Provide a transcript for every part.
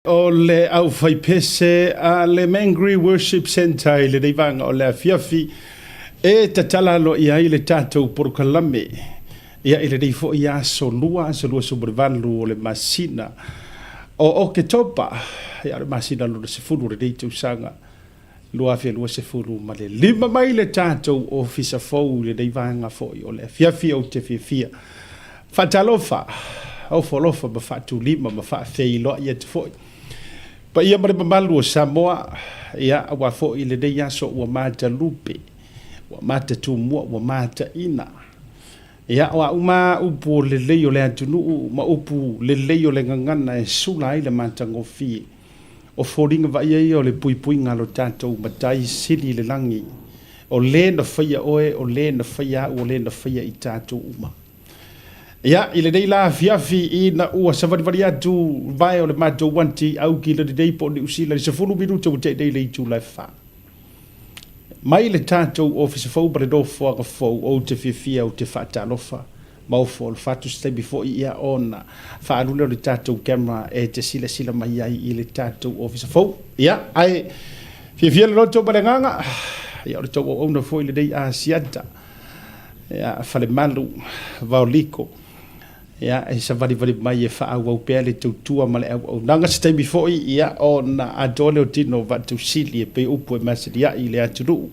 o le au faipese a le Mangry Worship Center i le reivanga o le afiafi e tatala lo ia i le tātou porokalame ia i le reifo ia solua sobrevanu o le masina o ke topa ia le masina lo le sefulu le reitu sanga lua fia lua sefulu ma le lima mai le tātou o fisa fou le reivanga foi o le afiafi o te fia fatalofa au folofa ma fatu lima ma fa feilo ia te foi pa ia mare mamalu o Samoa ia wa fo i le dei aso wa mata lupe wa mata tumua wa mata ina ia wa uma upu le leio le atunu ma upu le leio le ngangana e sula i le mata ngofi o foringa va ia o le pui ngalo tatou matai sili le langi o le na faya oe o le na faya o le na faya i tatou uma ia i le dei la fiafi i na ua savari atu vai o le matou wanti au ki le dei po ni usila le sefulu minuto te dei le tu la fa mai le tatou office fo bre do fo o te fifia o te fatalofa mau fo le fatu stay before ia ona fa alu le tatou camera e te sila mai ai i le tatou office fo ia ai fifia le loto balenganga ia le tau ona fo i le dei asiata ia fale malu vaoliko ia e sa vari mai e fa au pe le tutua ma le au nanga stay before ia ona adole o tino va tu sili e pe upu e masia i le aturu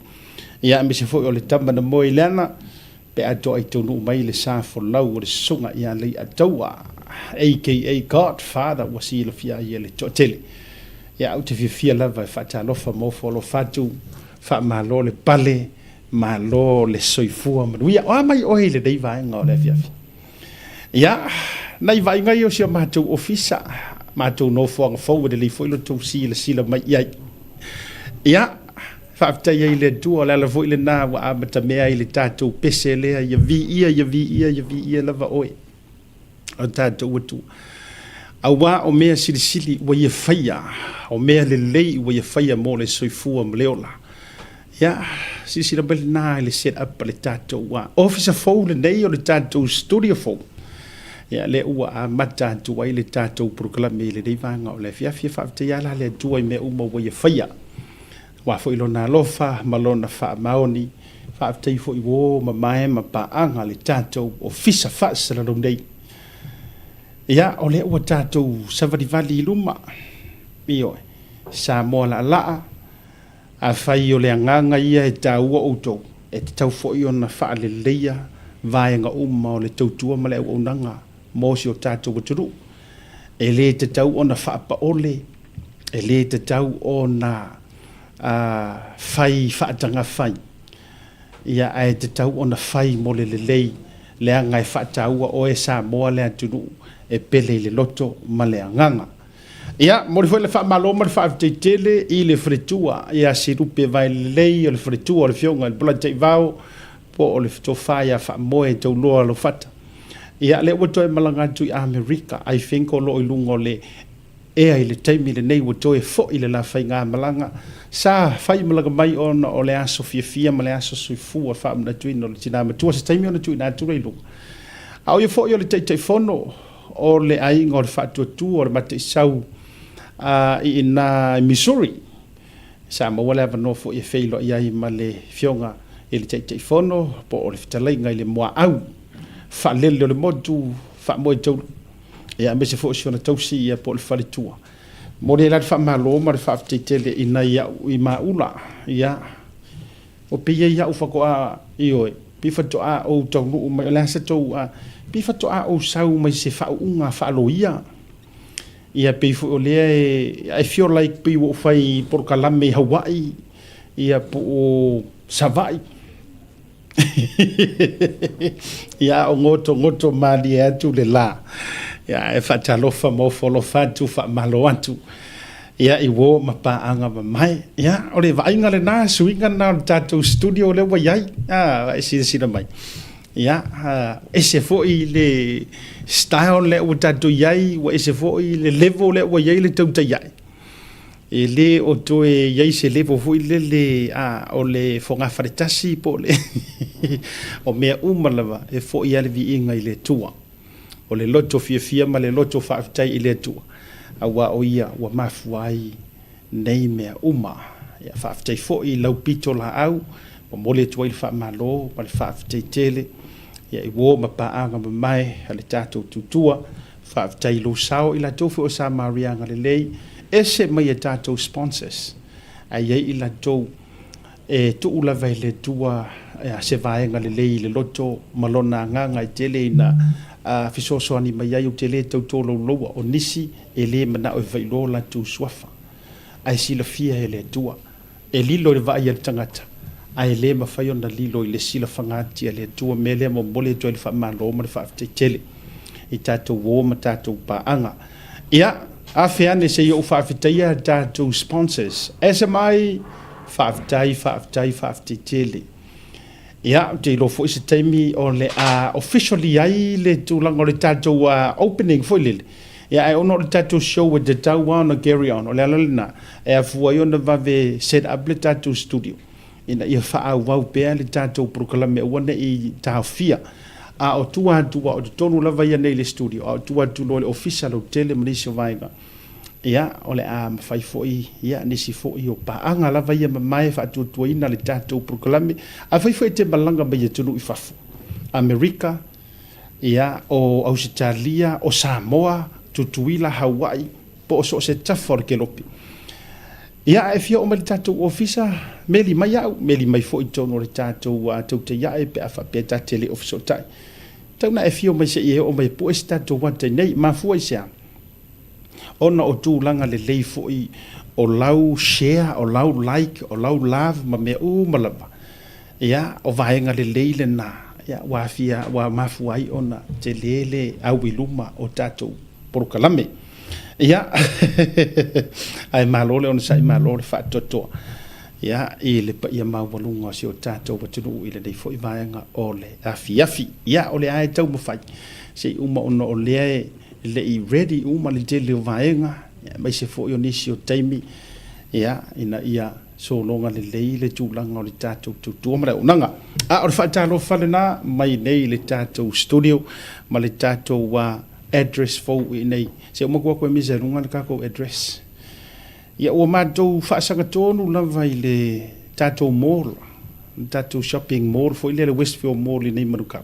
ia me se foi o le tamba na moi lana pe ato ai tonu mai le sa fo lau le sunga ia le atoa aka Godfather wasi le fia ia le totele ia au te fia lava fa talo fa mo fo lo fatu fa malo le pale malo le soifua ma ia o mai o le dei vai ngole fia ia nai vai ngai o sia matou ofisa matou no fo fo de li fo lo to sila mai ia fa aftai ile tu ala la fo ile na wa amata mea ile tatou pese le ia vi lava oi o tatou tu awa o mea sili wa ia faia o mea le lei wa ia faia mo le soifua mleola ia sila bel na ile set up le tatou wa ofisa fo le nei o le tatou studio fo ia le ua a mata tu ai le tatou proklame le dei vanga o le fia fa te ala le tu ai me uma wa ia faia wa fo ilona lofa malona fa maoni fa te fo i wo ma mai ma pa anga le tatou ofisa fa sala dei ia o le ua tatou savari vali luma io sa mo la a fai o le nganga ia e tau o to e tau fo i ona fa le leia vai nga uma o le tautua ma le o nanga mo si o tatou turu e le te tau ona fa pa ole e le te tau ona fai fa tanga fai ia ai te tau ona fai mo le lei le anga e fa tau o e sa mo le turu e pele le loto ma le nganga ia mo le fa malo mo fa te tele i le fretua ia si rupe vai lei o le fretua o le fionga le bla te vao po o le tofaia fa mo e tau loa lo fata ia le wato e malanga tu America I think o lo ilungo le e ai le taimi le nei wato e fo i le la fai ngā malanga sa fai malanga mai on o le aso fia ma le aso suifua fa mna tuino le tina matua sa taimi ona tuina tura ilunga au i fo i o le te fono o le ai ngor fatu tu o le mate sau i na Missouri sa ma wala vano fo i feilo i ai ma le fionga i le te fono po o le fitalai ngai le moa au fa lele le modu fa mo tau ia me se fo siona tau si ia po le fale tua mo le la fa malo ma fa tele ina ia i maula ia o pe ia u fa ko a io pi fa to a o tau no ma la se to a pi fa to a o sau mai se fa unga fa lo ia pe fo le I feel like pe wo fai por kalame Hawaii ia po savai ia o ngoto mali atu le la ia e fatalofa mo folo fatu fa malo atu ia i wo mapa anga mai ia o le vainga le na suinga na tatou studio le wa yai e sila mai ia e se fo i le style le o tatou yai wa e se fo i le level le wa yai le tau tai yai e le o to e yai se levo fu le o le fonga faretasi po le o mea umalava e fo i ale vi inga i le tua o le loto fia ma le loto fa aftai i le tua aua o ia ua mafuai nei mea uma ia faafetai foʻi lau pito laau ma mole atu ai le faamālō ma le faafetaitele ia i ua ma paaga mamae a le tatou tutua faafetai lou sao i latou foʻi o sa mariaga lelei ese mai e tatou sponsors ai ai i latou e tuu lava i le tua se vaenga lelei le loto ma lona agaga i tele ina fesoasoani mai ai o tele tautolo loua o nisi e lē manaʻo e vailō latou suafa ae silafia e le atua e lilo i le vaai a le tagata ae lē mafai ona lilo i le silafagati a le atua me lea momole atu ai le faamālō ma le faafetaitele i tatou ō ma tatou paaga ia afe ane se iou faafetaia tatou sponsors ese mai faafetaitele ia te ilo foʻi se taimi o le officially ai le tulaga o le tatou opening foʻi lele ia e ona o le tatou show e tatau ona Gary on o le ala lena e afua ai ona vave set up le tatou studio ina ia faaauau pea le tatou porokalame ua neʻi taofia a o tuatua o totonu lava ia nei le studio a o tuatu lo le official hotele ma nisi o vaega ia o le a mafai foʻi ia nisi foʻi o paaga lava ia mamae faatuatuaina le tatou porokalame afai foʻi te malaga mai atunuu i fafo amerika ia o ausitalia o samoa tutuila hawaii po o so se tafa o le kelopi ia e fia o ma le tatou ofisa meli mai au meli mai foʻi tonu o le tatou tautaiaʻe pe afaapea tatele ofisa o taʻi tauna e fia o mai seʻi e o mai po e se tatou atai nei mafua i se a ona o tulaga lelei foʻi o lau share o lau like o lau love ma mea uma lava ia o vaega lelei lena ia ua fia ua mafua ai ona te lele au i luma o tatou porokalame ia ae malo le ona saʻi malo le faatoatoa ia i le paia maualuga o se o tatou atunuu i lenei foʻi vaega o le afiafi ia o le ae tau mafai seʻi uma ona o lea e leʻi ready uma le tele o vaega mai se foʻi o nisi o taimi ia ina ia sologa lelei le tulaga o le tatou tutua ma le aunaga o le faatalofa lenā mai nei le tatou studio ma le tatou address fou i nei se uma kua koe miseluga le kakou address ia ua matou faasagatonu lava i le tatou mall le tatou shopping mall foi le Westfield mall i nei manukau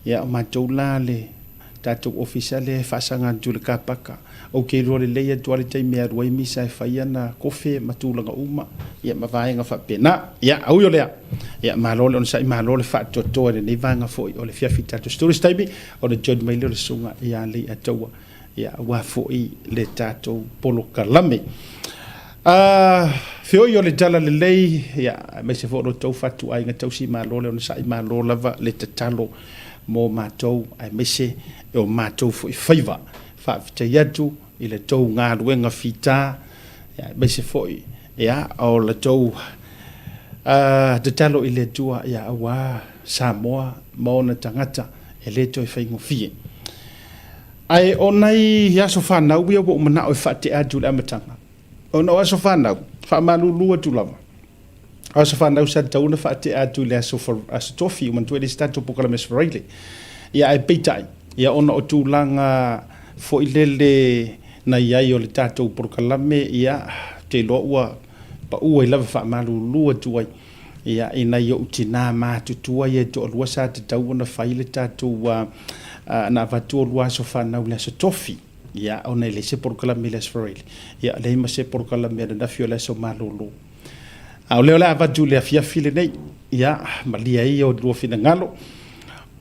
ia o matou la le tatou ofisa le faasaga atu le kapaka o ke roa lelei atua le taimi alu ai misa e faia na kofe ma tulaga uma ia ma vaega faapena ia aui o lea ia malo le ona saʻi malo le faatoatoa lenei vaga foʻi o le fiafi tatou studio se taimi o le join mai le o le suga ia lei ataua ia ua foʻi le tatou polokalame feoi o le tala lelei ia mai se foʻi lo tou faatuaiga tausi malo le ona saʻi malo lava le tatalo mo matou ai mese e o matou foʻi faiva faafetai atu i le tou galuega fitā ia mese foʻi ia o le tou tatalo i le atua ia auā samoa ma ona tagata e lē toe faigofie ai onai aso fanau ia ua manaʻo e faateʻa atu le amataga ona o aso fanau faamalūlū atu lava aso fanau sa tauna faateʻa atu i le aso tofi uma tuai le tatou pokalame sefaraile ia e peitaʻi ia ona o tulaga foʻi lele nai ai o le tatou polokalame ia te iloa ua paua i lava faamalūlū atu ai ia inai ou tinā matutua ia toʻalua sa tatau ona fai le tatou na avatuolua aso fanau le aso tofi ia ona i le se polokalame le asfaraile ia lei ma se polokalame lanafi o le aso malūlū o lea o le avatu le afiafi lenei ia malia ia o lua finagalo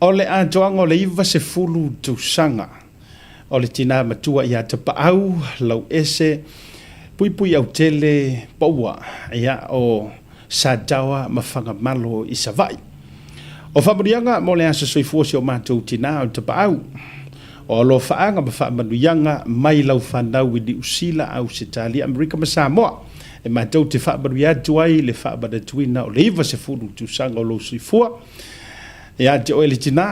o le atoaga o le iva sefulu tausaga o le tinā matua iā tapaau lau ese puipui autele paua ia o sadawa ma fagamalo i savaʻi o faamaliaga mo le aso soifua se o matou tinā o le tapaau o lo faaga ma faamanuiaga mai lau fanau i niusila au se talia amerika ma samoa e matou te faamanui atu ai le faamanatuina o le iva sefulu tusaga o lou soifua ia te oe le tinā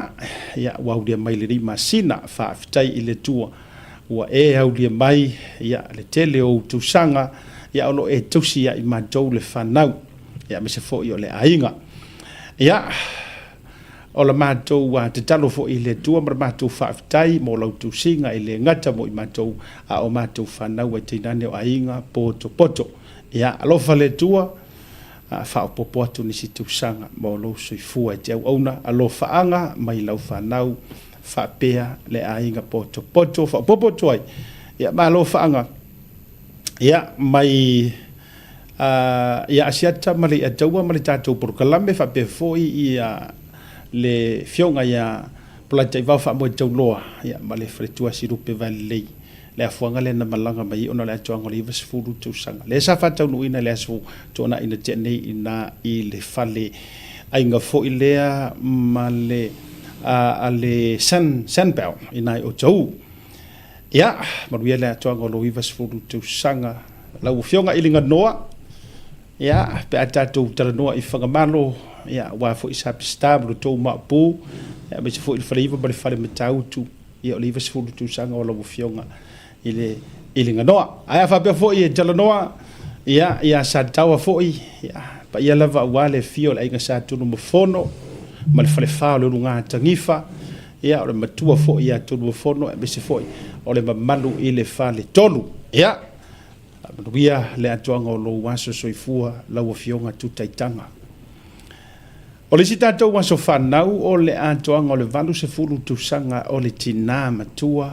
ia ua aulia mai lenei masina faafetai i le tua ua e aulia mai ia le tele ou tusaga ia o loo e tausi ia i matou le fanau ia me se foʻi o le aiga ia o la mātou te talo fo i le tua mara mātou whaafitai mo lau tu singa i le ngata mo i mātou a o mātou whanau e teinane o ainga poto. Ia alofa le tua whaapopo atu nisi tūsanga mo lau soifua e te au auna alofa anga mai lau whanau whaapea le ainga poto whaapopo tuai. Ia ma alofa anga ia mai ia asiata mali ataua mali tātou porukalame whaapea foi ia le fionga ia plata i vau wha moe tau loa ia ma le whaletua sirupe vale lei le afuanga le na malanga mai ona le atuanga le ivas furu tu sanga le sa whatau nuina le asu tona ina tenei ina i le fale ainga fo i lea ma le a le sanbel ina i o tau ia maruia le atuanga le ivas furu tu sanga lau fionga ilinga noa ia pe atatou tala noa i whangamalo ia wa fo isa stable to ma pu ia me se fo il flavor ba le fale metautu ia oliva se fo tu sanga o lo fionga ile nganoa ai fa pe fo i tala noa ia sa tawa fo ia pa ia lava wale fio ai nga sa tu no fono ma le fale fa lo lunga tangifa ia o le matua fo ia tu no fono me se fo o le malu ile fale tolu ia ia le atuanga o lo waso soifua la fionga tu taitanga. O le si tātou waso whanau o le atoanga o le valu se fulu tusanga o le tina matua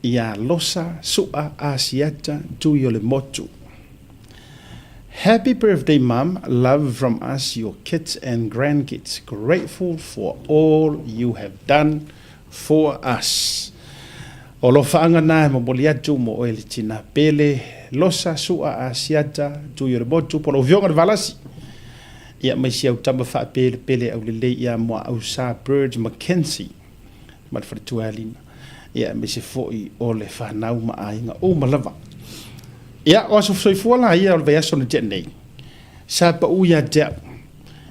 ia losa sua asiata tui o le motu. Happy birthday, Mum. Love from us, your kids and grandkids. Grateful for all you have done for us. O lo whaanga nā mo moli atu mo o le tina pele losa sua asiata tui o le motu po lo vionga de valasi. Ia mai si au tama wha pele au le lei ia moa au sa Burge Mackenzie ma le wharitua alina ia mai se foi o le whanau ma ainga o malawa ia o aso soifua la ia o le veiaso na tia nei sa pa uia tea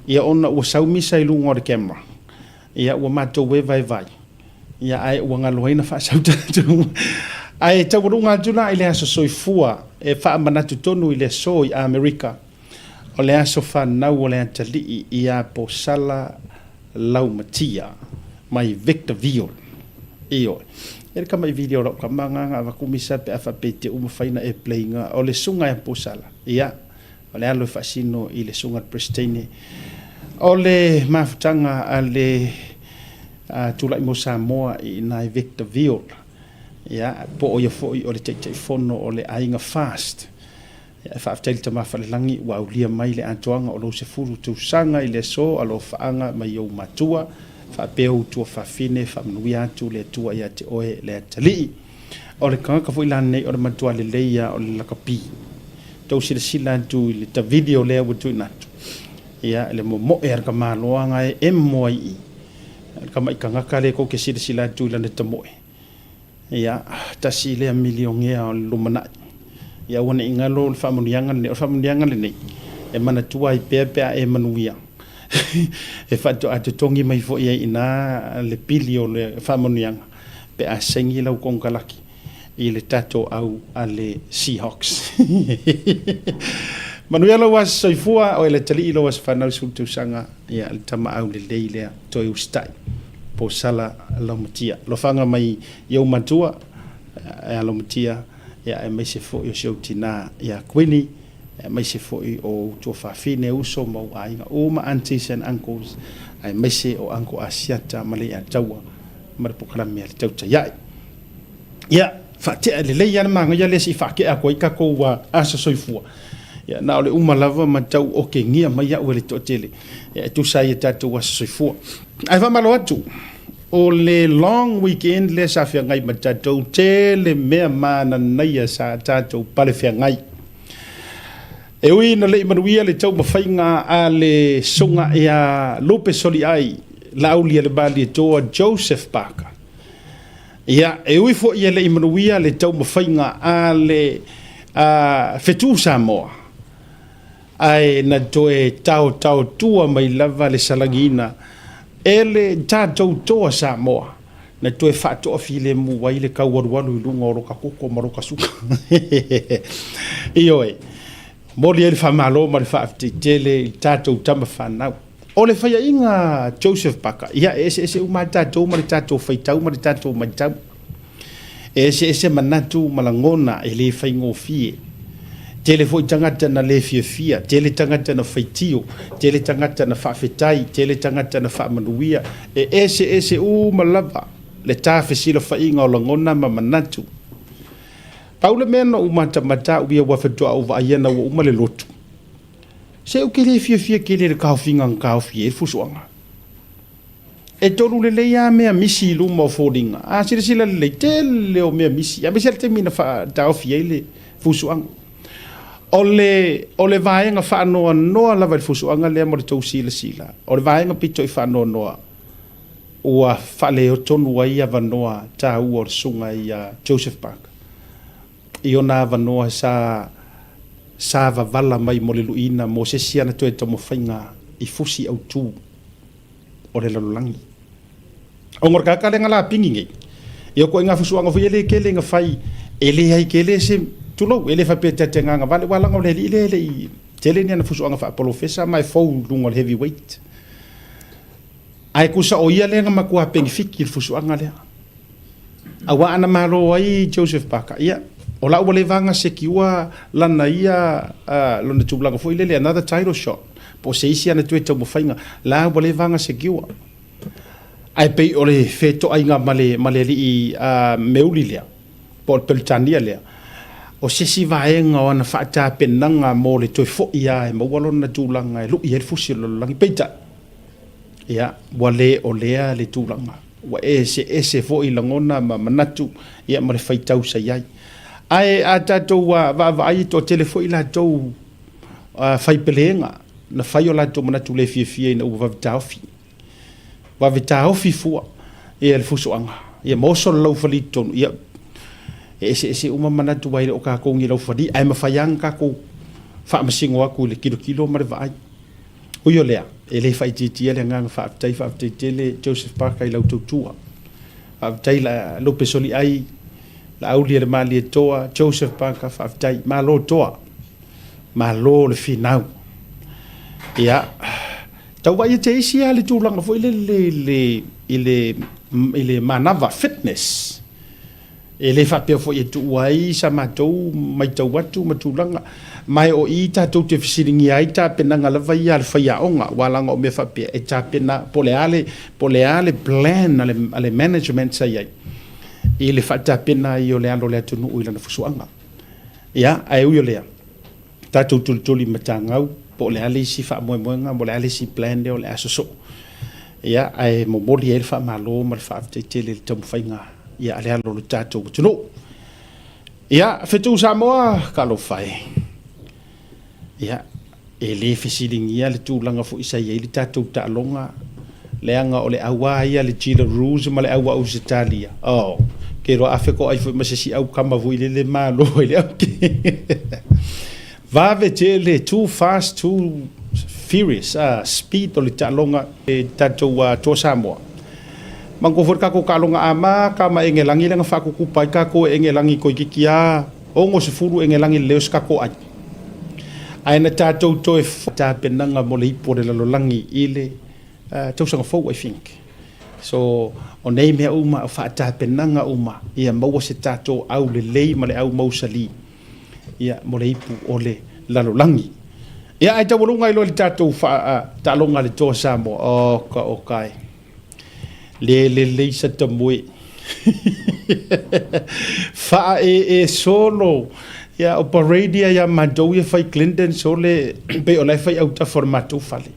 ia ona ua saumisa i lunga o le camera ia ua matou we vai ia ai ua ngalohaina wha sauta ai tau runga tuna i le aso soifua e wha manatu tonu i le so i Amerika o le aso whanau o le atali i a po sala laumatia mai Victor Viol io e ka mai video ro ka manga va kumisa pe afa pete uma faina e playinga o le sunga e po sala ia o le alo fascino i le sunga Pristine o le mafutanga a le tula i mo Samoa i nai Victor Viol ia po o ia foi o le tei fono o le ainga fast fa aftel tama fa langi wa ulia mai le atoanga o lo se furu tu sanga i le so alo faanga mai o matua fa peu tu fa fine fa mnuia tu le tua ia te oe le tali o le kanga foi lan nei o le matua le leia o le lakapi to sila tu le ta video le o tu nat ia le mo er ka maloanga e moi ka mai kanga kale ko ke sila tu le ta mo ia ta sile milionea o lumana ia wana ingalo famunianga le nei e mana tua i pea e manuia e fatu atu tongi mai fo ia ina le pilio le famunianga pe a sengi lau kongalaki i le tato au ale Seahawks manuia lau was soifua o ele tali ilo was fanau sultu sanga ia le tama au le leilea toi ustai po sala laumatia lo fanga mai iau matua e laumatia ia e mai se fo yo tina ia kwini e mai se fo o to fa fine uso mo ainga o ma aunties and uncles ai mai se o anko asiata male a taua mar pokala me le tauta ia fa te le le ia manga ia le si fa ke a ko ika ko wa asa soifua ia na ole uma lava ma tau o ke ngia mai ia o le totele ia tu sai tatu wa soifua ai va malo atu o le long weekend le sa fia ngai matatou te le mea mana naia sa tatou pale fia ngai e ui na le manuia le tau mawhainga a le sunga ia Lupe Soli ai laulia le bali toa Joseph Parker ia e ui fo ia le manuia le tau mawhainga a le fetu Samoa ai na toe tau tua mai lava le salangina ele tatou toa Samoa na toe whatoa file mu wai le kauarualu i lunga o roka koko ma roka suka io e mori ele whamalo ma le whaaftetele i tatou tama whanau o le fai inga Joseph Parker ia ese uma tatou ma le tatou faitau ma le tatou maitau ese manatu malangona e le fai ngofie te le foi tangata na le fia te le tangata na faitio te le tangata na faafetai te le tangata na faamanuia ese uma lava le tafesila faiga o lagona ma manatu paule mea no uma tamata uia ua fetoa uva aiana ua uma le lotu se o ke le fia ke le kaofiga kaofi e fusuanga e tolu le leia mea misi luma o foliga a sila le tele o mea misi a misi te mina fa taofi ai le fusuanga o le vaenga whaanoa noa lava le fusuanga lea mo le tau sila o le vaenga pito i whaanoa noa ua whale o tonu ai a vanoa tā ua o le sunga i Joseph Parker i ona vanoa sa vavala mai mo le luina mo se siana toe tomo whainga i fusi au tū o le lalulangi o ngor kaka le ngala pingi ngai i o koe ngā fusuanga fu ele ke le ngā whai ele ai ke le se tulo ele fa pe tete nga vale wala ngole ile i tele ni na fusuanga fa professor mai fou lungo heavyweight ai kusa o ia le nga makua pengfiki fusuanga le awa ana malo ai Joseph Parker ia ola o le vanga se kiwa lana ia lona tubulanga fo ile another title shot po se isi ana tueta mo fainga la o le vanga se kiwa ai pe o le feto ai nga male li meuli le po peltania le o sesi vaenga o na whaata penanga mo le toi fo ia e mawalo na tūlanga e lu i e fusi lo langi peita ia wale o lea le tūlanga wa ese fo i langona ma manatu ia ma le whaitau sa iai ai a tatou wa ai to telefo i la tou whaipelenga na whai o la tou manatu le fia na uwa vavitaofi fua ia le fusuanga ia moso lau whalitonu ia ese uma manatu wai o ka ko ngi lau fadi ai mafayang ka ko fa masingo aku le kilo mare vai o yo lea ele fai titi ele nga fa le Joseph Parker i lau tutua fa tai la lo pesoli ai la auli le mali toa Joseph Parker fa tai malo toa malo le finau ia tau vai te isi ale tu langa fo ile manava fitness ele fa pe fo yetu wai sa matou mai tau watu matulanga mai o ita tau te fisiringi ai ta penanga lava ia le faia onga walanga o me fa pe e ta pena poleale plan ale management sa ia ele fa ta pena i o le alo le tunu uila na fusuanga ia ai u le ta tu tuli matangau poleale si fa moenga poleale si plan de o le asoso ia ai mo moli ele fa malo mal fa te le tamu fainga ia ale alo le tatou tunu ia fetu Samoa kalo fai ia ele fesilingia le tūlanga fo isa ia le tatou talonga leanga o le awa ia le Gila Rules ma le awa Ausitalia ke ro afeko ai fo masisi au kama vo le malo ele okay va vetele too fast too furious speed o le talonga e tatou to Samoa mango for ka ko kalonga ama kama engelangi lenga fa ko kupai ka ko engelangi ko kikia o ngo se furu engelangi leos ka ko ai na tatou to e ta penanga mo le ipo le lolangi ile tau sanga fo I think so o nei me uma fa ta penanga uma ia mo se tatou au le lei ma le au mausali ia mo le ipo o le lolangi ia ai tau longa ilo le tatou fa ta longa le to Samoa o kai le sa tamui fa e solo ya operadia ya madou ya fai Clinton sole be o lai fai auta formato fale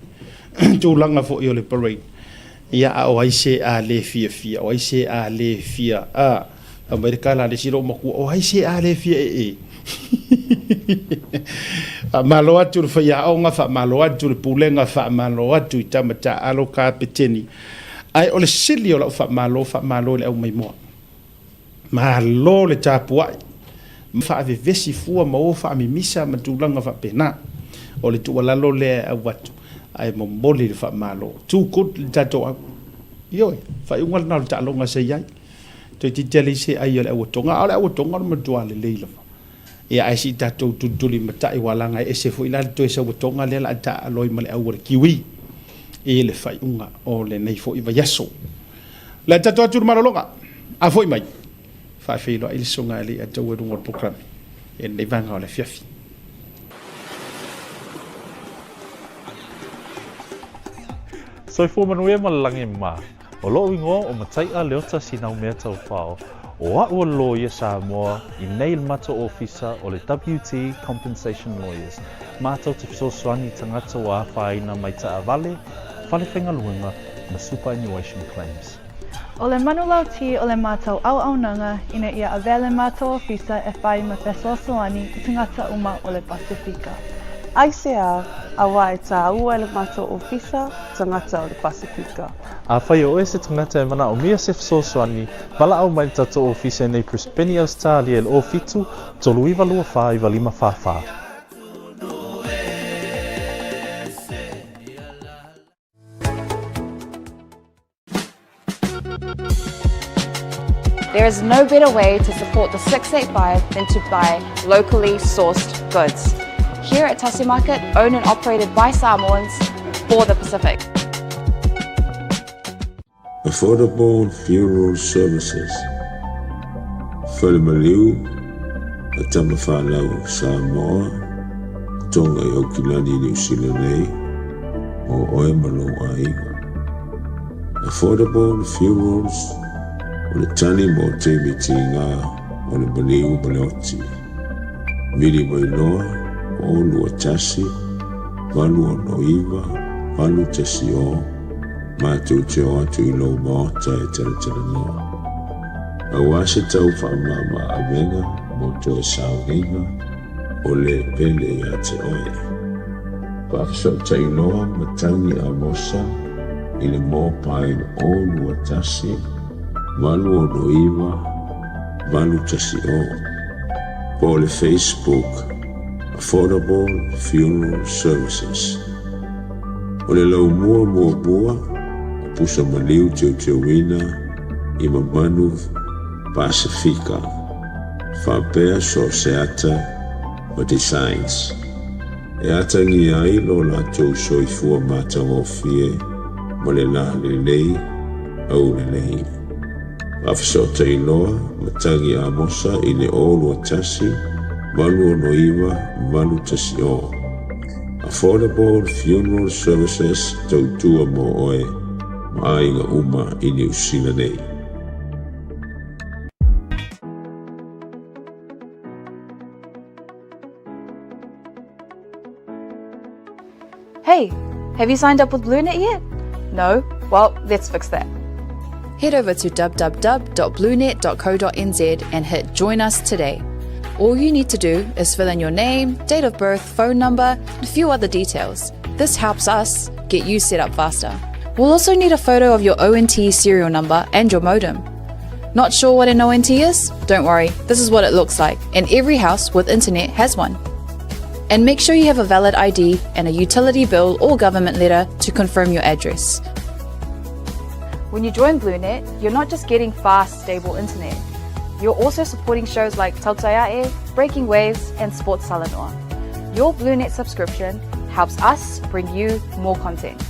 tu langa fo yo le parade ya o ai se a le fia o ai se a le fia America la le siro mo o ai se a le fia malo atu fa ya o nga fa malo atu le pulenga fa malo atu tamata alo ka peteni ai o le sili o la fa malo le au mai mo malo le tapua fa ave vesi fua mo fa mi misa matulanga fa pena o le tu la lo le watu ai mo moli le fa malo tu kut le tato yo fa i ngal na ta longa se yai to ti tele se ai le wotonga ale wotonga mo tua le leila ia ai si tato tu tuli mata i walanga e se fu ila to se wotonga le la ta loi male au kiwi e le fai unga o le nei fo i yaso la tato atu malolonga a foi mai fa filo il songa ali a tau rungo program e nei vanga o le fiafi Soi fu manuia malangi ma o lo ingo o matai a leota sinau mea tau whao o ua lo ia Samoa i nei mato ofisa o le WT Compensation Lawyers mātou te fisosoani tangata wā whaina mai ta avale whale whenga luenga na superannuation claims. O le manulau ti o le mātou au nanga ina ia avele mātou ofisa e whai ma fisosoani i tangata uma o le Pasifika. Aisea a wai tā ua le mātou ofisa tangata o le Pasifika. A whai o se tangata e mana o mia se fisosoani wala au mai tato ofisa nei Prispeni Australia le o fitu tolu iwa lua wha iwa lima wha. There is no better way to support the 685 than to buy locally sourced goods. Here at Tasi Market, owned and operated by Samoans for the Pacific. Affordable funeral services. Whalemaliu, a tamawhanau Samoa, tonga i Okilani New Zealand nei, o oe malo a iwa. Affordable funerals, o le tani mo te miti ngā, o le maliu maleoti. Miri mai noa, o lua tasi, walu o noiva, walu tasi o, mātou te o atu i lau maota e tala noa. A wase tau whaamama a venga, mo to e saunginga, o le pele a te oe. Whakasau tai noa matangi a mosa, i le mō pain o lua tasi, walu o noiva, walu tasi o. Po le Facebook, Affordable Funeral Services. O le lau mua bua, pusa maliu teu wina, i mamanu Pasifika. Whapea so seata o designs. E atangi ai lo la tau soifua mātang o fie, ma le la le lei, au le lei. Awhisota i loa, matangi a mosa i le olu a tasi, malu o noiva, malu tasi o. Affordable Funeral Services tautua mo oe, maainga uma i New Zealand nei. Hey, have you signed up with BlueNet yet? No? Well, let's fix that. Head over to www.bluenet.co.nz and hit Join Us today. All you need to do is fill in your name, date of birth, phone number, and a few other details. This helps us get you set up faster. We'll also need a photo of your ONT serial number and your modem. Not sure what an ONT is? Don't worry, this is what it looks like, and every house with internet has one. And make sure you have a valid ID and a utility bill or government letter to confirm your address. When you join BlueNet, you're not just getting fast, stable internet. You're also supporting shows like Tautaiae, Breaking Waves, and Sports Salanoa. Your BlueNet subscription helps us bring you more content.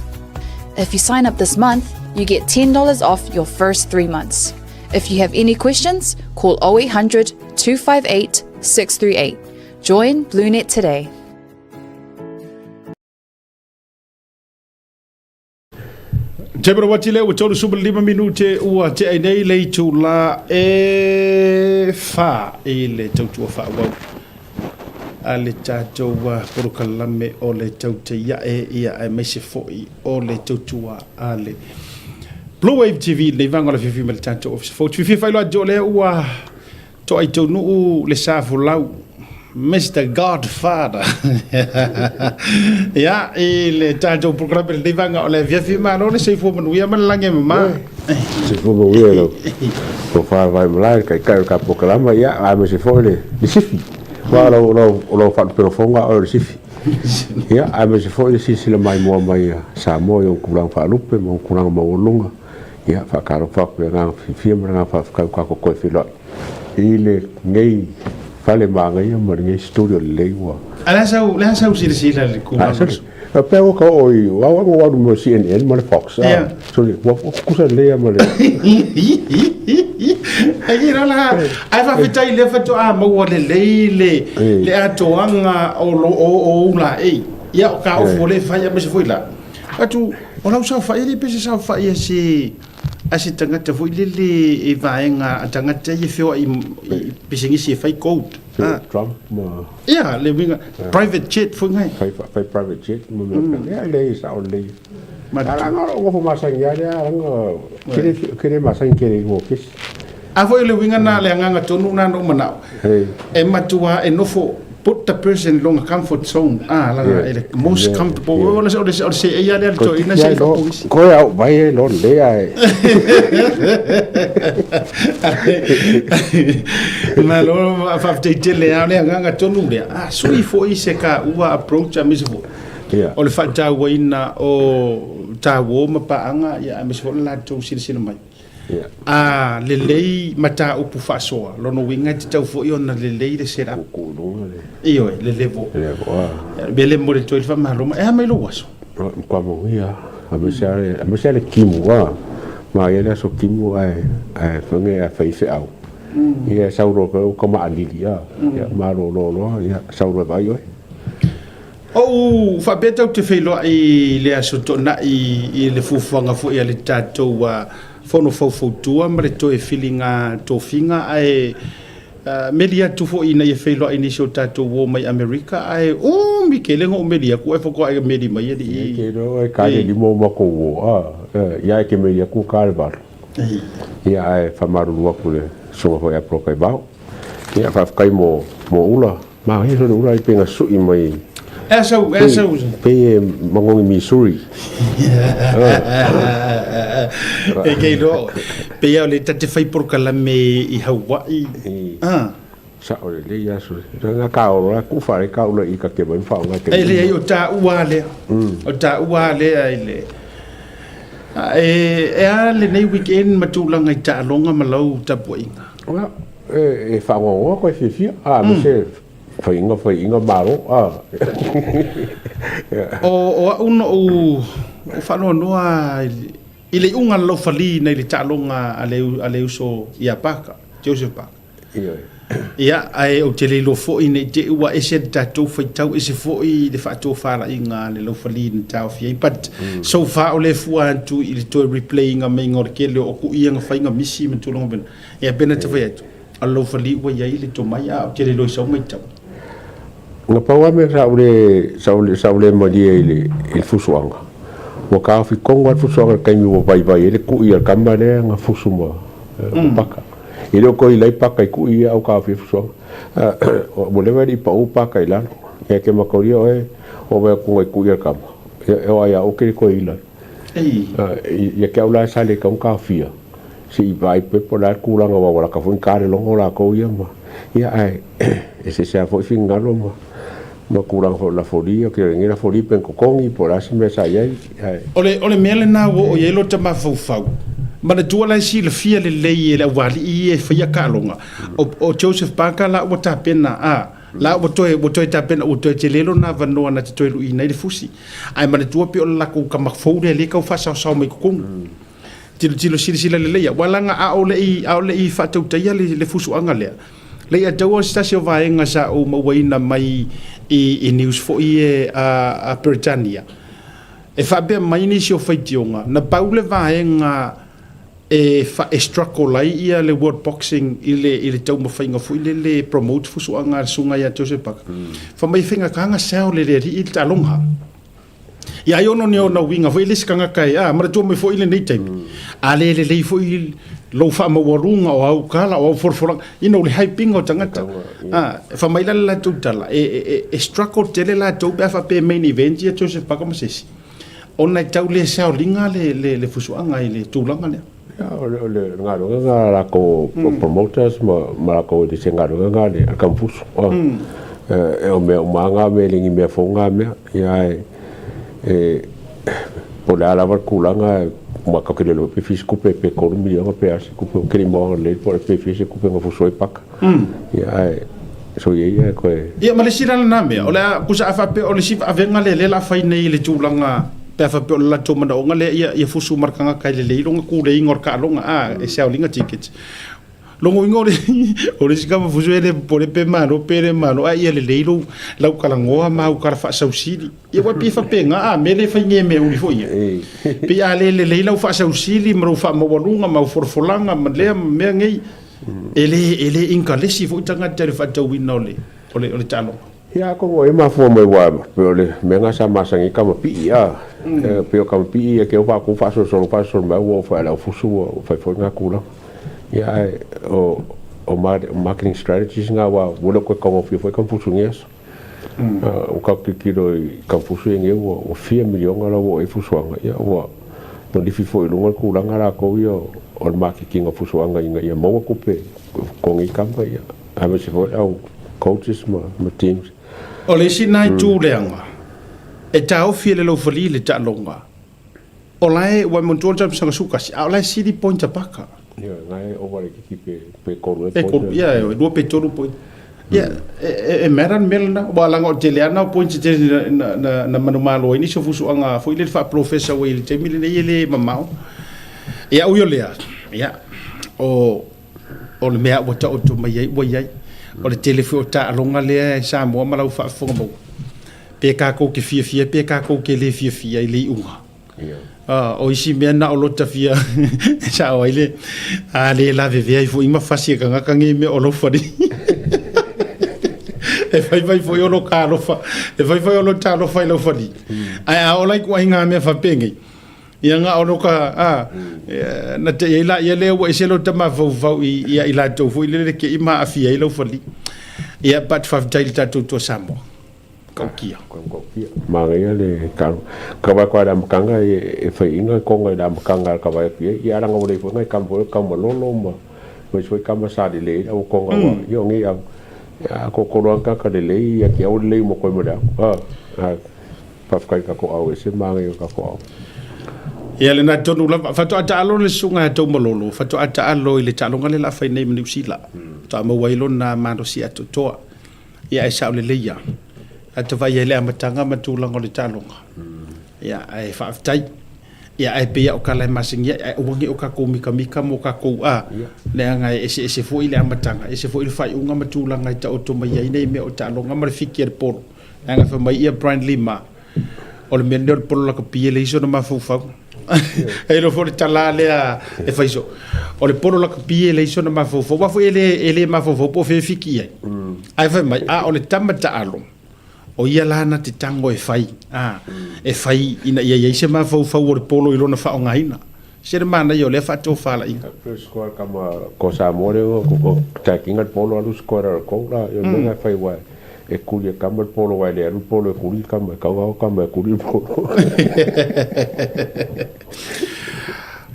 If you sign up this month, you get $10 off your first 3 months. If you have any questions, call 0800 258 638. Join BlueNet today. Te bro wati leo tolu super 5 minute ua te ai nei le tu la e fa ile tautua fa wa ale tato wa porokalame o le tauta ia ia ai mese foi o le tautua ale Blue Wave TV le vanga la fifi mel tato office fo fifi fa lo jo le ua to ai to nu le safu lau Mr. Godfather. Ja, il tato programma le vanga o le fifi ma lo le sei fo manuia ma lange ma se fo manuia lo ko fa vai mala kai ka programa ia a me se fo le sifi wa lo fa pero fonga o le sifi ia a me se fo le sifi le mai mo mai sa mo yo kulang fa lupe mo kulang mo lunga ia fa ka fa pe nga fifi ma fa ka ko fi lo ile ngei fale manga ia mo ngai studio le wa ala sa sila le ku pe o ka o i wa wa mo CNN mo le Fox so le wa ku sa le mo le ai rala ai fa fitai le fa to a mo le le atoanga o la e ia ka o fo le fa ia me se foi la atu o la sa fa ile pe sa fa ia se asi tangata foi le e vaenga tangata ia feo i pisingi se fai code Trump mo ia le winga private jet foi ngai fai private jet mo ia le sa o le ala ngo fo masang ya ngo kire masang kire ngo kis a foi le winga na le nganga tonu na no mana e matua e nofo put the person in a comfort zone most comfortable o se ia le to ina se ko ya vai lo le ai ma lo fa te le nganga tonu le sui foi se ka ua approach a misfo o le fa ta waina o ta wo ma pa anga ya misfo la to sila mai le lei mata upu fasoa lo no winga te tau fo iona le lei le set up io le levo bele mo le toi fa malo e mai lo waso kwa mo ia a me sale kimu wa ma ia so kimu ai fange a fai au ia sauro ko ma alilia ia ma lo ia sauro vai oi o fa beta te felo i le aso to na i le fufanga fo ia le tato wa fono tua ma le toe filinga to finga ai media tu fo ina ye felo ini so tato wo mai America ai o mikele ngo media ku e fo ai media mai di ke ro ai ka di mo ko wo ya ke media ku kalbar ya ai fa maru wa ku le so ho ya pro kai ba ya fa kai mo ula ma he so ula i penga su i mai Essa pe mangongi Missouri e ke ro pe ia le tate fai por kala me i Hawaii sa o le ia so nga ka o ku fare ka o i ka ke ban fa nga ke le o ta uale ai le e le nei weekend matulanga i ta longa malau ta poinga e fa ngo ko fi me se fai inga maro o uno o falo noa ile unga lo fali nei le talonga ale uso ia paka Joseph Park ia ai o tele lo fo ine te wa ese tatou fai tau ese fo i de fato fala inga le lo fali ni tau fi but so far o le fua tu il to replaying a me ngor ke le o ku ia fai nga misi me tulonga ben ia bena te fai atu allo fali wa ia ile to mai a tele lo so mai tau nga pawa me saule mo dia il fusuanga mo ka fi kongo fusuanga kai mi wo vai ele ku ia kamare nga fusuma paka ele ko ile paka ku ia au ka fi fusuanga mo le vai pa u paka ila ke ma ko io o ve ku ia kam e o ia o ke ko ila ia ke ula sale ka fia si vai pe polar kulanga wa ka fun kare longo la ko ia ma ia ai ese se fo fingalo ma no kurang fo la folia que ngira foli pen ko kongi por as me sa ye ole mele na wo o yelo tama fo fau ma na tua la si le fia le le wali e fa ya kalonga o Joseph Parker la o ta pena la o to ta pena o to te lelo na va no na te to i na le fusi ai ma na tua pe o la ko ka ma fo le ka fa sa sa me ko tilo sila le ya wala nga a ole i fa tu ta ya le fusu anga le ya tawa stasio vaenga sa o mawaina mai i news fo i a Britannia e fa be mai ni sio faitionga na paule vaenga e fa struggle lai ia le world boxing ile tau mafainga fu ile promote fusu anga sunga ya Joseph Parker fa mai finga kanga sao le i talonga ia yo no na winga foi le skanga kai mara tu me foi le nei time ale le foi lo fa ma warunga o au kala o forforang le hyping o tangata fa mai la tu tala e struggle tele la tu pa fa pe main event ia Joseph Parker ma sesi ona tau le sao linga le fusuanga ile tulanga le le ngalo la ko promoters ma ko de sengalo ngale campus e o me manga me lingi me fonga me ia por la kulanga ma ka ke lo pe fisku pe ko mi nga pe as ku ke mo le por pe fisku pe ngo fo pak ya so ye ko ia ma le sila na me o le kusa afa pe o le sifa avenga le la fai nei le tulanga pe afa pe o la to mana o ngale ia fusu markanga kai le longa ku le ingor ka longa e sa linga tickets longo ingore o le sika fusu ele pole pe mano pere mano ia le leilo lau kala ngoa ma u kala fa sausili ia wa pi fa penga me le fa ngeme u fo ia pe a le leilo fa sausili mro fa mo walunga ma forfolanga ma le me ngai ele inka le si fo tanga tere fa tau wina ole talo ya ko e ma fo mo wa ole me nga sa masangi kama pi ya pe o kama pi ya ke o fa ko fa so ma wo fa la fusu fa fo nga kula ya o marketing strategies nga wa wo ko ko fi fo kan fusu nges o ka ki do kan fusu nge wo 4 million ala wo e fusu nga ya wo no di fi fo lo ko la nga ko yo o marketing of fusuanga inga ia mo ko pe ko ngi kampa ia ave se fo au coaches ma teams o le si nai tu leanga e tau fiele lo fali le ta longa o lai wa mon tu jam sanga suka si o lai si di point paka ia ngai o wale ki pe ko ia do pe tolu point ia e meran melna wala ngo teliana point te na manumalo ini so fusuanga fo ile fa professor we ile te mile ile mamau ia uyo lea ia o le mea wata o to mai wa ia o le telefo ta longa le sa mo malau fa fo mo pe ka ko ke fia pe ka ko ke le fia ile unga o isi me na o lota fia sa o ile a le la veve fo ima fasi ka nga ngi me o lo fadi e fai fo yo lo ka lo fa e fai o lo ta lo fa lo fadi a o like wa inga me fa pengi ia nga ono ka na te ila ia le wa iselo tama fo ia ila to fo ile ke ima afia ilo fali ia pat fa tail tatu to samo ko kia ma ia le ka ba kwa da mkanga e fa inga ko nga da mkanga ka ba ia ranga o le fo ngai kampo lolo ma mo so ka ma sa le o ko nga yo ngi a ko ro ka le ia ke o le mo ko mo da pa fa ka ko au se ma ngai ka ko ia le na tonu la fato ata alo le sunga to mololo fato ata alo ile talonga le la fa nei mni usila ta mo wailo na mando si ato to ia isa le leia ata vai ele amatanga matulanga le talonga ia ai fa tai ia ai pe o kala masingia ai wangi o ka ko mika mo ka ko le nga ese fo ile amatanga ese fo ile fa unga matulanga ta o to mai nei me o talonga mar fikir por nga fa mai ia Brian Lima o le menor por la ko piele iso no mafufa e lo for tala le e faiso o le polo la pie le iso na mafofo wa fo ele mafofo po fe fiki ai fa mai o le tamata alo o ia lana te tango e fai e fai ina ia se mafofo o le polo i lona fa o ngaina se le mana yo le fa to fala inga score kama cosa more ko takinga polo alu score ko la yo nga fai wa e kulia kama polo wa le polo e kuli kama kama kuli polo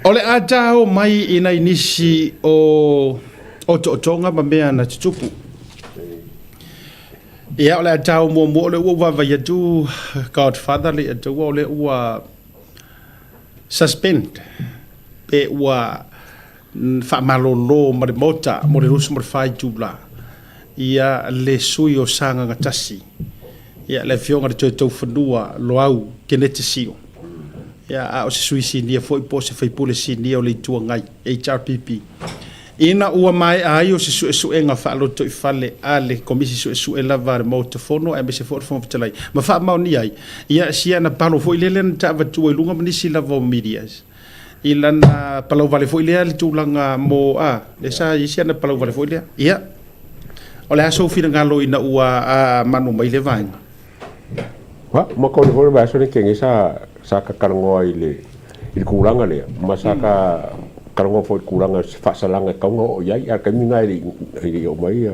ole atao mai ina inisi o tonga mea na tutupu ia ole atao mo le wa va ya tu Godfather le tu ole wa suspend pe wa fa malolo ma mota mo le rusu mo fai tubla ia le sui o sanga ngatasi ia le fionga te tau fanua lo au kenete sio ia o se sui sinia foi po se fai pole sinia o le tua ngai HRPP ina ua mai ai o se su enga fa lo to fale ale komisi su e lava mo te fono e se for fon fitalai ma fa mau ni ai ia sia na palo foi le ta va tu lunga mani si lava medias ilana palo vale foi le tu langa mo le sa sia na palo vale foi le ia ole aso fina ngalo ina ua manu mai le vainga wa mo ko le ba so le kengi sa ka karango ile kulanga le masaka karango fo kulanga fa salanga ka ngo ya ya ka minga ile o mai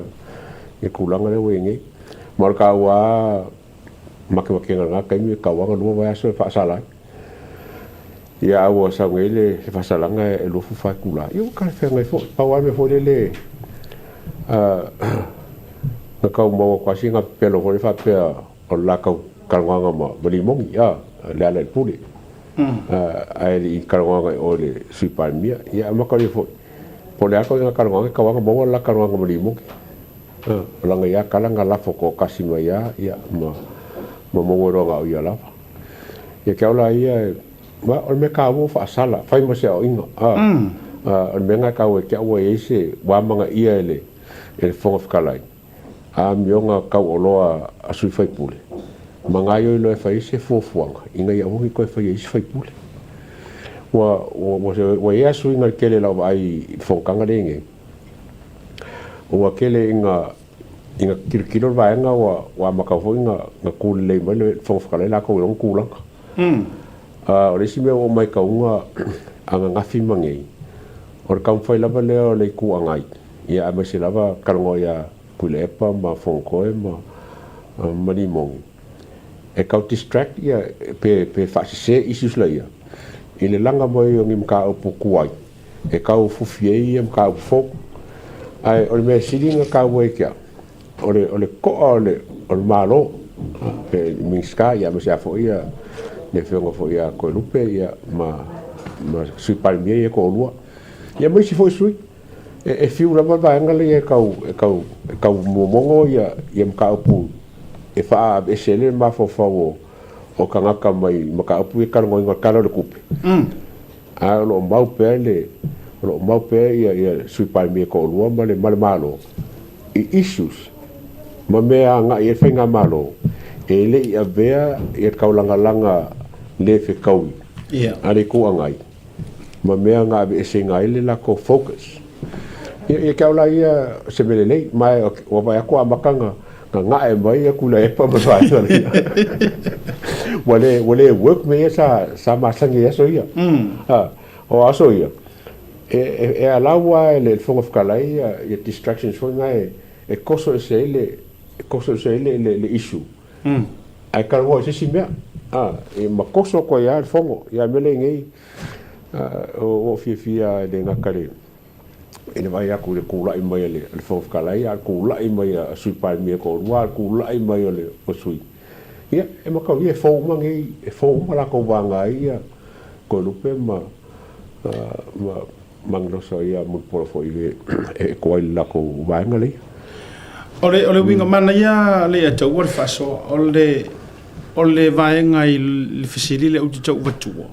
e kulanga le wengi mo ka wa make nga ka mi ka wa no va so fa sala ya wa sa ngele fa salanga e lo fa kula yo ka fe ngai fo pa wa me fo le na ka mo kwa singa pelo ho fa pe o la ka kalwanga mo bali mongi ya le ala puli ai i kalwanga o le sipalmia ya ma ka le fo po le ka kalwanga ka wa mo la kalwanga bali mongi langa ia kalanga la foko kasi mai ia ma mongoro nga ia la ia ke ola ia ma o me ka wo fa sala fai mo se o inga o me nga ka wo ke wo ese wa manga ia ele fonga fkalai a mionga ka o loa a sui fai pule manga yo lo fai se fofuanga inga ia mo ko fai ese fai pule wa ia sui nga kele la ai fonganga de o kele inga kilo vaenga wa makafo inga kule mai le fongfakale la ko long kulang o le sime o mai kaunga anga ngafi mangei o ka fai lava le ku angai ia ma se lava kalongo ia pulepa ma fonko ma mani mong e ka distract ia pe fa se isus la ia ile langa mai o ngim ka o pukuai e ka o fufie ia ka o fok ai o me silinga ka weke ole ko ole malo pe miska ya me sa fo ia le fengo fo ia ko lupe ia ma sui palmier ko lua ia me si fo sui e fiu la ba ngale e ka momongo ia ka pu e fa e sele ma fo o kanga ka mai ma ka pu e ka ngo ka le kupe a lo mau pele lo mau pe ia sui palmier ko lua ma le malo issues ma mea nga ia whainga malo e le ia vea ia kaulanga le fe kaui are ko angai ma mea nga e se ngai le la ko focus ia kaula ia se mele lei mai o vai ko amakanga nga e mai ku le pa ma sai wale work me sa ma sangi eso ia o aso ia e alawa le fonga fkalai ia distractions foi ngai e koso se le issue ai ka wo se simea e makoso ko ia fongo ia mele ngai o fia de ngakare ina vai aku le kula i mai le fonga fkalai a kula i mai a sui palmier ko wa kula i mai le o sui ia e makau ia fo mangi e fo mala ko vanga ia ko lupe ma manglo so ia mo por fo ile e ko la ko vanga le ole winga mana ia le ata war faso ole vaenga i le fisili le uti tau vatua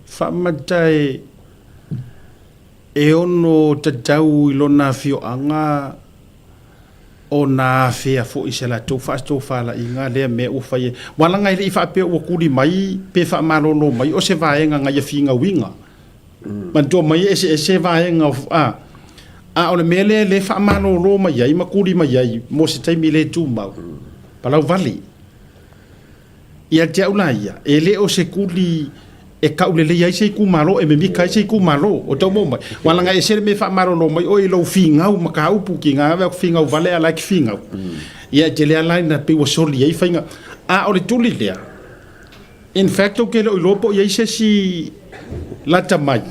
fa matai e ono tatau i lona fio anga o na fea fo isela to fa la inga le me o fai wala ngai le fa pe o kuri mai pe fa malo no mai o se vaenga ngai finga winga man to mai se vaenga ole mele le fa mano lo mai ai makuri mai ai mo se tai mile tu mau palau vali ia te una ia ele o se kuli e kaule le ai se ku malo e me mi kai se ku malo o to mo mai wala ngai se me fa mano no mai o i lo finga u maka u puki nga va finga u vale ala ki finga ia te le ala na pe o soli ai finga ole tuli le in fact o ke lo lopo ia se si la tamai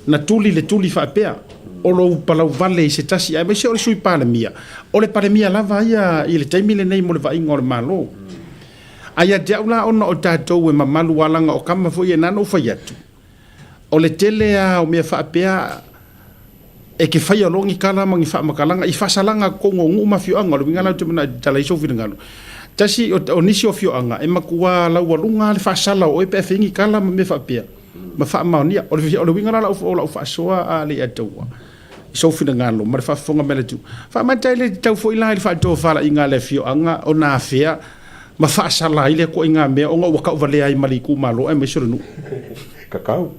na tuli fa pea o lo palau vale se tasi ai me se o sui palemia lava ia i le taimile nei mo le vai ngor malo ai te una ona o tatou e mamalu alanga o kama fo ia nano fai atu o le tele o mea fa pea e ke fai alongi kala mangi fa makalanga i fasalanga ko ngongu mafio anga lo ngala te na talaiso finangalo tasi o nisi o fio anga e makua la walunga le fasala o e pe fingi kala me fa pea ma fa maunia o le ngala la o fa soa a le atua so fina ngalo mar fa fonga mele tu fa matai le tau fo ila fa to fa la inga le fio anga o na fea ma fa sala ile ko inga me o nga waka vale ai maliku malo e me suru nu kakau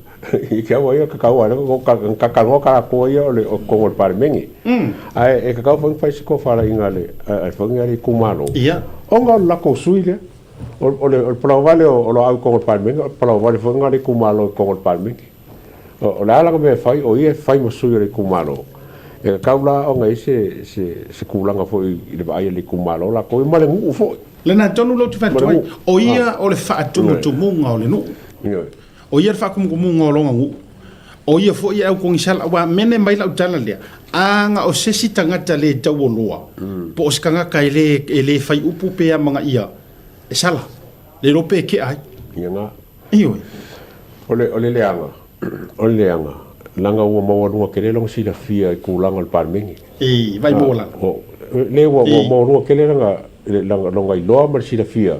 i ke wa ia kakau ala ko kakau ka ko ia le ko par mengi ai e kakau fo fa ko fa la inga le al fo ngali ku malo ia o nga la ko suile o le provale o lo au ko par mengi provale fo ngali ku malo ko par mengi o la la me fai o ia fai mo suile ku malo e kaula o ngai se kulanga fo i le vai le ku malo la ko male ngu fo le na tonu lo tu fa toi o ia o le fa tu tu munga o le nu o ia fa kum munga o lo ngu o ia fo ia ko ngisala wa mene mai la utala le anga o se sitanga tale tau loa po skanga kai le fai upu pe a manga ia e sala le rope ke ai nga iyo ole leanga langa o mo no ke le long si da fia ku langa al parmengi vai bola le mo ro ke le nga longa ilo ma si la fia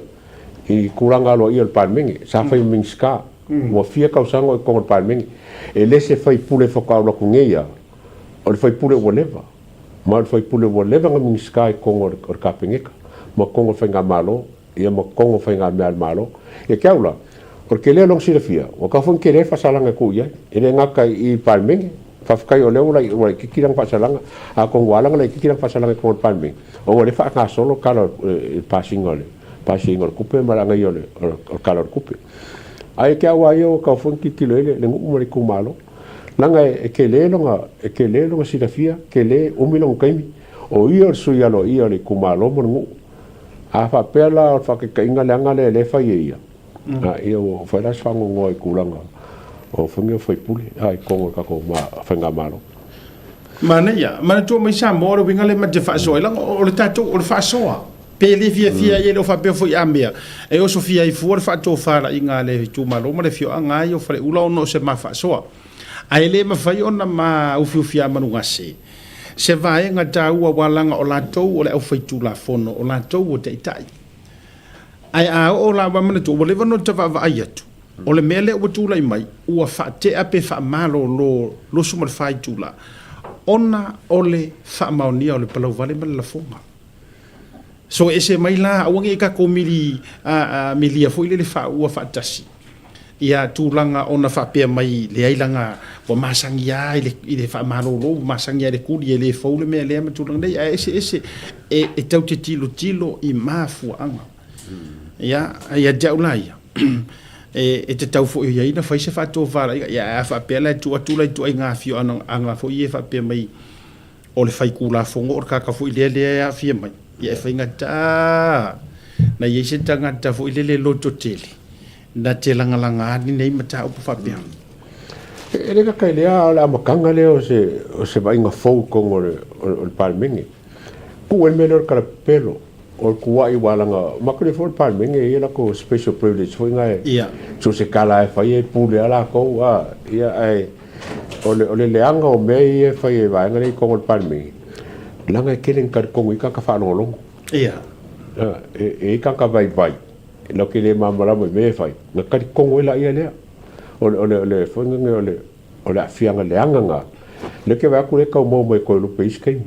I kuranga lo ia palmengi sa fai mingska mo fia ka sango ko palmengi e le se fai pule foka lo kungeia o fai pule whatever ma fai pule whatever nga mingska ko or kapengeka mo ko fai nga malo ia mo ko fai nga malo e kaula porque le long si la fia o ka fon kere fa salanga ku ia e le nga kai palmengi fa kai o le o ki kirang fa salanga a ko wala nga ki kirang fa salanga ko palmengi o le fa ka solo kala passing ole passing or kupe maranga yole or kala kupe ai ke awa yo ka fon ki kilo le ngumari ku malo langa e ke le longa si la fia ke le umilong kaimi o ia su ia le ku malo mo ngu a fa pela fa ke inga le fa ia ia o fa las fango ngoi kulanga o fungo foi puli ai ko ka ko ma fanga malo mana to mai sa mo ro winga le ma te fa so lang o le tato o le fa so pe le fia ye lo fa pe foi ambia e o sofia I fu fa to fa la inga le tu malo ma le fio anga yo fa ulo no se ma fa so ai le ma fai ona ma u fia manu ngase se vai nga tau wa langa o la to o le o fai tu la fono o la to o te tai ai a o la wa mana to o le vano te va ai atu o le mele o tu la mai o fa te ape fa malo lo sumar fai tu la ona o le fa maonia o le palo vale ma la fonga so ese mai la o ngi ka ko mili milia foi le fa o fa tasi ia tulanga ona fa pe mai le ailanga o masangia ile fa malo lo masangia le kuli le fo le me le ma tulanga dei ese e tau te tilo I mafu anga ia jaulai e te tau fo ia ina fa se fa to vara ia fa pe la tu nga fio anga fo ia fa pe mai o le fai kula fongo o ka fo ile ia fia mai ia fa inga ta na ia se tanga ta fo ile loto tele na te langa ni nei mata o fa pe e le ka ile ala makanga le o se vai nga fo con o palmengi ku el melhor cara pelo o kuai walanga makre for palmengi e la ko special privilege foi nga ia so se kala e fai e pule ala ko ia ai o le anga o mei e fai e vai nga ko o palmengi langa e kelen kar ko i ka fa longo ia e ka vai lo que le mamara me fai na kari kongo ila ia le o foi nga o le afianga le anga nga le ke va ku le ka mo ko lu pe iskai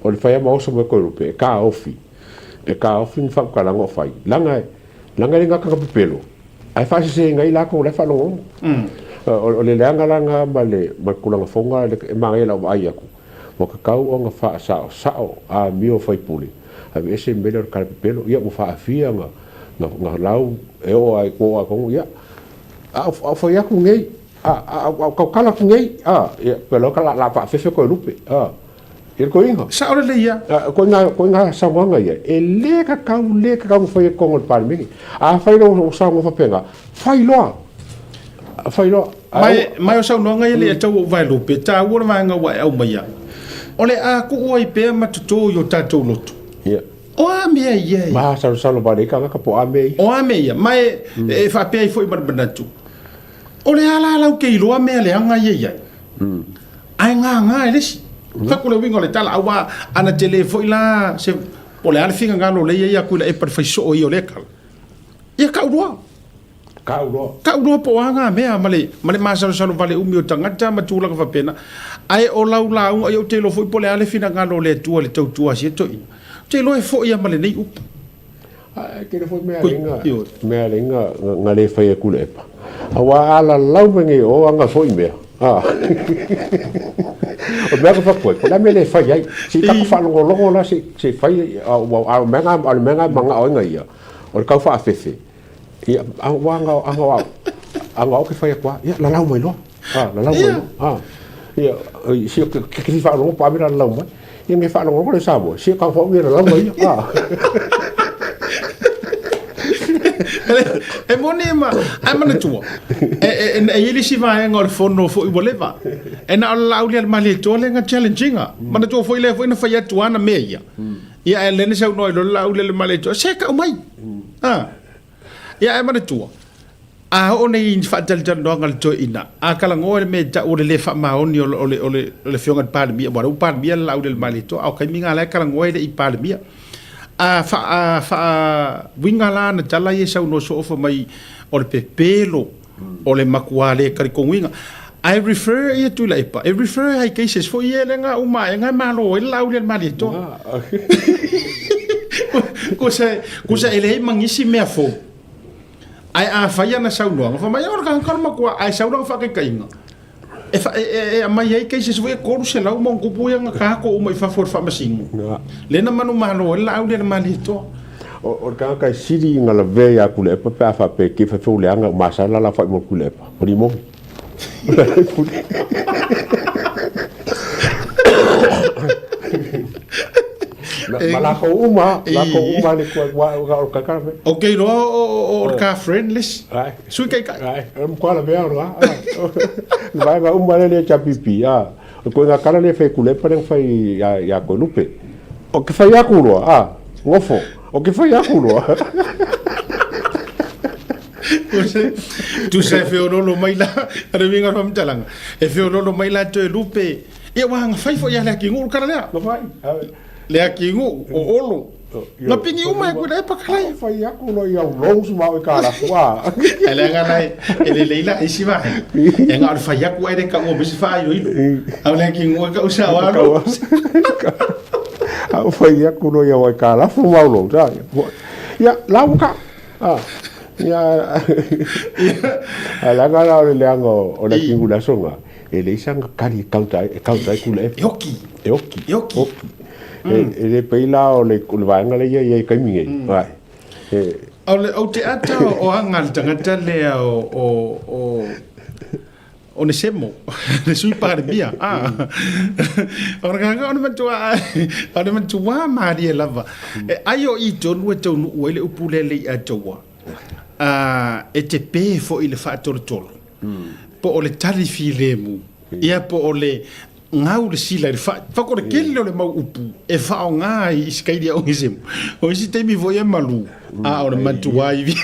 o le fai ma oso mo ko lu pe ka ofi fa ka lango fai langa nga ka pelo ai fa se nga ila ko le fa longo o le langa ma kulanga fonga le ma ela o ai aku mo ka kau o nga fa sa a mio fai puli a ese melhor ka pelo ia mo fa afia nga lau e o ai ko ia a foi aku ngei a kala ku ngei ia pelo ka la fa fe ko lupe il ko inga sa ora le ia ko nga sa wanga ia e le ka kau foi ko ngol palmi a fai lo sa ngo fa penga fai lo mai o sa no nga ile tau vai lupe ta ora mai nga wa au mai ole a ku oi pe ma to yo tatou lotu ia o ame ia ma sa lo ba ka po ame o ame ia mai e fa pe foi barbanatu ole ala ke ilo ame le anga ia ai nga ele fa ko le wingo le tala awa ana tele foi la se ole ala finga ngalo le ia ku le e per fa so io le kal ia ka ulo po anga me male ma sa vale umi o tangata ma tula ka fa pena ai o lau ai o telo foi pole ale fina ngalo le tua le tau tua si to te lo e fo ia male nei up ke le foi me alinga nga le fai ku le pa awa ala lau nge o anga foi me o me ka fa ko la me le fai ai si ta fa longo la se fai a menga manga o nga ia o ka fa fefe ia anga o ke fai kwa ia la lau mai lo ia si ke fa longo pa mira lau mai ia me fa longo le sabo si ka fa mira lau mai e monema ai mana tua e ele si vai ngor fono fo I boleva e na lau le male to le nga challenginga mana tua foi le foi na fai atu ana meia ia e le ne sa no lo lau le male to se ka mai ia e mana tua a o nei in fatal tal no ngal to ina a kala ngore me ta o le fa ma oni o le fionga pa mi wa u pa mi la u del malito au kai minga la kala ngore i pa mi a fa winga la na tala ye sa no so fa mai o le pepelo o le makuale kari konginga I refer ye to la ipa I refer ai cases fo ye nga uma nga malo i la u del malito ko sa ele mangisi me fo ai a faia na saunoa fa mai ora kan kalma ko ai saunoa fa ke kainga e mai ai ke se we ko se la mo ko puya nga ka ko mai fa for fa masingo le na manu malo la au de malito o ka ka siri ngala ve ya kule pa fa pe ki fa fu le anga masala la fa mo kule pa primo la ko uma le ko wa ka ka ve okay no o ka friendless su kai ai ko la ve ora vai va uma le cha pipi ko nga kala le fe kule pa fa ya ko lupe o ke fa ya kulo ngofo o ke fa ya kulo tu se fe ono mai la re vinga rom talang e fe ono mai la to lupe e wa nga fai fo ya la ki ngur kala le no vai le aki ngu o olo na pingi uma e kuda e pakalai fa ya kulo ya long su mau ka la wa ele nga nai ele leila isi va e nga fa ya ku ere ka mo bisi fa yo ilo au le ki ngu ka usa wa lo au fa ya kulo ya wa ka la fu mau lo da ya la ka ya ala ga la le ango o le ki ngu la songa ele isanga kali kauta kule yoki ele peila o le kulvanga le ye kai mingi vai o te ata o angal tangata le o ne semo le sui par bia ora nga ona matua mari lava ayo I tonu o ele upulele atoa e te pe fo ile fa tortolo po o le tali filemu ia po o le ngau le sila fa ko le kele le mau upu e fa o nga I skaidi o ngisem o si te mi voye malu o le matua I vi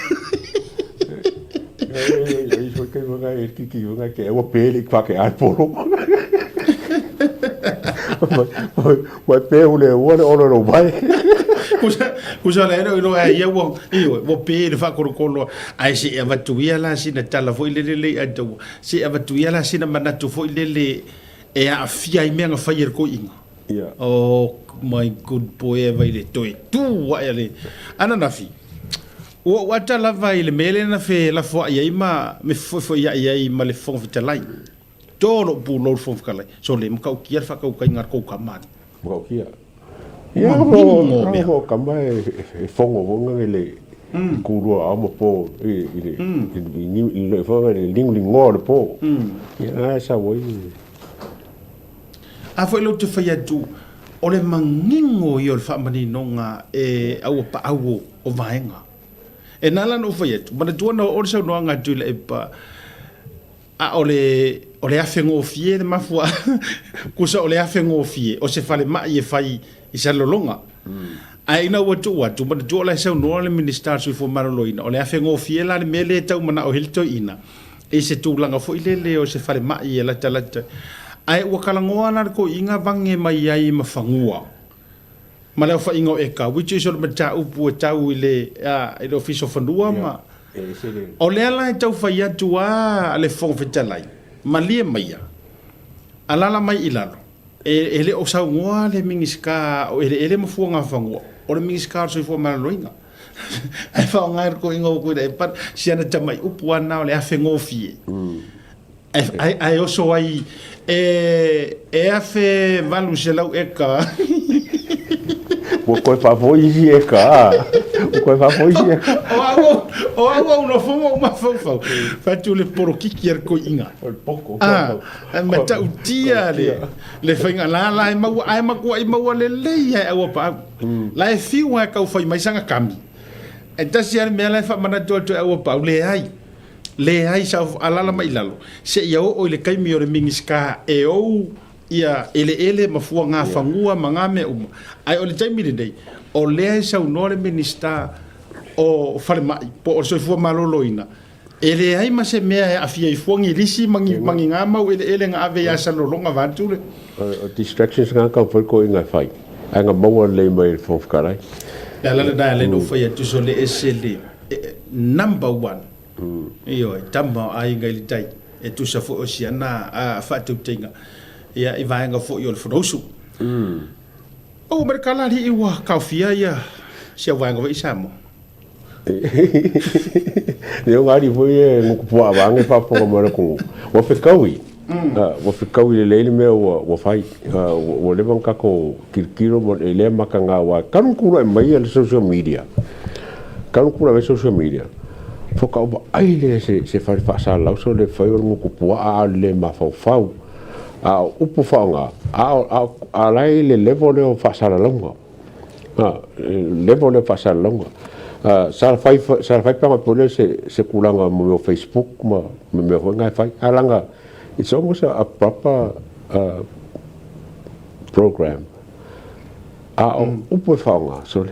e so ke nga e ki nga ke o pele kwa ke al polo wa pe o le o vai kusa le no ia wo pe le fa ko ai si ava tuia la sina tala foi le atu si ava tuia la sina manatu foi le e a fia I menga fire ko inga oh my good boy vai le toi tu wa ele ana na fi o wata la vai le mele na fe la fo ia ma me fo ia ma le fo vitalai tolo bu lo fo vitalai so le mka o kia fa ka ka ngar ko ka mat mo kia ya mo kamba e fongo wonga le kuru a mo po ni le fo le ngor po ya sa wo a foi lo te fai atu o le mangingo I o le whamaninoga e au pa au o vaenga e nala no fai atu mana tuana o le saunoanga atu le pa a o le afengo fie le mafua kusa o le afengo fie o se fale mai e fai I sa lolonga a ina watu mana tuana le saunoa le minister sui fo maroloina o le afengo fie la le mele tau mana o hilto ina e se tūlanga fo ilele o se fale mai e lata ai wakala ngoa na ko inga vange mai ai mafangua ma le fa ingo eka which is on mata upu tau ile ile official fandua ma o le ala tau fa ya tua le fon fetalai ma le mai alala mai ilalo ele o sa ngoa le mingiska o ele mafuanga fangua o le mingiska so fo ma loinga ai fa ngai ko ingo ko dai pat siana tamai upu ana o le afengo fie ai oso ai e afe valu se lau eka ko fa foi eka ko fa foi eka o no fomo uma fofo fatu le porokiki er ko inga poco mata utia le fainga la ai mau le ai o pa la e fiwa ka foi mai sanga kami e tasi ar me la fa mana to o pa le ai sa alala mai lalo se ia o le kaimi o le mingiska e o ia ele mafua nga fangua mangame ai o le taimi dei o le ai sa no le minista o fale mai po o se fu maloloina ele ai ma se mea afia I fuangi lisi mangi ngā mau ele ngā ave ia salolonga vātu le. Distractions ngā kau whaiko I ngai whai. Ai ngā maua le mai whawhkarai. La le no whai atu so le ese le number 1. Iyo, tama ai ngai li tai. E tu sa fo osiana a whatu tinga. Ia I vaenga fo I ol whanosu. O merkala li iwa kauwhia ia. Sia vaenga wa isamo. Neo ngari foi e ngukupua wange whaponga mara kungu. Wa whikaui. Wa whikaui le leile mea wa whai. Wa lewang kako kirikiro mo e lea maka ngā wa. Kanu kura e mai le social media. Kanu kura me social media. Foka oba ai le se whare whaasa lau so le whai o ngukupua a le mawhau. A upu whaonga. A lai le levo leo whaasa launga. Levo leo whaasa launga. Sara fai panga pole se kulanga mo Facebook ma me ngai fai alanga it's almost a proper program upo fanga sole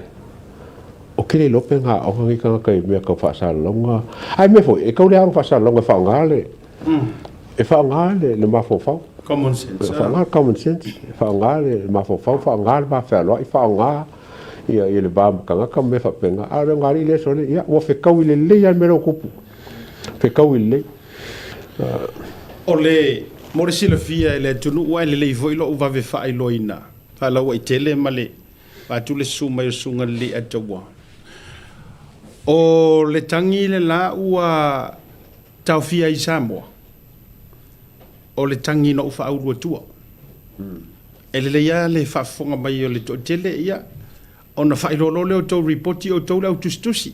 o kile lope nga o ngi ka kai me ka fa sa longa ai me foi e ka le ang fa sa longa fanga le e fanga le ma fo fa common sense fanga common sense fanga le ma fo fa fanga ba fa lo fanga ia le bam kanga kam me fa penga a re ngari le sole ia o fe kau le ya mero kupu fe kau le ole mo le fia le tunu wa le vo ilo va ve fa ilo ina fa la wa tele male va tu le suma yo sunga le atawa o le tangi le la ua tau fia I Samoa o le tangi no fa au tua ele le ya le fa fonga mai o le to tele ia ona whailolo leo tau reporti o tau lau tustusi.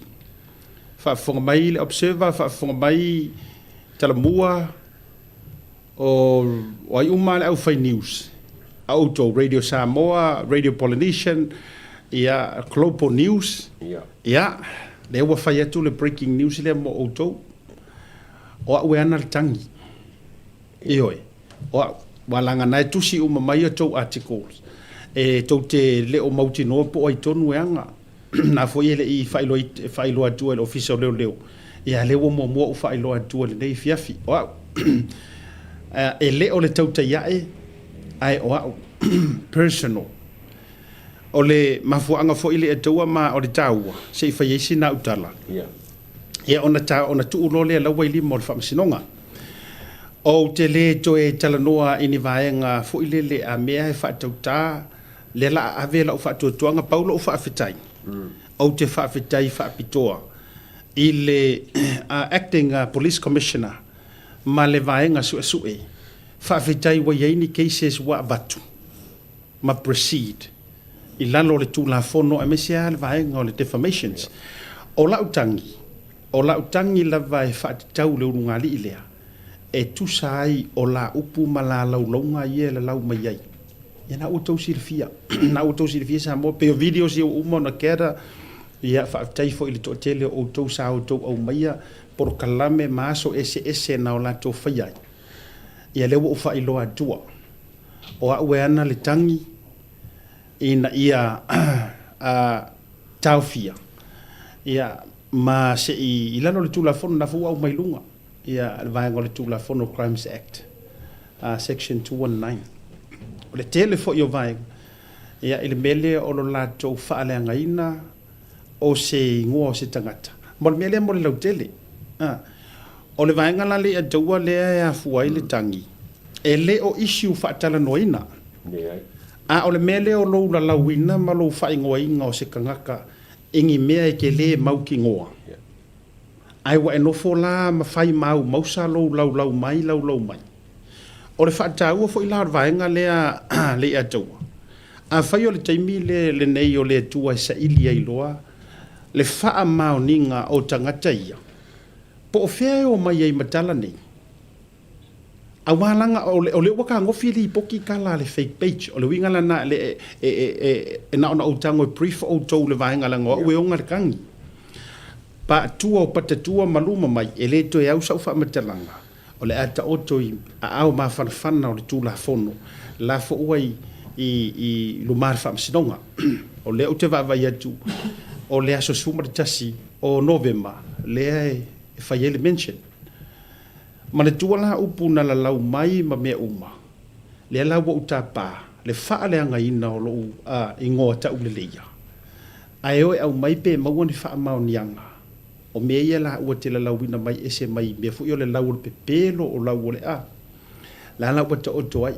Whafonga mai le observer, whafonga mai talamua o ai umale au whai news. Au tau Radio Samoa, Radio Polynesian, ia Global News. Ia, le ua whai atu le breaking news le mo o tau. O au ana le tangi. Ioi. O walanga nai tusi uma mai o tau articles. E tau te leo mauti noa po ai tonu e anga. Na fo ele I whailo atua le official leo. Ia leo mua u whailo atua le nei fiafi. Oau. E leo le tau te iae. Ai oau. Personal. O le mafuanga fo ile atua ma o le taua. Se I whaiesi na utala. Ia ona tu ulo le lawa ili mo le whamasinonga. O te le to e talanoa ini vaenga fo ile le a mea e whaatau tā. Le la ave la ufa tuanga paulo ufa fitai o te fa fitai fa pitoa ile acting police commissioner ma le vaenga su fa fitai wa yaini cases wa batu ma proceed ilalo le tu la fono emesia le vaenga o le defamations o la utangi la vai fa tau le ngali ilea e tu sai o la upu malala longa ye la lau mai ia na utou silfia sa mo pe videos ia uma na kera ia fa taifo ile to tele o tou sa o tou au maia por kalame maso ese na ola to fai ia le wo fa ilo atua o a weana le tangi ina ia taufia ia ma se I lano le tulafono na fu au mai lunga ia vai ngole tulafono Crimes Act section 219 o le tele fo yo vai ia ile mele o lo lato faale ngaina o se ngo se tangata mo mele mo le tele o le vai ngala le atua le ya fuai le tangi e le o issue fa tala noina o le mele o lo la lawina ma lo fa ngoina o se kangaka ingi mea ke le mau ki ngoa ai wa no fo la ma fai mau mausa lo lau mai o le whaatau fo I la vaenga le atua. A whai o le taimi le nei o le atua sa ili ai loa, le wha maoninga o tangata ia. Po o whea o mai ai matala nei. A wālanga o le waka ngofi li poki kala le fake page, o le wingala na le na ona o tango brief o tau le vaenga langa o weonga le kangi. Pa tua o patatua maluma mai, e le to e au sau wha matalanga. O le ata oto a au ma fanafana o le tūla fono la fo uai I lumar whaamsinonga o le o te vavai atu o le aso suma tasi o novema le e fai ele mention ma le tuala upu na la lau mai ma mea uma le la wa utapa le fa le anga ina o lo ingoa ta ule leia ai o au mai pe ma woni fa ma onianga o me ia la ua te la lau ina mai ese mai me fu yo le lau pe pelo o lau le la la wata o toi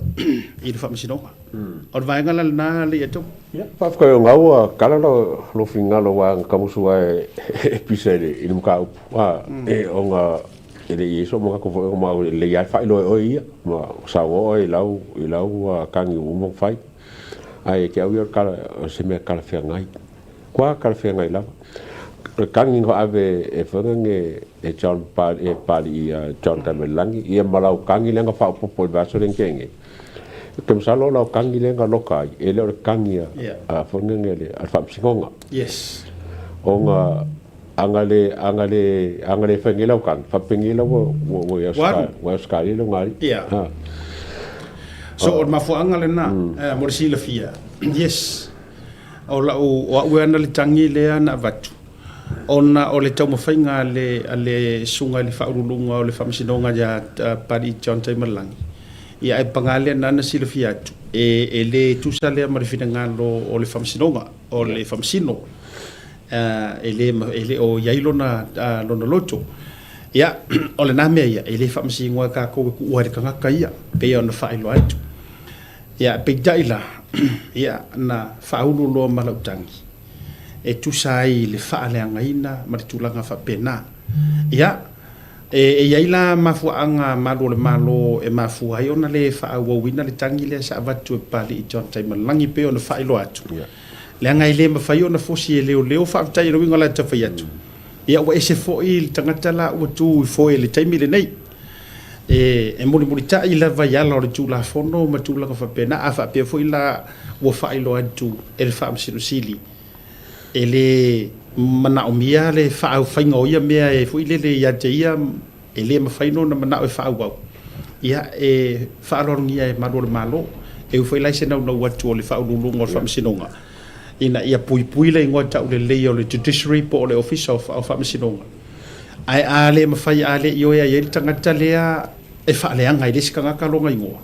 i le fa masinoga o le vaenga la na le eto ya pa ko ngau kala lo finga lo wa kamusu ai episode i muka wa onga ele yeso mo ko vo ma le ya fa lo o ia ma sa o i lau kangi mo fai ai ke au kala se me kala fe ngai kwa kala fe ngai la kangi ko ave e fonge e John Pali John Tamelangi ia malau kangi lenga fa po ba so len kenge kem salo lau kangi lenga lokai ele o kangi a fonge ngele a fa psingonga yes onga angale fengila kan fa pengila wo ya ska lo ngai so o mafu angale na mo sila fia yes o la o ana le tangi le ana vatu ona o le tau mawhainga le sunga le whaurulunga o le whamasinonga ya Pari John Tamelangi ia e pangale nana sila fia atu e le tusa lea marifina ngalo o le whamasinonga o le whamasino ele o yailo na lona loto ia o le name ia ele whamasingoa ka koe ku uare kangaka ia pe ona whailo atu ia pe daila ia na whauruluo malautangi e tusai le faaleanga ina ma le tulaga faapena ia e iaila mafuaaga malo le malo e mafua ai ona le faauauina le tagi lea sa avatu e pali John Tamelangi pe ona faailoa atu le aga i lē mafai ona fosi e leoleo faafetai e lauiga o la tafai atu ia ua ese foʻi le tagata la ua tu i foe le taimi lenei e mulimulitaʻi lava i ala o le tulafono ma tulaga faapena a faapea foʻi la ua faailoa atu e le faamasinosili ele mana omia le fa'au fainga o ia mea e fu ile le ia te ia ele ma faino na mana o fa'au au ia e fa'alorongia e malo e u foi lai se na watu o le fa'au lulunga o fa'amisinonga ina ia pui le ingoa ta ule le o le judiciary po o le official o fa'amisinonga ai a le ma fai a le io ia i tangata lea e fa'aleanga i le sikanga ka longa ingoa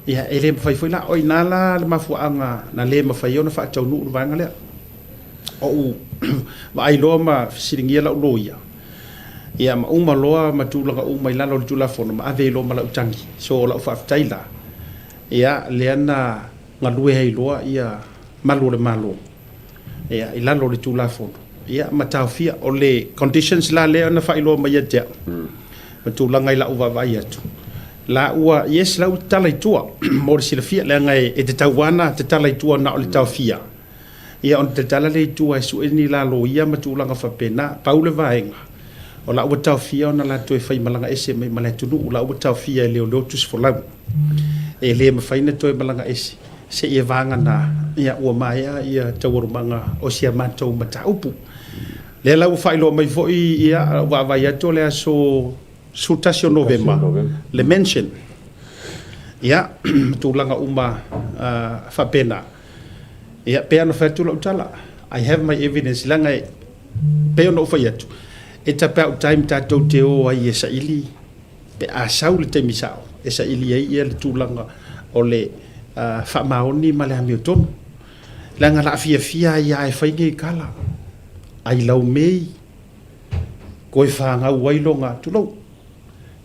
ia ele ma fai foi la o inala le mafuanga na le ma fai ona fa'atau nu vanga lea o wa ai loa ma siringia la loia ia ma uma loa ma tulaga uma i lalo le tulafono ma ave loa ma la utangi so la faafetaila ia leana galue ai loa ia malu le malo ia i lalo le tulafono ia ma taofia o le conditions la le ona failoa ma ia tea ma tulaga i lau vavai atu la ua yes lau talaitua mo le silafia leaga e te tauana te talaitua na o le taofia ia on te tala le tua su ni la lo ia ma tu langa fa pena paule vaenga o la o tau fia ona la to fai malanga ese mai mala tu la o tau fia le lotus for lau e le ma fai na to malanga ese se ia vanga na ia o maia ia tawur manga o sia mato mata upu le la o fai lo mai foi ia wa va ia to le so sultasio novema le mention ia tu langa uma fa pena ia pe ana fatu la utala I have my evidence langa pe no fa yatu eta pe time ta to te o ai esa ili pe a saul te misao esa ili ai ia le tulanga o le fa maoni male Hamilton langa la fia ia e fa ngi kala ai lau mei ko fa nga wai longa tu lo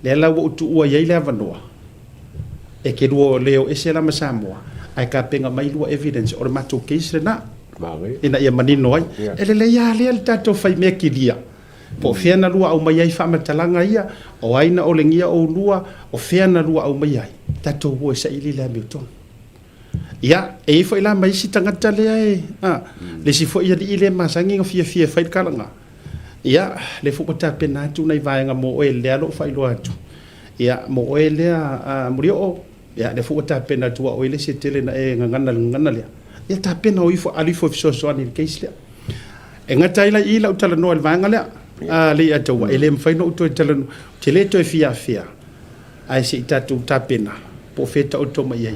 le la wo tu o ia le vanoa e ke do leo ese la masamoa ai ka penga mai lua evidence o le mato case le na ina ia manino ai ele le ia le tato fai me kilia po fiana lua au mai ai fa matalanga ia o aina o lengia o lua o fiana lua au mai ai tato wo sa ili le Hamilton ia e foi la mai si tangata le ai le si foi ia di ile masangi ngafia fai kalanga ia le fu pata pena tu nai vaenga mo o le alo fai lo atu ia mo o le murio ya le fu ta pena tua o ile se tele na e ngana le ya ta pena o ifo alifo so so ani case le e ngata ila utala no el vanga le le ya to ele mfai no to tele tele to fia ai se tu ta pena po feta o to mai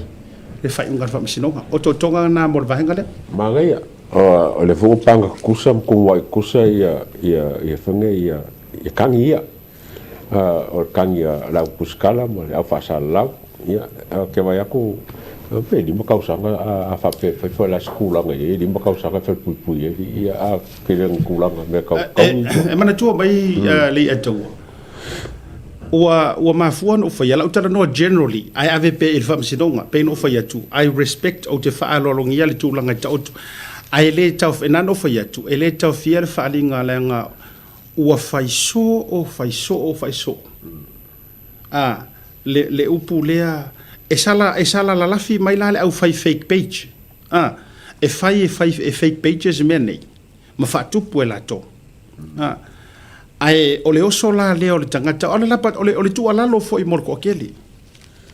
le fai ngar fa msinonga o to tonga na mo vanga le magai o le fu panga kusa ku wai kusa ia fanga ia kangi ia o kangi la puskala mo au fasala ia ke vai aku pe di mo kausanga a fa pe fa la skula ngai di mo kausanga fa pui ia a ke ren kulanga me ka mana tua mai le ato wa mafuan o fa yala utara no generally I ave pe il fam sidonga pe no fa yatu I respect o te fa alolong ia le tulanga ta otu ai le tau e nano fa yatu e le tau fiel fa alinga lenga ua faiso le upu lea e sala la lafi mai la le au fai fake page e fake pages me nei ma fa tupu e la to ai o le oso la le o le tangata o le lapa o le tu alalo fo i morko akeli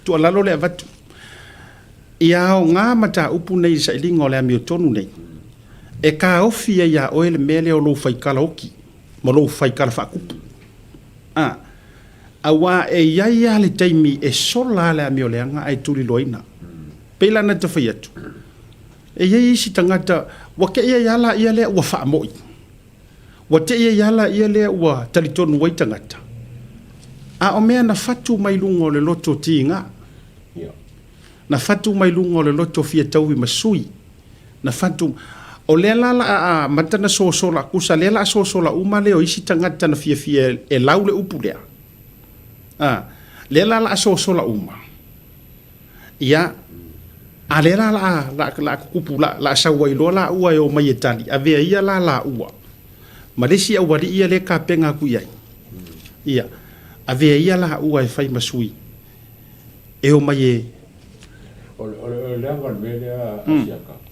tu alalo le avatu ia o ngā mata upu nei sa ilinga o le amio tonu nei e ka ofia ia o ele mele o lo fai kala oki mo lo fai kala fa kupu awa e ia le taimi e sola le amio le anga ai tuli loina pela na te fai atu e ia isi tangata wa ke ia la ia le wa fa moi wa te ia la ia le wa talitonu wai tangata a o mea na fatu mai lungo le loto tinga na fatu mai lungo le loto fia tau i masui na fatu o le la matana so la kusa le la so la uma le o isi tangata na fia e laule upu lea le la so la uma ia a le la kupu la sa wai lo la ua o mai etali a vea ia la ua ma le si awari ia le ka penga ku ia ia a vea ia la ua e fai masui e o mai o le anga mele a siaka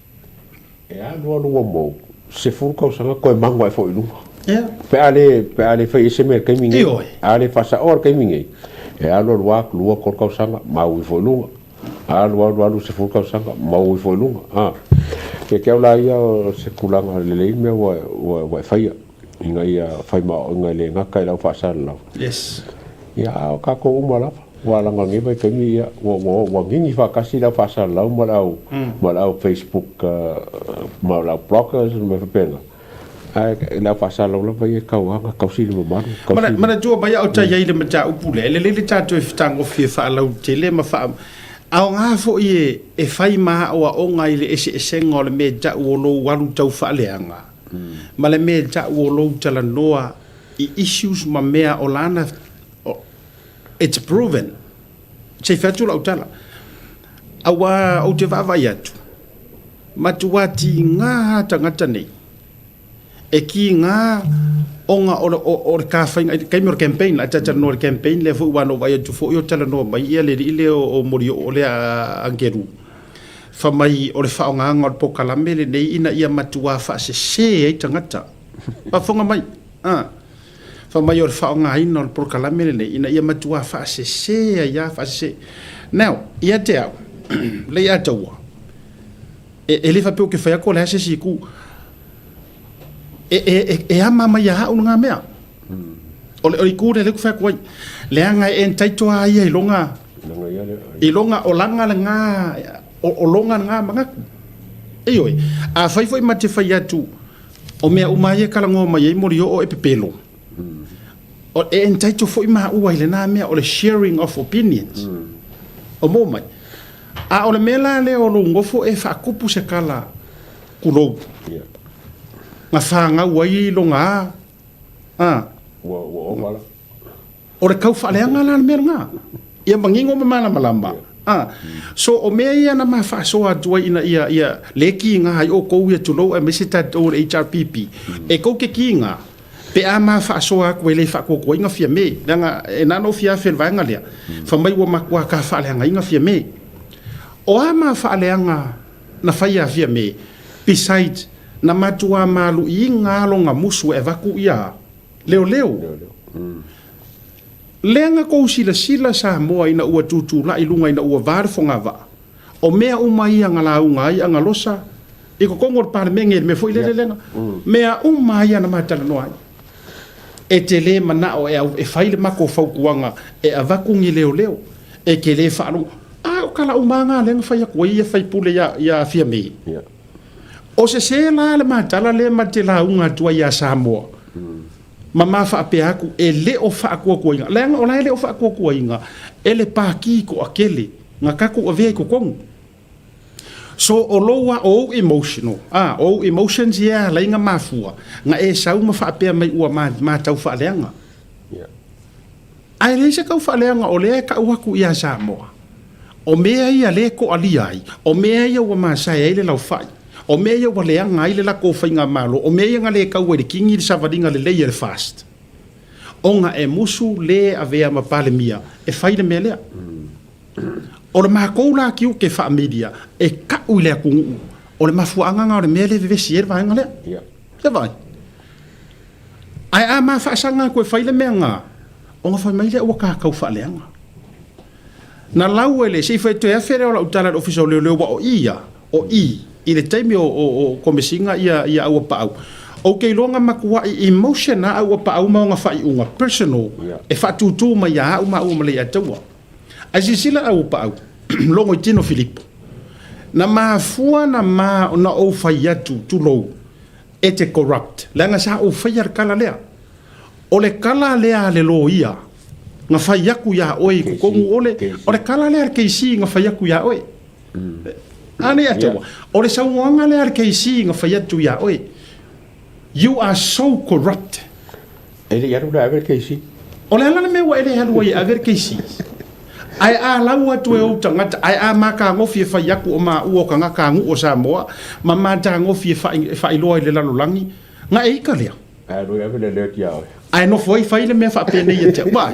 e anu mo se fu ko sanga ko mango e foi lu pe ale fai ese mer kamingi ale fasa or kamingi e anu wa lu ko sanga mau foi lu anu se fu ko sanga mau foi lu ke la ia se kulanga le me wa fai inga ia fai ma inga le ngaka la fasa la yes ia ka ko umala wala ngi ba kami ya wa ngi fa kasi la fasa la malau Facebook malau bloggers me pena ai la fasa la vai ka wa ka si le mana jo ba ya o ta ye le mata upule le ta to fitango fa la tele ma fa au nga fo e fai ma o ngai le ese ngol me ja o lo walu tau fa le anga ma le me ja o lo tala noa issues ma mea olana it's proven se fatu la utala awa o te vava yatu matuati nga tangata nei e ki nga onga o ka fainga kai mo campaign la tata no campaign le fu wano vai tu fo yo tala no mai ile ile o mori o le angeru fa mai o le fa nga ngor pokalame le nei ina ia matua fa se tangata pa fonga mai fa mai or fa nga ino por kalamele ne ina ia matua fa se ya fa se now ia te au le ia taua e le fa pe o ke fa ko le se siku e ama mai ha un nga mea o le ku le ku fa ko le anga en taito ai e longa o langa nga o longa nga manga e oi a fa foi mate fa ya tu o mea umaye kala ngo mai mori o e pepelo o e entaito foi ma ua ile na mea o le sharing of opinions o mo mai a o le mela le o lo ngofo e fa kupu se kala kulo nga fa nga wai lo nga o le kau fa le nga la mer nga ia mangingo me mana malamba so o mea ia na ma fa so atua ina ia leki nga ai o ko ia tulo e mesita o HRPP e ko ke ki nga pe ama fa so a ko le fa ko inga fia me nga e nano fia fel vanga le fa mai wo makwa ka fa le nga inga fia me o ama fa le nga na fa ia fia me besides na matua malu inga lo nga musu e vaku ia leo lenga ko sila sa moa ina ua tutu la ilunga ina ua var fonga va o mea uma ia ngala unga ia ngalosa e ko kongor par menge me foi le lenga mea uma ia na matala no ai e tele mana o e faile mako faukuanga e avaku ngi leo e ke le fa no o kala uma nga lenga fa ia ko ia fai pule ya fia me o se la matala le matela unga tua ia sa moa ma fa pe aku e le o fa ko inga le o le o fa ko inga ele pa ki ko akele nga ka ko ave ko kong so o loa o emotional o emotions ya le nga mafua nga e sau ma fa pe mai ua ma tau fa lenga ai le se ka fa lenga o le ka ua ku ia sa mo o mea ia le ko ali ai o mea ia wa ma sa ele lau fa o mea ia wa le nga ile la ko fa nga malo o mea nga le ka we kingi sa vadinga le le fast onga e musu le avea ma pale mia e fai le mele o le makoula ki ke fa media e ka u le ku o le mafuanga nga o le mele ve sier va nga le se vai ai a ma fa sanga ko fai le menga o nga fa mai le o ka ka fa le nga na lau ele se fa te afere o la utala official le o ia o i le time o komisinga ia au pa au okay longa makua emotion na au pa au ma fa unga personal e fa tu ma ya au ma le atua asisila au pa au longo tino Filippo na mafua na ma na o fa yatu tu lo ete corrupt langa sa o fa yar kala lea o le kala lea le lo ia nga fa yaku ya oi ko ole o le kala lea ke si nga fa yaku ya oi ani atua o le sa wanga lea ke si nga fa yatu ya oi. You are so corrupt. Ele yaru da aver keisi. Ole ala me wa ele halu wa aver keisi. Ai a lawa tu e o tanga ai a maka ngofi fa yaku o ma u o kanga ka ngu o Samoa ma ma ta ngofi fa ilo ile la lulangi nga e ka lea. Ai ro aver le tia. Ai no foi fa ile me fa pene ye te wa.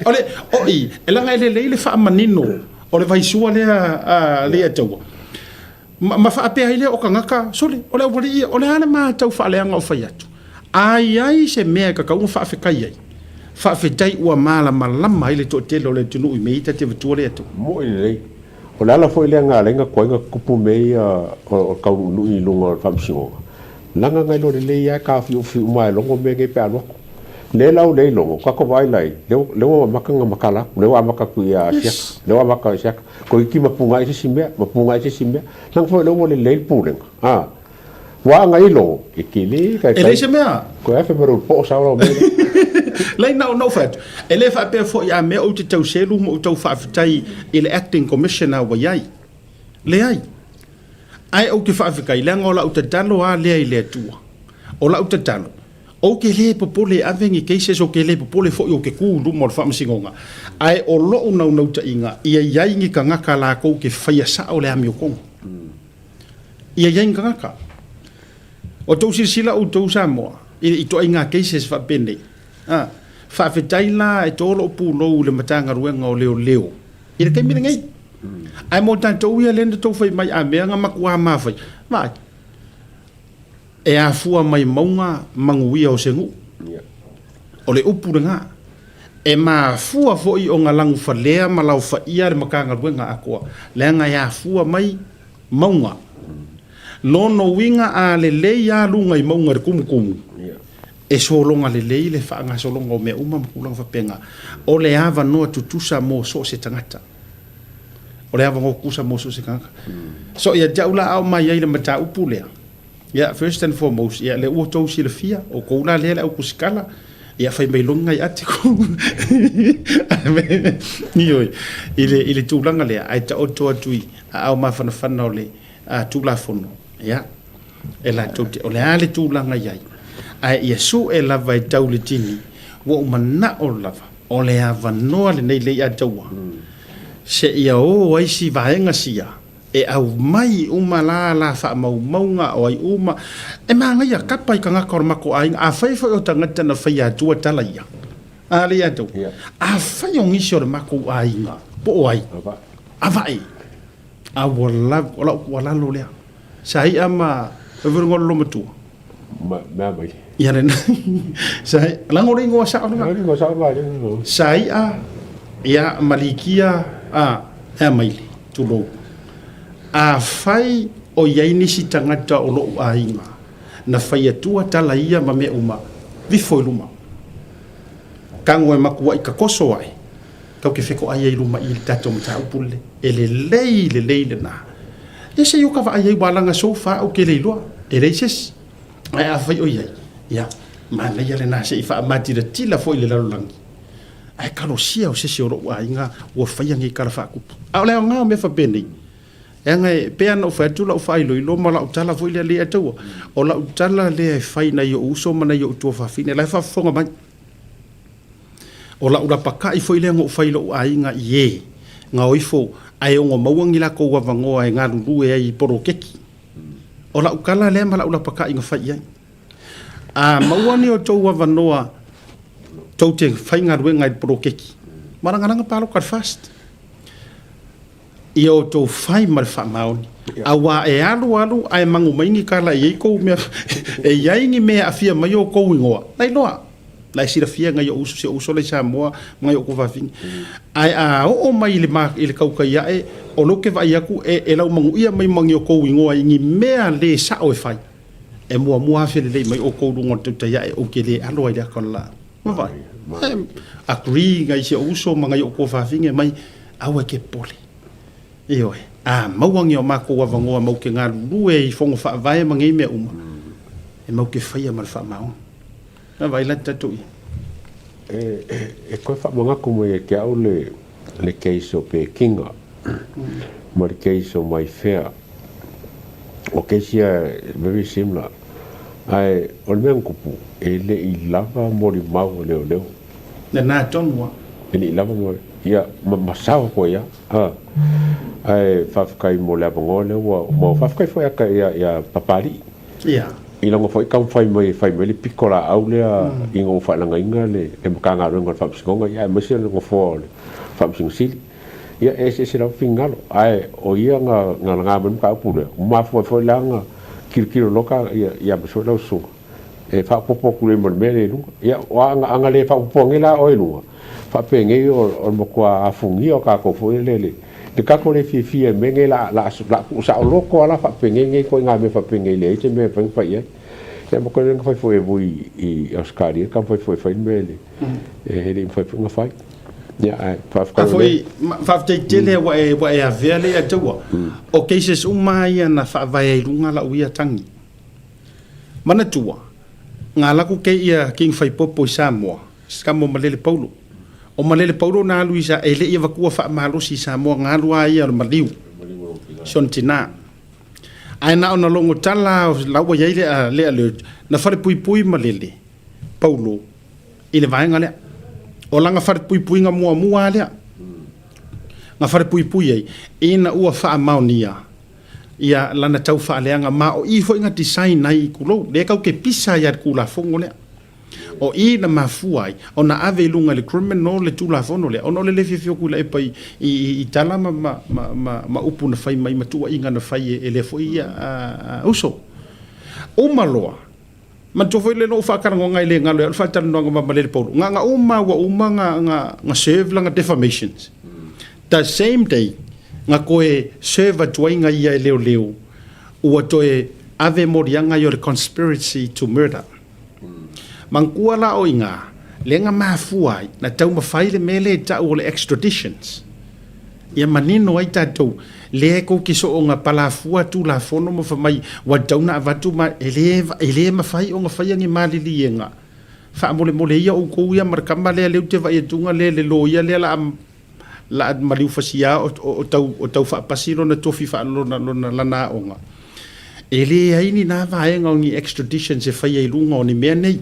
Ole oi ela nga ile fa manino. Ole vai sua le tawa. Ma fa pe ile o kangaka sole ole ole ana ma tau fa le nga o fa yatu ai se me ka ka fa fe kai fa fe tai ua mala malama ile to te le tunu i meita te vitu le to mo ile o la foi le nga lenga ko nga kupu me o ka lu i lunga fa msio langa ngai lo le ya ka fi mai longo me ke pe alo le lau le longo ka ko vai lai le o makanga makala le o maka ku ya sia le o maka sia ko ki mapunga ise simbe nang foi lo le pulen wa ngai lo ikili ka ele se mea ko fa pero po sa lo me lai no fat ele fa pe fo ya me o te tau selu mo tau fa fitai ele acting commissioner wa yai le ai o ke fa fikai le ngola o te talo a le tua o la o te talo o ke le popole avengi cases o ke le popole fo o ke ku lu mo fa msingonga ai o lo no ta inga ia ngi ka ngaka la ko ke fa ya sa o le ami ko ia ngi ngaka o to sila o to Samoa i to inga cases fa pende fa fetaila e to lo pu lo le matanga ruenga o leo i ke mi ngai ai mo tanto ia le to fa mai a me nga makua ma fa vai e a fua mai maunga manguia o sengu o le upu nga e ma fua fo i o ngalangu fa lea ma lau fa ia le makanga ruenga akoa le nga ia fua mai maunga lono winga a le ya lunga i maunga re kumu e solonga le le fa nga solonga o me uma mkulang fa penga o le ava no tutusa mo so se tangata o le ava ngo kusa mo so se kanga so ia jaula au mai ia le mata upu lea. Yeah, first and foremost, yeah, le uto si le fia o ko la le au kuskala ia fai mai longa i atiku nioi ile tulanga le ai ta oto atui au ma fana ole tula fono ya ela tote ole ale tulanga yai ai ia su e lava i taule tini wo mana o lava ole ava no le nei le ia taua se ia o ai si vaenga sia e au mai uma la fa maunga o ai uma e manga ia kapa i kanga korma ko ai a fai o tangata na fai atu tala ia ali atu a fai on isio de mako ai nga po ai avai a wala lo le sai ama verngol lo matu ma mai ia ren sai lango ringo sa sai a ia malikia e mai tulo a fai o yaini si tangata o lo ainga na fai atua tala ia ma me uma vi foi luma kango e makua i ka koso ai kau ke feko ai luma i tato mta upule ele leile na ese yo ka va ai balanga sofa o ke leilo ele ses ai a fai o ia ia ma le ia le na se fa ma tira tila foi le lalangi ai kalosia o se se oro ai nga o fai ngi kala fa ku a le nga me fa beni nga pe ana fa tu la fa ilo ma la tala foi le atu o la tala le fai na yo uso ma na yo tu fa fine la fa fonga ma o la ura paka I foi le ngo fai lo ai nga ye nga oifo ai ngo mawangi la ko wa vango ai nga lu e ai poro keki o la ukala le ma la ura paka nga fai ai a mawani o tau wa vanoa tau te fai nga rue ngai poro keki maranga palo ka fast io to fai mar fa maoni awa e alu ai mangu maingi kala e ko me e yaingi me afia mai o ko wingoa lai loa lai sira fia ngai o uso se uso le Samoa ngai o ko va fin ai a o mai le ma ile kau kai e o lo ke vai aku e lau mangu ia mai mangi o ko wingoa ngi mea le sa o fai e mua fele le mai o ko lungo te ia e o ke le alo ai kon la ma vai agree ngai se uso mangai o ko va fin e mai awa ke pole io mauangi o mako wa vangoa mau ke ngā lue I fongo wha vai mangi mea uma e mau ke whaia mar wha mau na vai la tatu e koe wha mangaku mo e ke au le keiso pe kinga ma le keiso mai whea o keisia very similar ai o le mea nkupu e le I lava mori mau leo le nā tonua e le I lava mori ia masawa ko ia ai fafikai mo le bango le mo fafikai foi aka ia papali ia I longo foi kam fai mai le pikola au le ingo fa langa inga le mkanga rongo fa psikonga ia mo se longo fo fa psingsil ia ese se la fingalo ai o ia nga ben ka pule ma fo langa kirkiro loka ia mo so lo so e fa popo kule mo mele lu ia wa anga le fa popo ngela o lu fa penge o mo kwa afungi o ka ko fo le de kako le fi menge la sa loko ala fa penge ko nga me fa penge le te me fa ia e mo ko nga fa foi vui I Oscar ka foi mele e le fa nga fa ia fa fa tele wa e a vele atu o cases umai na fa vai lunga la uia tangi mana tua nga la ku ke ia king fai popo Samoa skamo malele paulo o malele paulo na luisa ele ia vakua fa malo si Samoa nga lua ia maliu sontina ai na ona longo tala lawa ia le na fare pui malele paulo ile vai nga le o langa fare pui nga mua le nga fare pui ai ina ua fa maunia ia lana tau fa leanga ma o I fo inga design nai kulo le kau ke pisa ia kula fongo le o ina mafuai ona ave lunga le criminal le tula fono le ono le fifio kula e pai I tala ma upu na fai mai matua inga na fai e le fo ia uso o maloa man to foi le no fa karanga ngai le ngalo fa tala no nga le polo nga uma nga save langa defamations the same day nga koe server tuainga ia leo ua toe ave morianga yo conspiracy to murder mangkua la o inga lenga mafuai na tau mawhai le mele ta o le extraditions ia manino ai tatou le ko kiso o nga palafua tu la fono mo fa mai wa tauna avatu ma ele mawhai o nga whaiangi malili nga fa mole ia o ko ia markama le te vai tunga le lo ia le la maliu fasia o tau fa pasiro na tofi fa lona lana onga ele ai ni na vai ngi extradition se fa ia lunga ni me nei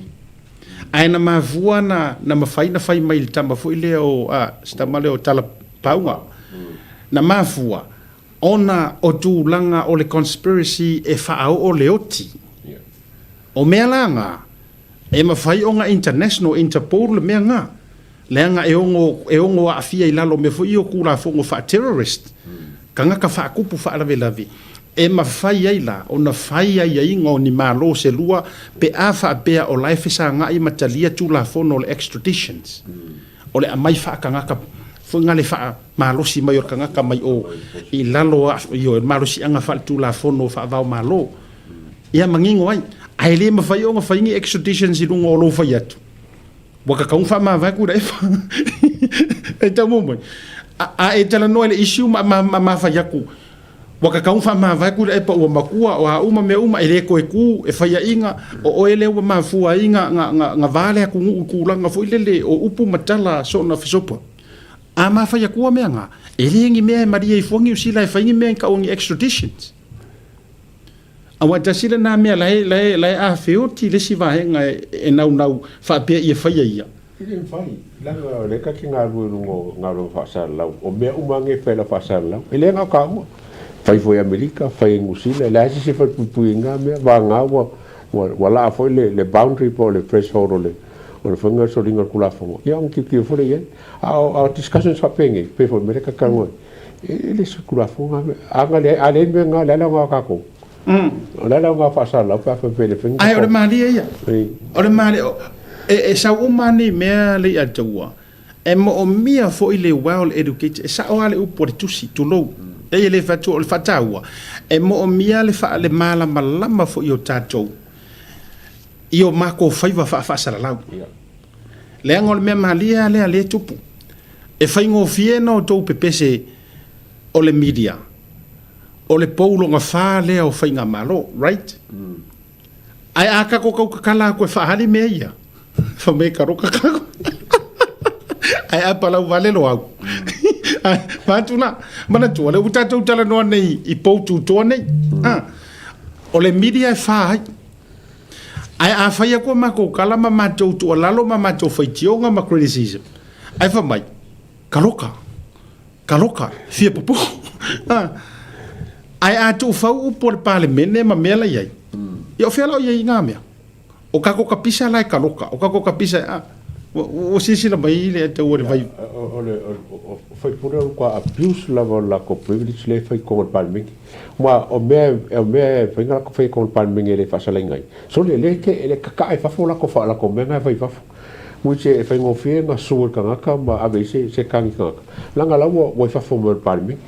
aina mavua na mafai na fai mai tama foi le o stamale o tala paunga na mavua ona o tūlanga o le conspiracy e whaau o le oti o mea langa e mawhai o nga international Interpol le mea ngā leanga e ongo a fia I lalo me fo I o kura fongo wha terrorist ka ngaka wha kupu wha lawe e mawhai ai la o na whai ai inga o ni malo se lua pe a wha pea o laife sa ngā I matalia tula fono le extraditions o le amai wha ka ngaka fo ngā le wha malo si mai o ka ngaka mai o I lalo o malo si anga wha tula fono wha vau malo ia mangingo ai ai le mawhai o ngā whaingi extraditions I lunga o lo whai atu waka kaung fa ma vai ku dai fa e ta mo a e tala no le issue ma fa yaku Waka kaung fa ma vai ku e pa ua makua o a uma me uma ele ko e ku e faya inga o ele ua ma fua inga nga vale ku ku langa fo ile o upu matala so na fisopo. A ma faya ku me nga ele ngi me maria i fongi usila e faingi me ka ongi extraditions. A wa tasila na me lai a feoti le si va nga e nau fa pe i faya ia. Ile fai langa le ka ki ngaru ngaro fa sala o me umange pela fa sala. Ile nga ka fai foi Amerika, fai ngusila, la si se fai pupuinga me va nga wala foi le boundary po le threshold o fanga so ringa kula fo. Ya un ki foi ye. A discussion sa penge, pe foi Amerika ka ngo. Ele se kula fo nga anga le ale me nga la nga ka ko. La nga fa sala pa fa pe le fanga. Ai o mali ia. O mali e sa umani me le atua. E mo o mia fo ile well educated. Sa o ale upo tusi to low. E le fatu o fataua e mo o mia le fa le mala malama fo io tatou io mako faiva fa sala lau le angol me malia le tupu e fai ngo fiena o tou pepese o le media o le paulo nga fa le o fai nga malo right ai aka ko kala ko fa hali meia fa me karo ka ai apa lau vale lo au Matuna, mana tu le uta tu tala no nei I pou tu to nei. O le media fa ai a fa ia ko ma ko kala ma tu tu lalo ma tu fa tionga ma criticism. Ai fa mai. Kaloka, fia popo. Ai a tu fa u por parliament ma mela ia. Ia fa la ia ngamia. O ka ko kapisa lai kaloka, o ka ko kapisa o sisi la mai le te o vai o fai pura ko abuse level la ko privilege le fai ko parliament ma o me fai nga ko fai ko parliament le fa sala ngai so le ke ele ka fa fo la ko me nga fai fa mu che fai ngo fie nga sur ka nga ma ave se kan ka la nga la wo fa fo mo parliament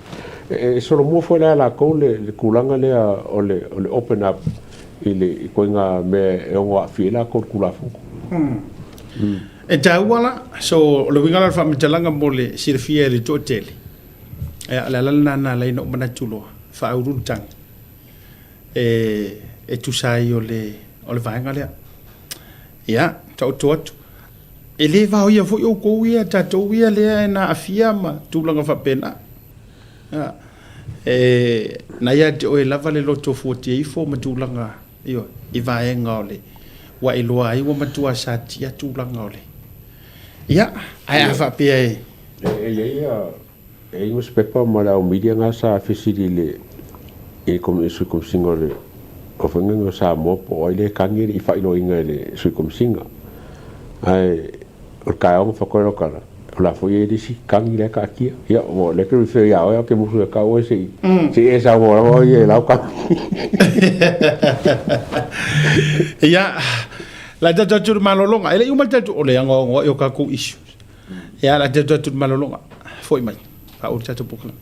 e solo mo fo la ko le kulanga le o le open up ile ko nga me e ngo fie la ko kula fo e tauala so lo winga la fam talanga mole sirfia le totele e la na le no mana tulo fa urun tang e tu sai o le vanga le ya tot e le va o ia fo o ko ia tato ia le na afia ma tulanga fa pena na ia o e lava le loto 44 ma tulanga io I va e ngole wa I loa I wa matua sa tia tulanga ole ya ai afa pe e was pepa mala o media nga sa fisiri le e como su como singole o fenga sa mo po ile kangi I fa ilo inga le su como singa ai o kaong fa ko kala la foi de si kangi le ka kia ya o le que fe ya o que musu ka o si esa o ye la ka ya la data tu malolonga ele uma tatu ole ngo yo ka ku issues ya la data tu malolonga foi mai pa o tatu pukla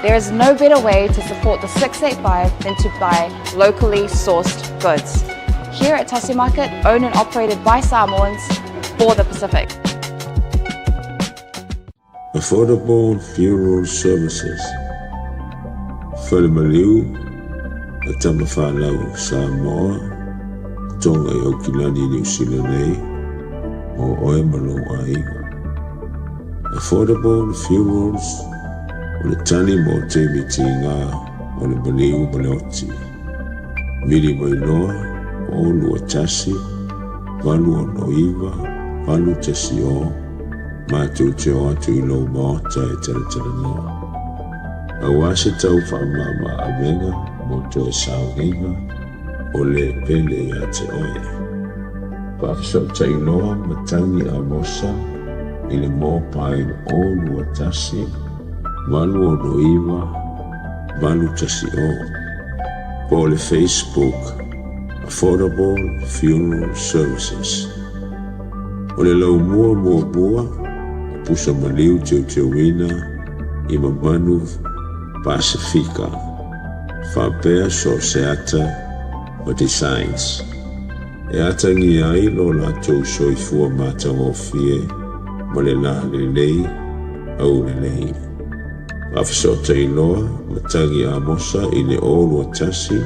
There is no better way to support the 685 than to buy locally sourced goods. Here at Tasi Market, owned and operated by Samoans for the Pacific. Affordable funeral services. Whalemaliu, a tamawhanau Samoa, tonga I Okilani New Zealand nei, o oe malonga iwa. Affordable funerals, o le tani mo te miti ngā, o le maliu maleoti. Miri mai noa, o lua tasi, valu o noiva, valu tasi o, mātou te o atu I lau maota e tala noa. Awase tau whaamama a menga mo to e saunginga o le pele a te oe. Whakisau tai noa matangi a mosa I le mō pae o lua tasi, walu o noiva, walu tasi o. Po le Facebook, Affordable Funeral Services. O le lau mua bua, pusa maliu teu wina, I mamanu Pacifica, Whapea so seata o designs. e atangi ai lo la tau soifua matangofie ma le la lelei au lelei. Afisota iloa matangi a mosa i le olu atasi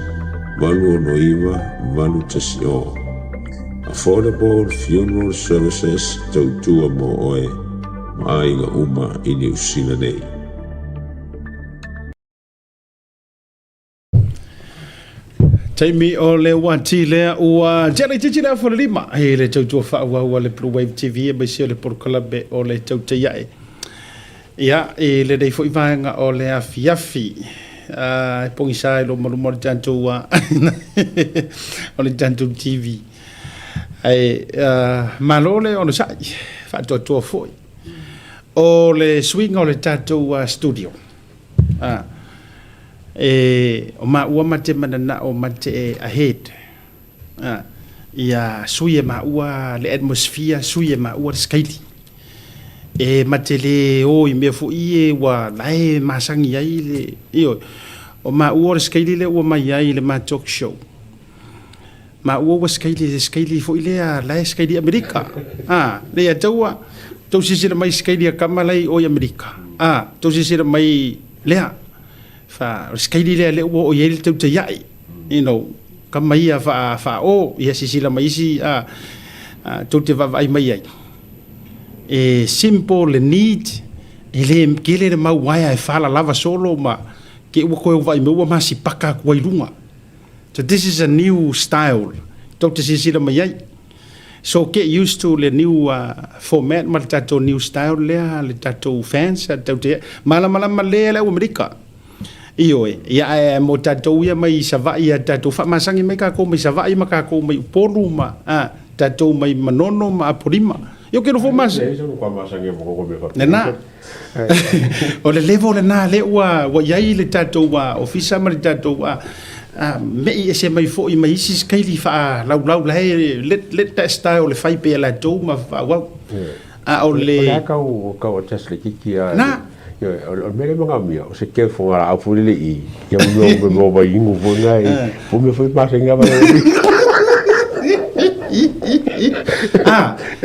malu ono iwa malu tasi o. Affordable Funeral Services tautua mo oe ma ainga uma i New Zealand nei. Taimi o le wati lea ua jere titi lea fo le lima. He le tautua wha ua le Blue Wave TV e baisi o le porokalabe o le tauta iae. Ia, e le dei fo i vaenga o le afi. E pongi sa e lo marumo le jantou o le jantou TV. Ai, malole o le sai, whaatoa foi. O le swing o le tatou studio. O ma ua mate manana o mate ahead. Ia sui e ma ua le atmosphere, sui e ma ua le skaili. E mate le o i mea fu i e wa lae masangi ai le iyo. O ma ua le skaili le ua mai ai le ma talk show. Ma ua ua skaili fu i lea lae skaili Amerika. Lea taua, tau sisira mai skaili a kamalai o i Amerika. Tau sisira mai lea. Fa skaili le ua o yele tau te iai. You know, kamaia fa o, ia sisira mai isi, tau te vavai mai ai. E simple, le need, e le kele le mau waia e fala lava solo, ma ke ua koe vai me ua masi paka kua irunga. So this is a new style. Dr. Sisira Mayai. So get used to the new format, ma le tatou new style lea, le tatou fans, mala lea le Amerika. Iyo e, ia e mo tatou ia mai savai a tatou whamasangi mai kako mai savai ma kako mai upolu ma, tatou mai manono ma apurima. Yo kero fo mas. Nena. O le level le na le wa iai le tatou wa ofisa ma le tatou wa me e se mai fo i mai isi skaili fa lau la let that style le fai pe la tou ma fa wa o le ka o tesle kiki a na o mele mga mia o se ke fo ala fu le i ya mo ba ingu fo nai fo me foi pas nga ba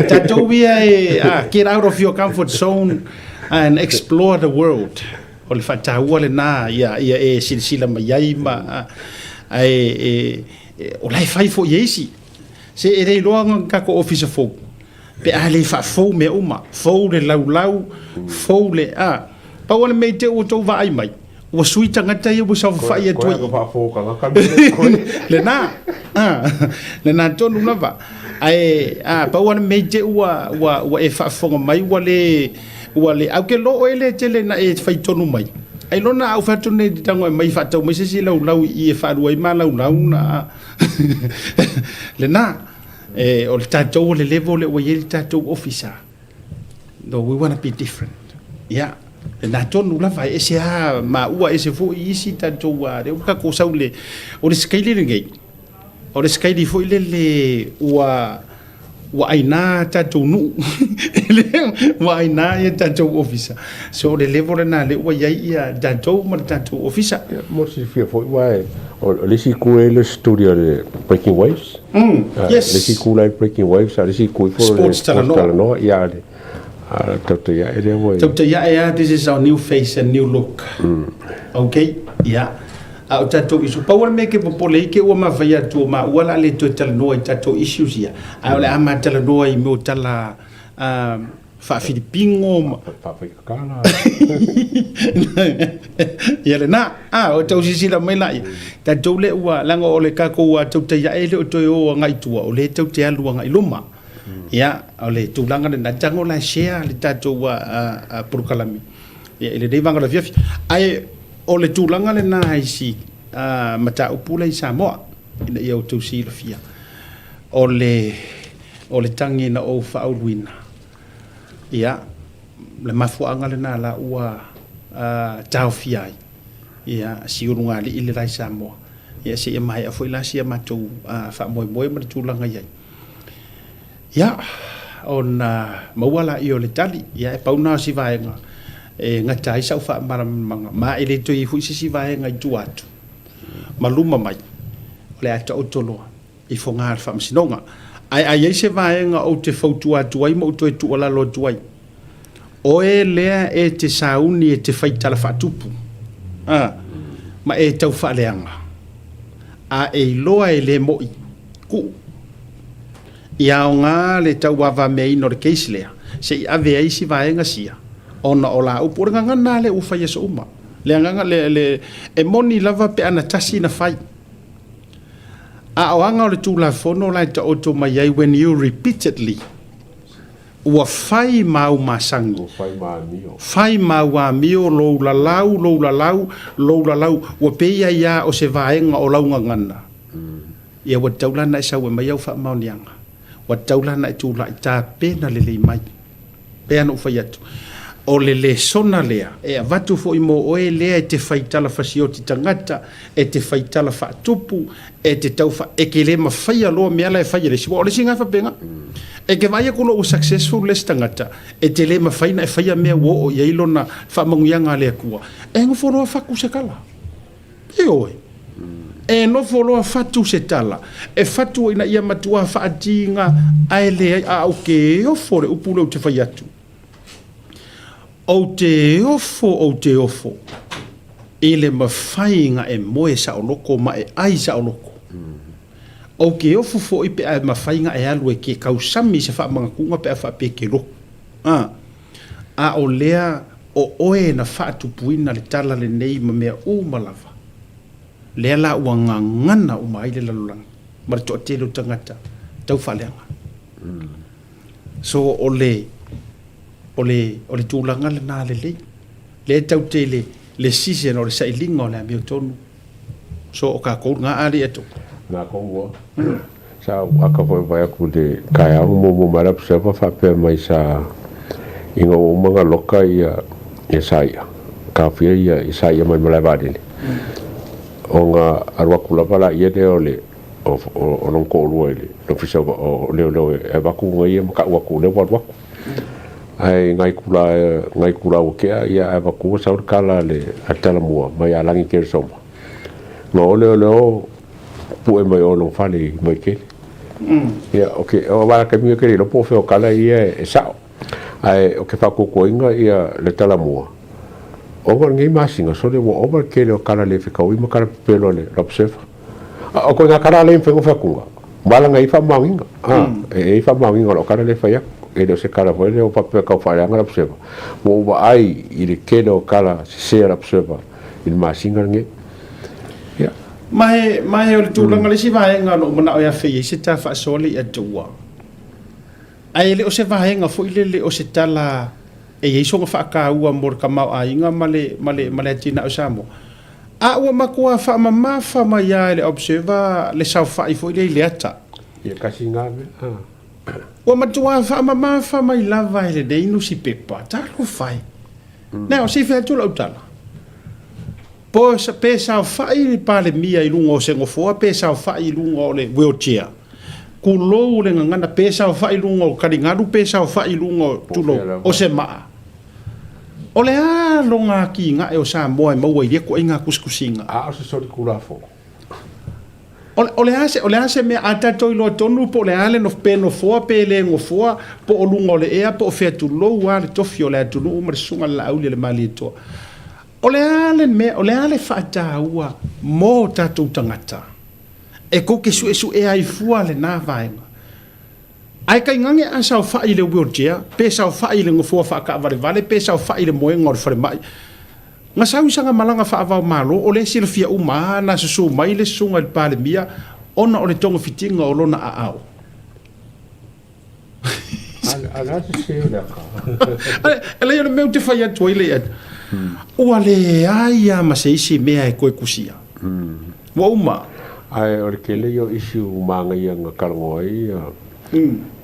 tatou ia get out of your comfort zone and explore the world. O le whataua le nā, ia e silasila mai ai ma, o lai whai fo i eisi. Se e rei loa kako officer fo. Pe a le whafou me uma, fou le lau, fou le Pau ale mei te o tau wa ai mai. Ua sui tangata ia wasa whai e tui. Le nā, le nā tonu lava. Pau ale mei te ua e whafonga mai, ua le au ke lo ele tele na e fai tonu mai ai lona au fatu ne tango mai fatau mai sisi lau i e faru ai ma lau na le na o le tatou le level le o yele tatou officer no we want to be different yeah le na tonu la vai ese ma ua ese fo isi tatou wa le ka ko saule o le skaili ngai o le skaili fo le wa aina tatou nu wa aina ia tatou officer so le level na le wa ia tatou ma tatou officer mo si fia foi wa o le si ku le studio le Breaking Waves yes le si ku le Breaking Waves le si ku for Sports no ia le tatou ia ele wa tatou ia this is our new face and new look okay yeah au tatou isu power make popole ke o ma vai atu ma wala le to tala no tatou issues ia au le ama tala no i mo tala fa filipingo fa kala ia le na o tau sisi la mai lai tatou le ua langa o le kako ua tau te ia ele o toi o ngai tua o le tau te alu ngai luma ia o le tūlanga le na jango la share le tatou purukalami ia ele dei vanga la fiafi ai o le tūlanga le nā isi mata upula i Samoa ina ia o tau si la fia o le tangi na o whauluina ia le mafuanga le nā la ua tau fiai ia si urunga li ile lai Samoa ia si ia mai a fuila si ia matou wha moe ma le tūlanga iai ia o na mauala i o le tali ia e pauna si vaenga e ngatai sau fa maramanga ma ele to i fu sisi vai ngai tu atu maluma mai le ata otolo i fonga fa msinonga ai se vaenga o te fautua tuai mo to tu ala lo tuai o e lea e te sauni e te faitala fatupu ma e tau faaleanga a e loa e le moi ku ia o ngā le tau wawa mea ino le keisi lea se i ave eisi vaenga sia ona o la upo nganga na le ufa yeso uma le nganga le e moni lava pe ana tasi na fai a o anga o le tula fono la ta oto mai ai when you repeatedly ua fai mau masango fai mau a mio lo la lau ua peia ia o se vaenga o launga ngana ia wa taulana e sau e mai au fa maunianga wa taulana e tula i tā pena le mai pena ufai atu o le sona lea e avatu fo i mo oe lea e te faitala fasioti tangata e te faitala fa tupu e te taufa e ke le mawhai aloa meala e whai le siwa o le singa whapenga e ke vai kulo o successful les tangata e te le mawhai na e whai mea wo o iailo na whamanguianga lea kua e ngoforoa whaku se kala e oe e noforoa fatu se tala e fatu ina ia matua whaatinga ai lea a au ke ofore upule o te whai atu o te ofo ele mawhainga e moe sa o loko ma e ai sa o loko o ke ofo fo i pe a mawhainga e alu e ke kausami se wha mga kunga pe a wha pe ke loko a o lea o oe na wha tupuina le tala le nei ma mea o malava lea la ua ngangana o mai le lalulang mara to telo tangata tau whaleanga so o le tūlanga le nā le tau te le sise no le sailinga o le amio tonu so o ka kou ngā ari eto ngā kou sa aka foi vai aku de kai au mo marap se pa fa pe mai sa inga o manga loka ia saia ka fia ia saia mai mala vadi o nga arwa kula pala ia de ole o non ko ruele no fisa o le e va ku ngai ma ka wa ku le wa ai ngai kula o ke ia e va ku sa kala le atala mua mai alangi ke soma no le pu e mai o no fale mai ke ia okay o va ka mi ke lo po fe o kala ia e sa ai o ke fa ku ko inga ia le tala mua o va ngai masinga so le o va ke le kala le fe ka ui ma kala pelo le observa o ko na kala le fe ko fa ku bala ngai fa mawinga e fa mawinga lo kala le fa ya e do se kala foi le o papel ka fa nga observa mo va ai ile ke do kala se observa il masinga ngai ya mai o tūlanga le si vaenga no mana o ia fei se ta fa sole ia tua ai le o se vaenga fo ile le o se tala e ia so fa ka ua mor ka mau ainga male tina o samo a ua makua fa mama fa mai le observa le sa fa i fo ile le ata ia kasi ngave ua matua fa mama fa mai lava ile de inu si pepa ta lo fai na o si fe tu lo tala po sa pesa fai pale mia i lungo se ngofo pesa fai lungo le wheelchair ku lo le ngana pesa fai lungo karingaru pesa fai lungo tulo o se ma o le a longa ki nga e o sa mo e mo i ko inga kuskusinga a so so ku la fo o le ase me ata to lo tonu po le ale no peno fo pe le ngofo po o lungo le e po fe tu lo wa le tofio le tu no mer sunga la au le malito o le ale whaata ua mō tātou tangata e ko ke su e ai fua le nā vaenga ai kai ngange a sao whai le wheelchair pe sao whai le ngofua whaka vale pe sao whai le moe ngor whare mai nga sao isanga malanga whaavau malo o le sila fia uma na susu mai le sunga le pale mia ona o le tonga fitinga o lona a au ala se le ka ala yo me te fai atu ile at ua le aia ma se isi mea e koe kusia wa uma ai o ke le yo isi umanga ia nga karangoai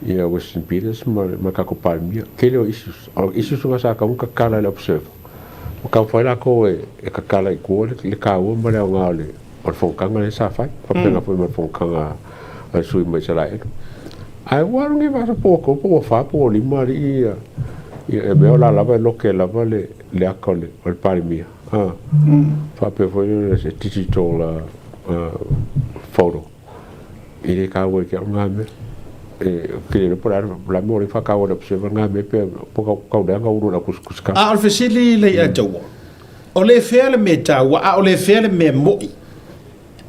ia Western Peters ma ka ko palmia ke le isi sunga sa ka un ka kala le observe o ka fa la ko e ka kala i ko le ka o ma le nga le o fonkanga le sa fai pa pena po ma fonkanga a sui mai sala e ai wa ngi va po fa po li mari ia e veo la lava lo que lava le acole o palmia fa pe foi se digital photo ele ka wo ke nga me ke le por la mo le fa ka wo se nga me pe po ka da nga uru na kuskus ka a o fesili le a tau o le fele me tau a o le fele me moi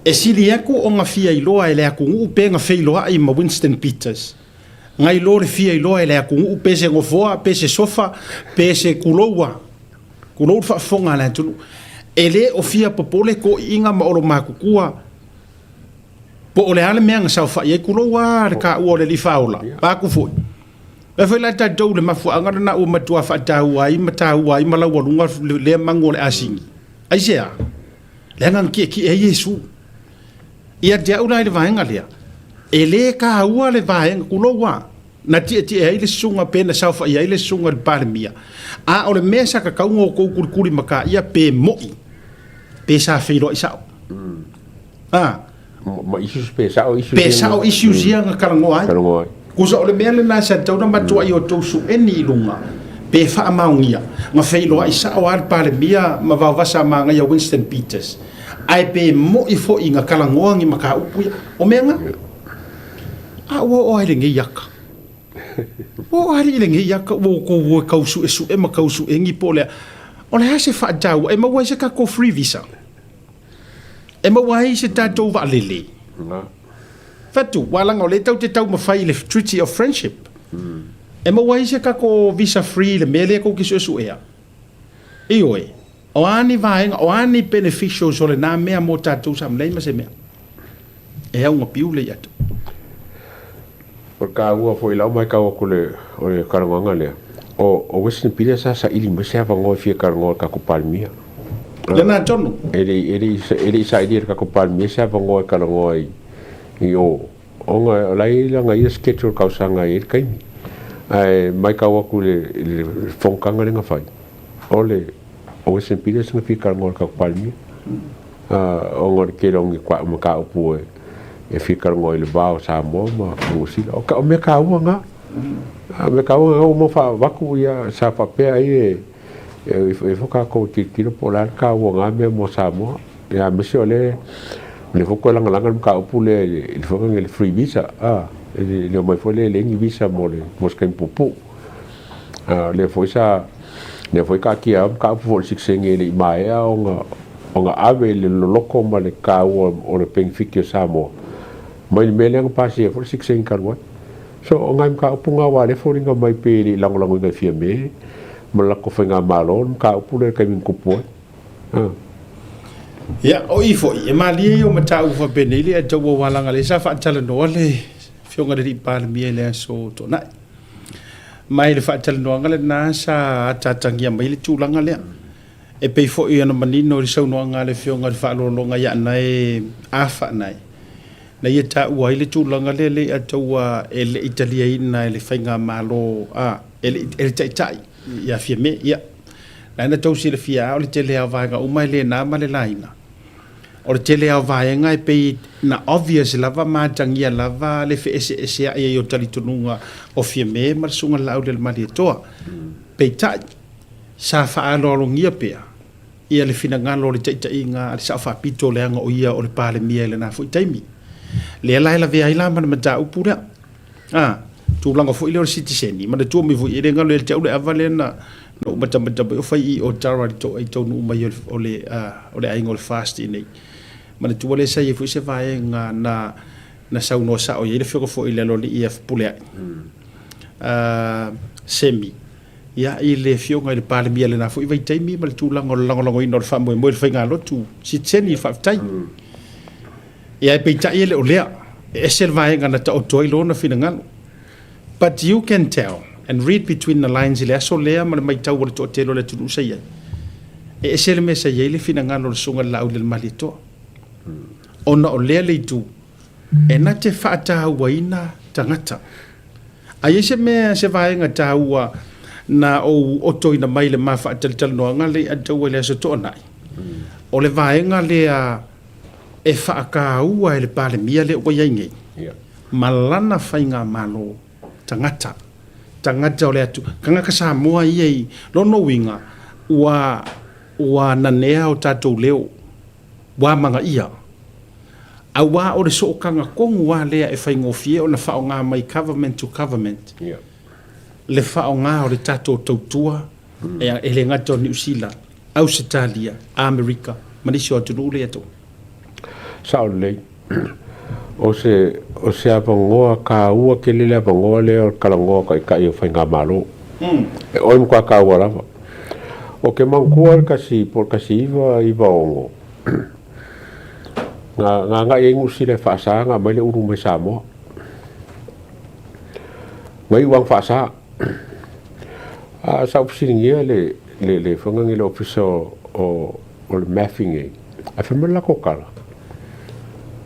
e sili aku o nga fia i loa ele aku ngu pe nga fei loa i ma Winston Peters ngai lo le fia i loa ele aku ngu pe se ngofoa pe se sofa pe se kuloua fa fonga la tulu ele o fia popole ko inga ma olo makukua po ole ale meanga sau fa ye kuloua ka o le lifaula pa ku foi e foi la ta dou le mafu anga na o matua fa tau ai ma la wolunga le mangole asingi ai sea le ngang ki e Yesu ia dia ula le vaenga lea ele ka ua le vaenga kuloua na ti ai le sunga pena sau fa ia le sunga le parmia a o le mesa ka kaungo ko kurikuri maka ia pe moi pe sa feiro isa ma isu pe sa o isu zia nga karango ai kusa o le mele na sa tau na matua i o tosu eni lunga pe fa maungia nga feiro isa o al parmia ma va vasa manga ia Winston Peters ai pe moi fo inga karango ngi maka upu o menga a o ai le yaka o ari le ngi yaka wo kausu e ma kausu ngi pole o le hase fa tau e ma wa se ka ko free visa e ma wa se tatou va lele fatu wala ngo le tau te tau ma fai le treaty of friendship e ma wa se ka ko visa free le mele ko ki su ea e oi o ani vai o ani beneficial so le na mea mo tatou sam le ma se mea e a un piu le yato por ka ua foi lau mai ka o le karangonga le o Western Peters sa ili mo se avango fie karango ka ko palmia le na tonu ele sa ili ka ko palmia se avango karango i o nga lai la nga i schedule ka sanga i kai ai mai ka o ku le fonkanga le nga fai ole o Western Peters nga fie karango ka ko palmia o ngor ke long kwa mo ka opu e ficar ngoi le bao sa mo ma musi o ka me ka nga o mo fa vaku ya sa fa pe ai e foka ko ki tiro polar ka nga me mo sa mo ya me se ole le foko la nga ka pule il faut que le free visa le mo fo le visa mo le mo ska impupu le foi ka ki ka fo sixenge le mai o nga ave le loko ma le ka o le pengfikio sa mo mai mele ang pasi for 16 karwa so ngai ka punga wa le foringa mai peli lang ngai fia me malako fenga malon ka pule ka min kupo ya o ifo e mali o mata u fa benili a tawo wala ngale sa fa tala no le fionga de pa mi le so to na mai le fa tala no ngale na sa tatangia mai le tulanga le e pe fo i ana manino le so no ngale fionga fa lo nga ya nai afa nai na ia ta ua ile tūlanga le ataua ele Italia ina ele whainga malo ele tai ia fia me ia na ina tau si le fia o le tele au vaenga umai le na ma le laina o le tele au vaenga e pei na obvious lava mātangia lava le fe ese a ia i o tali tununga o fia me ma le sunga lau le mali toa pei tai sa wha alolongia pea ia le fina ngalo le tai inga le sa wha pito le anga o ia o le pale mia le na fui taimi le la la via ila ma ta upura tu langa fo ile citizen ma tu mi fu ile ngalo le tau le avale na no mata o fai o tara to ai to no mai o le aingo le fast nei ma tu le sai fu se vai nga na sa no sa o ile fo ile lo le if pule semi ya ile fio nga le pale mi le na fo i vai tai mi ma tu langa ino fa mo fa ngalo tu citizen i fa tai ia e peita ele o lea e sel vaenga na ta o toi lona finangalo but you can tell and read between the lines ile aso lea ma mai tau o to telo le tunu sai e sel me sai ele finangalo le sunga la o le malito ona o lea le tu e na te fata waina tangata ai se me se vaenga taua na o toi na mai le mafa tel no ngale atu le aso to nai o le vaenga le e whaaka ua e le pale mia le o iai malana whainga malo tangata o le atu kanga ka Samoa iei lono winga ua nanea o tatou leo wa manga ia aua o le so kanga kongu wa lea e whaingofie o na whaonga mai government to government. Le whaonga o le tato tautua e le ngata o New Zealand, Australia, Amerika, manisi o tunu ule ato. Sao lei. O se apangoa ka ua ke lele apangoa le o kalangoa ka i whainga malo. E oi mkwa ka ua lava. O ke mangkua por kasi iwa ongo. Nga e ngusi le whaasa nga mai le uru me Samoa. Ngai uang whaasa. Sa upsiringia le whangangi le ofisa o le mathing e. A whamela ko kala.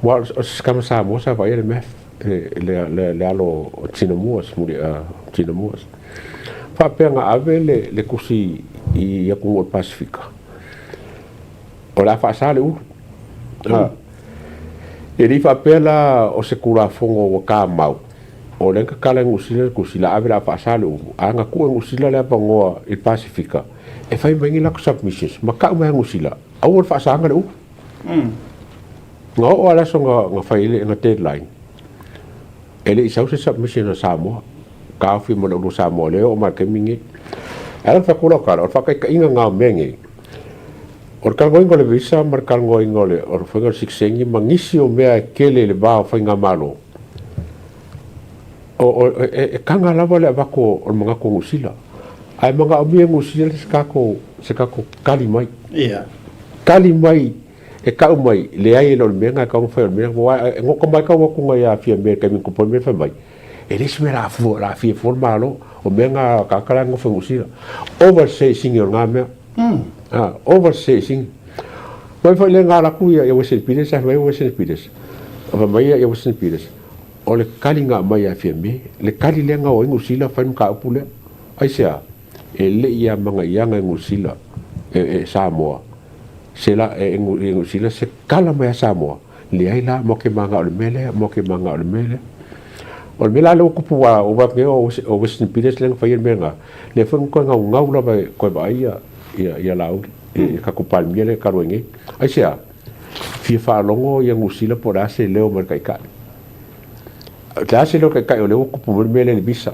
Wa skama Samoa sa vai le math. Le alo tinamuas muri tinamuas. Whapenga ave le kusi i akungo o Pasifika. O la whaasa le uru. E ri whapela o se kura fongo o ka mau. O lenka kala ngusila kusila ave la whaasale uru. A nga kua ngusila le apangoa i Pasifika. E whai maingi lako submissions. Ma ka umea ngusila. Au o whaasanga le uru. Nga o alaso nga whaile nga deadline. E le isau se submission na Samoa. Ka awhi mana uru Samoa leo o marke mingi. Alang whakula kala. O whakai ka inga ngā mengi. Or kalgoing le visa mar kalgoing le or fenga siksengi mangisi o mea kele le ba fenga malo. O kanga lava le bako o mga ko ngusila. Ai mga umi ngusila se kako kali mai. Yeah. Kali mai e ka mai le ai lo menga ka fa me ngo ko mai ka wo ko ya fia me ka min ko por me fa mai. Ele se me la fia formalo o menga ka kala ngo fa ngusila. Over say senior nga me. Overseeing. Mas foi lenga la kuia e Western Pires, vai Western Pires. O mai e Western Pires. O le kalinga mai a fiame, le kali lenga o ngusila fa ka pule. Ai sia. E le ia manga ianga ngusila e Samoa. Se la e ngusila se kala mai Samoa. Le ai la mo ke manga o mele, mo ke manga o mele. O mela le kupu wa o va o Western Pires lenga fa menga. Le fa ko ngau la ba ko ba ia lau e kako palmia le karuenge ai sia fi fa longo ia ngusila por ase leo merkai ka lo kai o leo kupu mele le bisa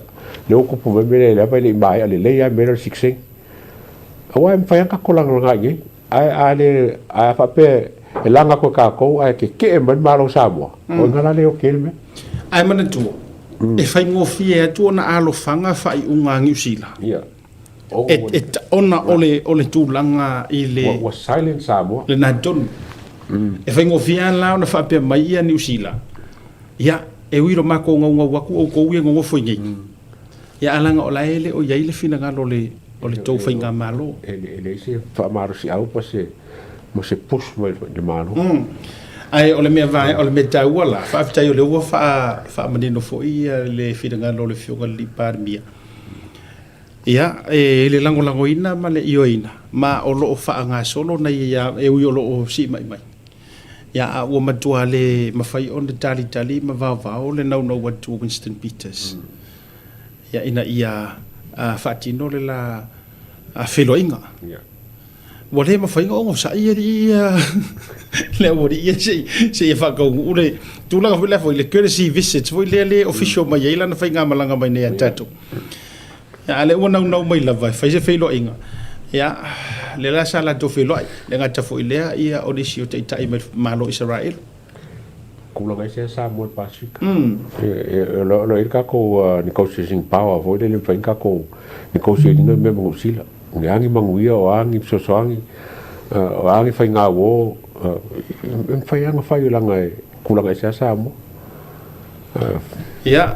leo kupu mele le ba le mai ale le ia mele sikse awa em fa ka kolang ngai ai fa pe e langa ko ka ko ai ke men malo Samoa o ngala leo kelme ai mana tu e fai ngofie tu na alo fanga fai unga ngusila ia ona ole tūlanga i le was silent Samoa le na don e whaingo fia lao na whapea mai ia New Zealand ia e wiro mako ngau waku o kou ia ngongo whaingi ia alanga o laele o iaile fina ngalo o le tau whainga malo ele se whamaro si au pa se mo se push mai le malo ai o le mea vai o le mea tau ala whaafitai o le ua wha manino fo ia le fina ngalo le fionga li parmia ia le lango ina ma le ioina ma o lo fa nga solo na ia e ui o lo si mai ia o matua le mafai on de tali ma va o le no what to Winston Peters ia ina ia fatino le la feloinga ia o le mafai o sa ia le o ia se fa ko ule tu la fo le courtesy visit fo le official mai ia na fa nga malanga mai ne tato ya ale ona no mai lava fai se felo inga ya le la sala to felo le ngata fo ile ia odisio te tai malo Israel kula ga se sa mo Pasifika lo irka ko negotiating power vo le fai ka ko negotiating me mo sila ngangi manguia o angi sosoangi o angi fai nga wo fai anga fai langa kula ga se sa mo ya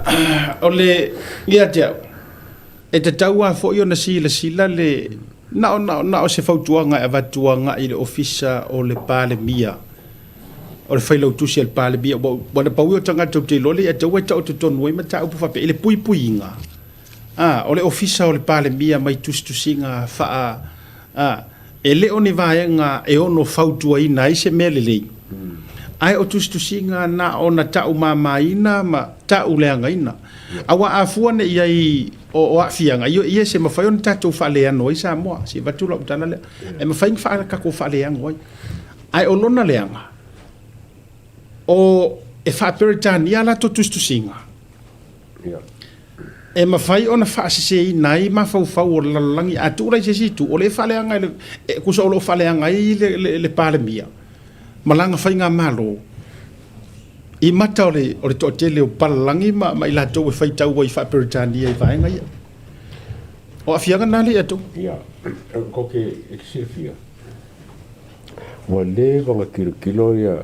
ole ia te e te taua fo yo na sila le na o se fautuanga e vatuanga i le ofisa o le pale mia o le failo tu se pale mia bo na pau tanga to te loli e te weta o te tonu e mata upu fa pe le puipuinga o le ofisa o le pale mia mai tu singa fa e le oni vaenga e ono fautua ina i se mele le ai o tu singa na ona tau mamaina ma tau leanga ina awa afua ne ia o afianga ia se mafai on tatu fale ano i Samoa se batula utana le e mafai fa ka ko fale ano ai o lona leanga o e whaperitania la to tustusinga. E mawhai o na whaasisei nai ma whau o lalangi a tūrai se situ o le whaleanga e kusa o lo whaleanga i le pālemia. Malanga whai ngā malo. I mata o le to tele o palalangi ma i la tau e whai tau o i whaperitania i vaenga ia. O afianga nali atu. Ia, ko ke eksifia. Wa le wanga kilo ia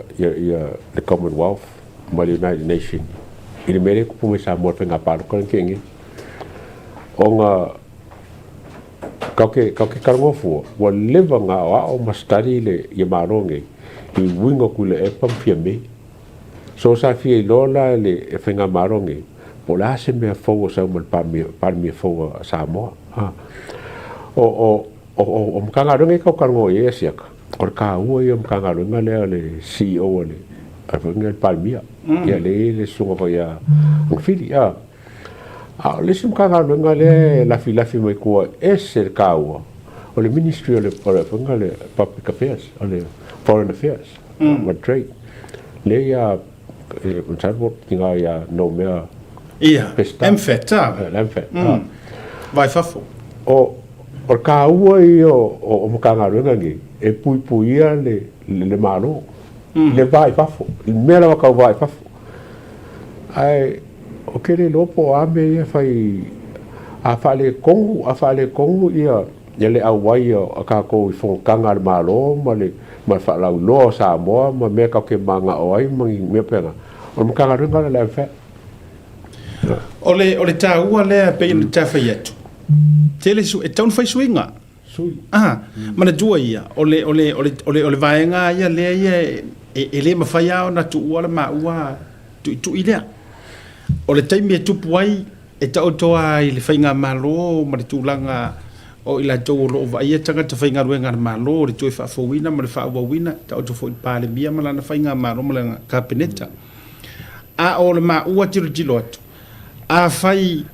the Commonwealth, ma le United Nations. I le mere kupu me sa mo ngā pāruka kengi. O ngā kauke karangofu wa le wanga o ma study le ia maronge I wingo kule e pam fia me. So sa fia lola le e whenga maronge o la se mea fau sa uman pa mea fau sa moa. O mkanga runga kau karango e siaka. O ka ua I mkanga runga lea le CEO le a whenga palmia. Ia le sunga ko ia ngwhiri. Le sim mkanga runga le lafi mai kua e se ka ua. O le Ministry o le whenga le Public Affairs. O le Foreign Affairs. Ma trade. Le ia Unsarbo tinga ia no mea. Ia. MFET ta. MFET. Vai fafo. O ka ua I o mkanga runga ngi e pui ia le malo. Le vai fafo. Mea la waka vai fafo. Ai o kere lopo ame ia fai a fale kongu ia le awai o ka ko I fongkanga le malo ma le ma fa la lo sa mo ma me ka ke manga oi me pena o mkanga runga le fa ole taua le pe in tafa yetu tele su e taun fai swinga mana tua ia ole vaenga ia le ia e le mafai au na tu ua ma ua tu ile ole taimi e tupu ai e tau toa I le whainga malo ma le tūlanga o ila tau lo va ia tanga te whainga ruenga na malo le tui whaafowina ma le whaawawina tau to fo I pāle mia ma lana whainga malo ma lana kapeneta a o le ma ua tiro atu a whai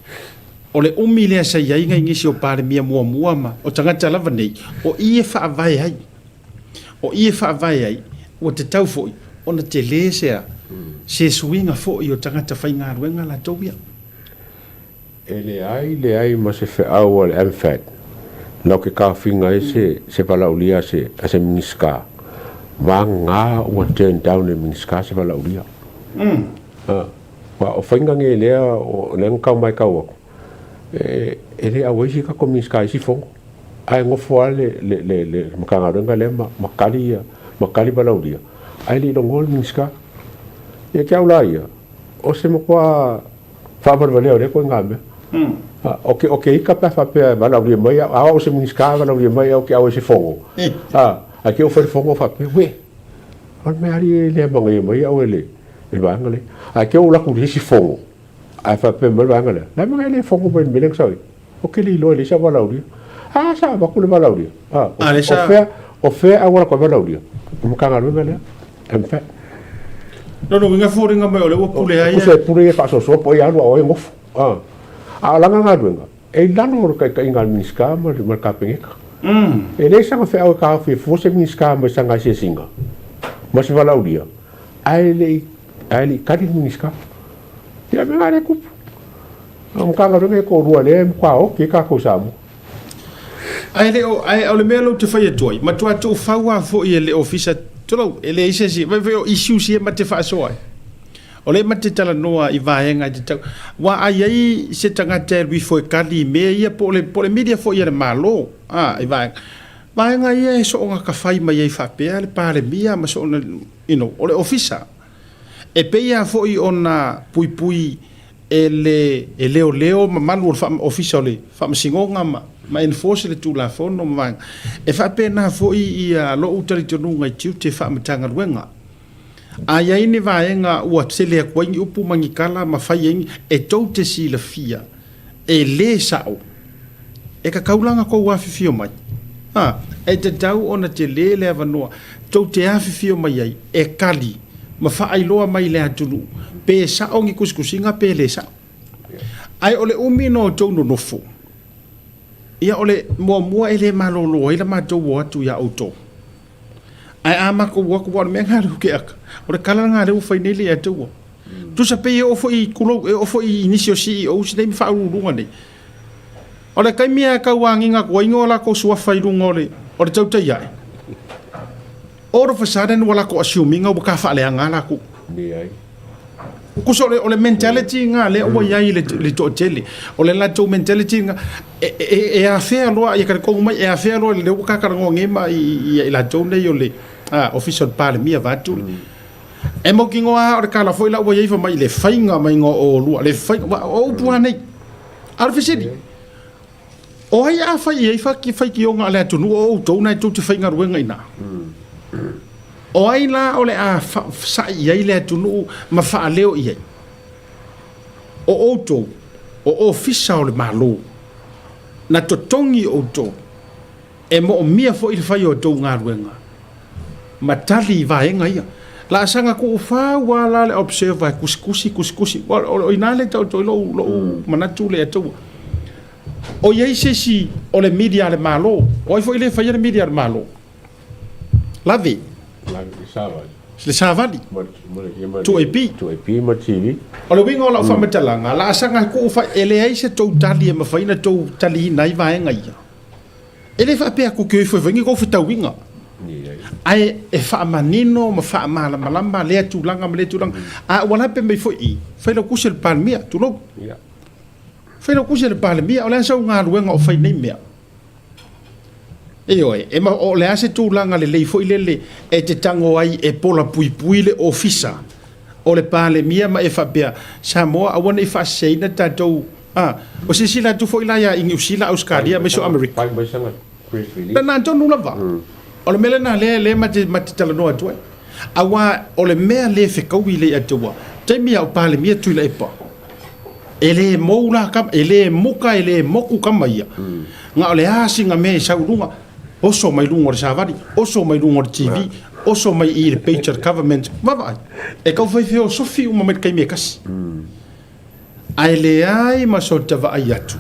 o le umi lea sa iaiga ingisi o pāle mia mua ma o tangata lava nei o ie whaavai ai o te tau foi o na te lesea se suinga foi o tangata whainga ruenga la tau ia le ai ma se whaau o le MFAT no ke ka finga se palaulia se miniska wa nga o turn down le miniska se palaulia wa o whainga nge lea o nang kau mai kau e le awai si ka ko miniska si fongo ai ngofo le makanga runga le makali palaulia ai li longol miniska e kia ulaia o se mokua whabarvaleo le koe ngame okay ika pa fa pe bala uri mai a o se miniska bala uri mai o ke o se fongo a ke o fer fongo fa pe we on me ari le bangai mai o le bangale a ke o la ku si fongo a fa pe mal bangale la mai le fongo ben bileng sai o ke li lo le sa bala uri sa ba ku le bala uri o fe a wala ko bala uri mo kanga lu bele em fe no nga foringa mai o le o pule ai se pule fa so po ia lo o ngof a langa nga duenga e lano o kai inga miniska ma ka pengeka e le sanga fe au ka fe fo se miniska ma sanga se singa ma se vala udia ai le kadi miniska ya me ngare ku am ka nga ko rua le kwa o ke ka ko samu ai le melo te fai toi ma tu atu faua fo I le officer tolo ele ise si vai o issue si ma te fa so ai o le mate tala noa I vaenga te tau wa ai se tangata lui foi kali me ia po le media foi ia malo I vaenga ia so nga ka fai mai ai fa pe le pare mia ma so o le officer e pe ia foi ona pui e leo ma malu fa officer le fa singonga ma enforce le tu la fono ma e fa pe na foi ia lo utari tonu ngai tiu te fa matanga ruenga ai ni vaenga ua tele ko ngi upu mangikala ma fai e tou te si la fia e le sao e ka kaulanga ko wa fifio mai e te tau ona te le avanoa tou te afifio mai ai e kali ma fa ai loa mai le atunu pe sao ngi kuskusinga pe le sao ai ole umi no tou no nofo ia ole mua ele malolo ila ma tou atu ya auto ai ama ko wa ko me nga ru ke aka o le kala nga le fa nei le atu tu sa pe o fo I kulo o fo I inicio CEO si nei fa ru lunga nei o le kai mea ka wangi nga ko ingola ko sua fa lunga le o le tau tai ai o ro fa sa den wala ko assuming o ka fa le nga la ko ni ai ko so le mentality nga le o ia le to tele o le la to mentality nga e a fe lo ia ka ko mai e a fe lo le ka ka ngo ngema I la to le yo le official pale mia va tu e mo ki ngoa o ka la foi la o ia fa mai le fainga mai ngo o lu le fainga o pu nei arfisidi o ia fa ia fa ki o nga le tu no o to na tu te fainga ruenga ina o ai la o le a sa ia le tunu ma fa leo ia o auto o ofisa o le malo na to tongi auto e mo mia fo I fa yo to ngaruenga matali va enga ia la sanga ku fa wala le observe kuskusi o ina le to lo manatu le to o ye si o le media le malo o fo ile fa le media le malo la vie le savali tu e pi ma TV o le winga o la fa metalanga la sanga ku fa ele ai se to tali e ma fa ina to tali nai va enga ia ele fa pe ku ke fo vingi ko fa winga ai e fa manino ma fa mala malamba le tu langa le tu langa a wala pe me fo I fa lo ku se palmia tu lo fa lo ku se palmia o la sa nga ruenga o fa nei mea e ma o le ase tu langa le fo ile e te tango ai e pola pui le ofisa o le pale mia ma e fa bea sa mo a wona I fa seina tatou o se sila tu fo ila ya New Zealand Australia me so America pai mai sanga Chris Phillips na na tonu lava o le mele na le ma te tala no atu awa o le mea le fe kaui le atua te mia o pale mia tu le pa ele moula kam ele muka ele moku kamaia nga o le asinga me sa urunga o so mai lungo o savadi o so mai lungo o TV o so mai I le picture government vai e ka foi feo sofi uma mai kai me kas ai le ai ma so tava ai atu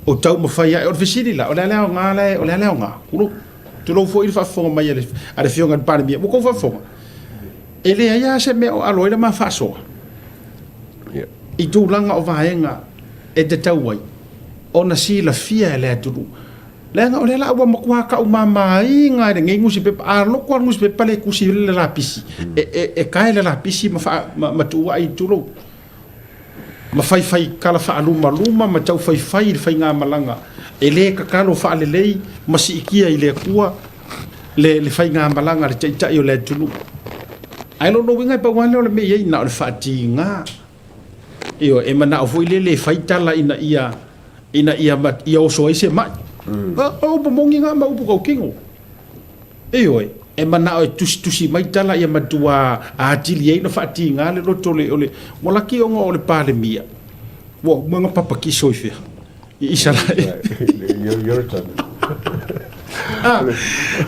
o tau ma fai o fisiri la o le leo nga kulo tu lo foi fa fo mai ale fio nga par mi ko fa fo ele ai se me o aloira ma fa so I tu langa o vaenga e te tau ai ona si la fia le atu lenga o le la wa makwa ka o mama inga de ngi ngusi pe a lo kwa ngusi pe pale kusi le la pisi e kai le la pisi ma tu ai tu lo ma fai kala fa luma ma tau fai nga malanga e le ka kalo fa le lei ma si ikia I le kua le fai nga malanga le tai o le tulu ai lo no winga pa wan le me ye na le fa tinga io e mana o foi le fai tala ina ia ma ia o so ise mai o pomongi nga ma upu kau kingo e mana o tusi mai tala ia matua a atili e no fati nga le roto le ole wala ki onga o le pale mia wo mga papa ki soifia I isala your turn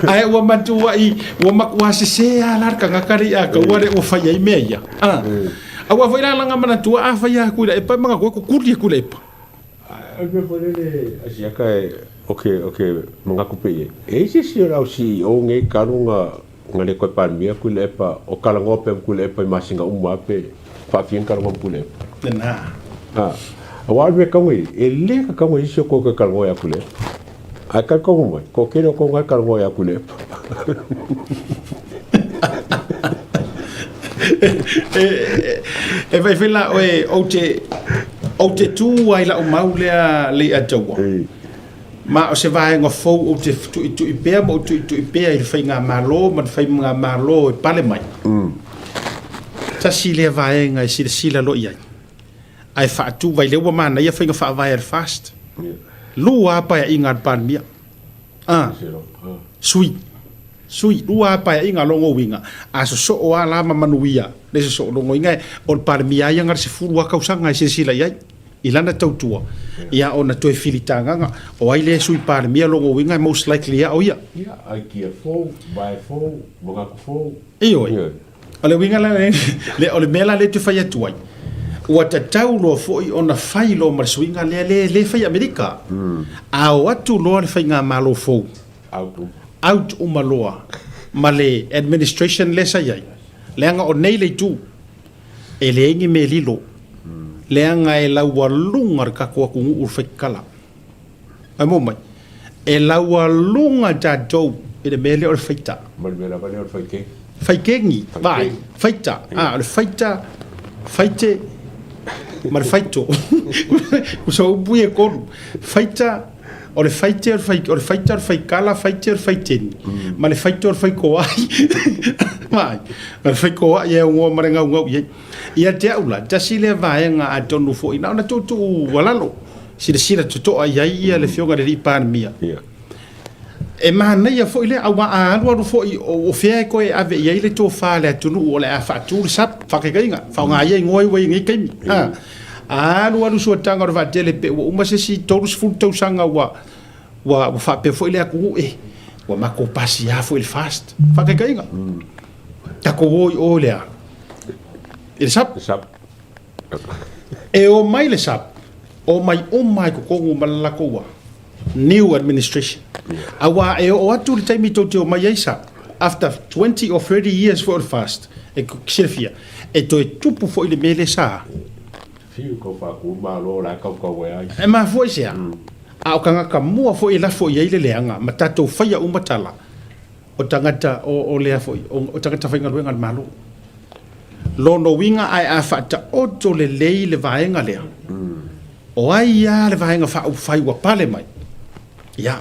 ai wa matua I wa makwa se ala ka ngakari a ka wale o fa ia meia a wa vai la nga mana tua a fa ia ku le pa mga ko kurdi ku le pa ai me pone le asiaka Okay, mga kupe e se ora o CEO nge karunga ngale ko par mia ku lepa o kala ngope ku lepa masinga pe fa fien karunga ku lepa na wa me ka ngi e le ka ngi so ko ka karunga ku lepa a ka ko mo ko ke ko nga karunga ku lepa e vai fela o te tu ai la o maulea le atawa ma o se vai ngo fo o te tu I pe mo tu I pe I fai nga malo man fai nga malo e pale mai ta si le vai nga si la lo ia ai fa tu vai le wa mana ia fai nga fa vai fast lu apa ya ingat pan mia sui lu apa ya inga longo winga aso so o ala manuia le so longo inga o par mia ia ngar se fu wa kausanga se si la ia ilana tautua ia ona toe filitanga o ai le sui par mia longo winga most likely ia o ia ai kia fo by fo boga fo io ale winga le ole mela le te fai atuai o ta taulo fo ona fai lo mar swinga le fai America a o atu lo le fai nga malo fo out umaloa ma le administration le sa yai le anga o nei le tu e le ingi me lilo le anga e laua lunga ka kua kungu urwhekala ai mo mai e laua lunga tātou e le mele o le whaita Malmela vale o faike. whaikengi vai whaita le whaita whaite ma le whaito kusa upu e koru whaita o le whaite o le whaita o le whaikala whaite o le whaiteni ma le whaito o le whaikoai mai ma le whaikoai e ungoa marenga ungau iei ia te aula tasi le vaenga a tonu fo ina ona tutu walalo sila tutoa iai ia le fionga le ripaan mia e mana ia fo ile au a alu fo o fea ko e ave ia ile to fa le tunu o le a fa tu sap fa ke gainga fa nga ia ngoi we ngi kai alu so tanga ro va tele pe o ma se si todos fu to sanga wa fa pe fo ile ku e wa ma ko pasi ya fo il fast fa ke gainga ta ko o le a il sap e o mai le sap o mai ko ngumala ko wa new administration awa e o atu le taimi to o mai isa after 20 or 30 years for the fast e xilfia e to e tupu fo ile mele sa Fiu ko fa ku ma lo la ka ko we ai. e ma fo sia a o kanga ka mua fo ila fo ile leanga matato faia umatala o tangata o le fo o tangata fainga luenga malo lo no winga ai a fa ta o to le le vaenga le o ai ya le vaenga fa u fai wa pale mai ya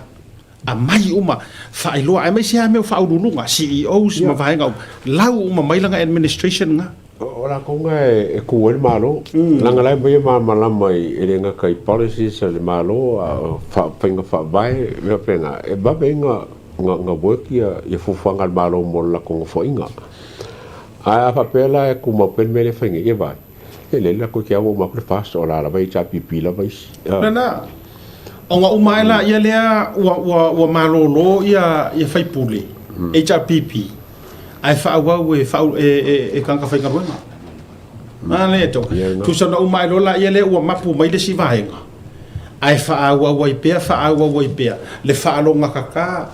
a mai uma fa ilo ai mai sia me fa u lunga CEOs ma vaenga lau uma mai langa administration nga Ora ko nga e ku e malo. Langa lai mai ma la mai e nga kai policies le malo fa penga fa vai me penga e ba penga nga work ya fu fanga malo mo la ko fo inga. A fa pela e ku mo pen me le fenga e vai. Ele la ko kia mo ma pre fast ora la vai cha pipi la vai. Na o nga uma ela ia lea wa malolo ia fai pule HRPP ai fa wa we fa e kanga fa ngarwa ma le to tu sa no mai lo la ia le wa mapu mai le si vaenga ai fa wa pe le fa lo ngakaka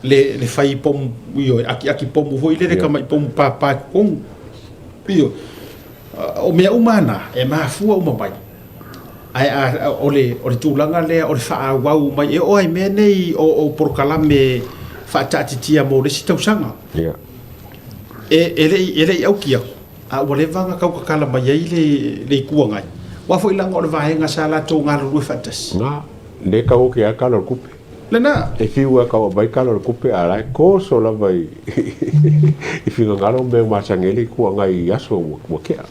le fai pom yo aki pom ho ile ka mai pom pa kong pio o me umana e ma fu o mai ai ole tulanga le o fa wa mai e o ai me nei o porkalame fa tatitia mo le sitausanga ele au kia a wale vanga kau kala mai le kuangai wa foi langa o le vaenga sala to ngalo lu fatas na le ka o kia kala kupe lena e fiu ka o vai kala kupe ala ko so la vai e fiu ngalo me ma sangeli kuangai yaso mo kia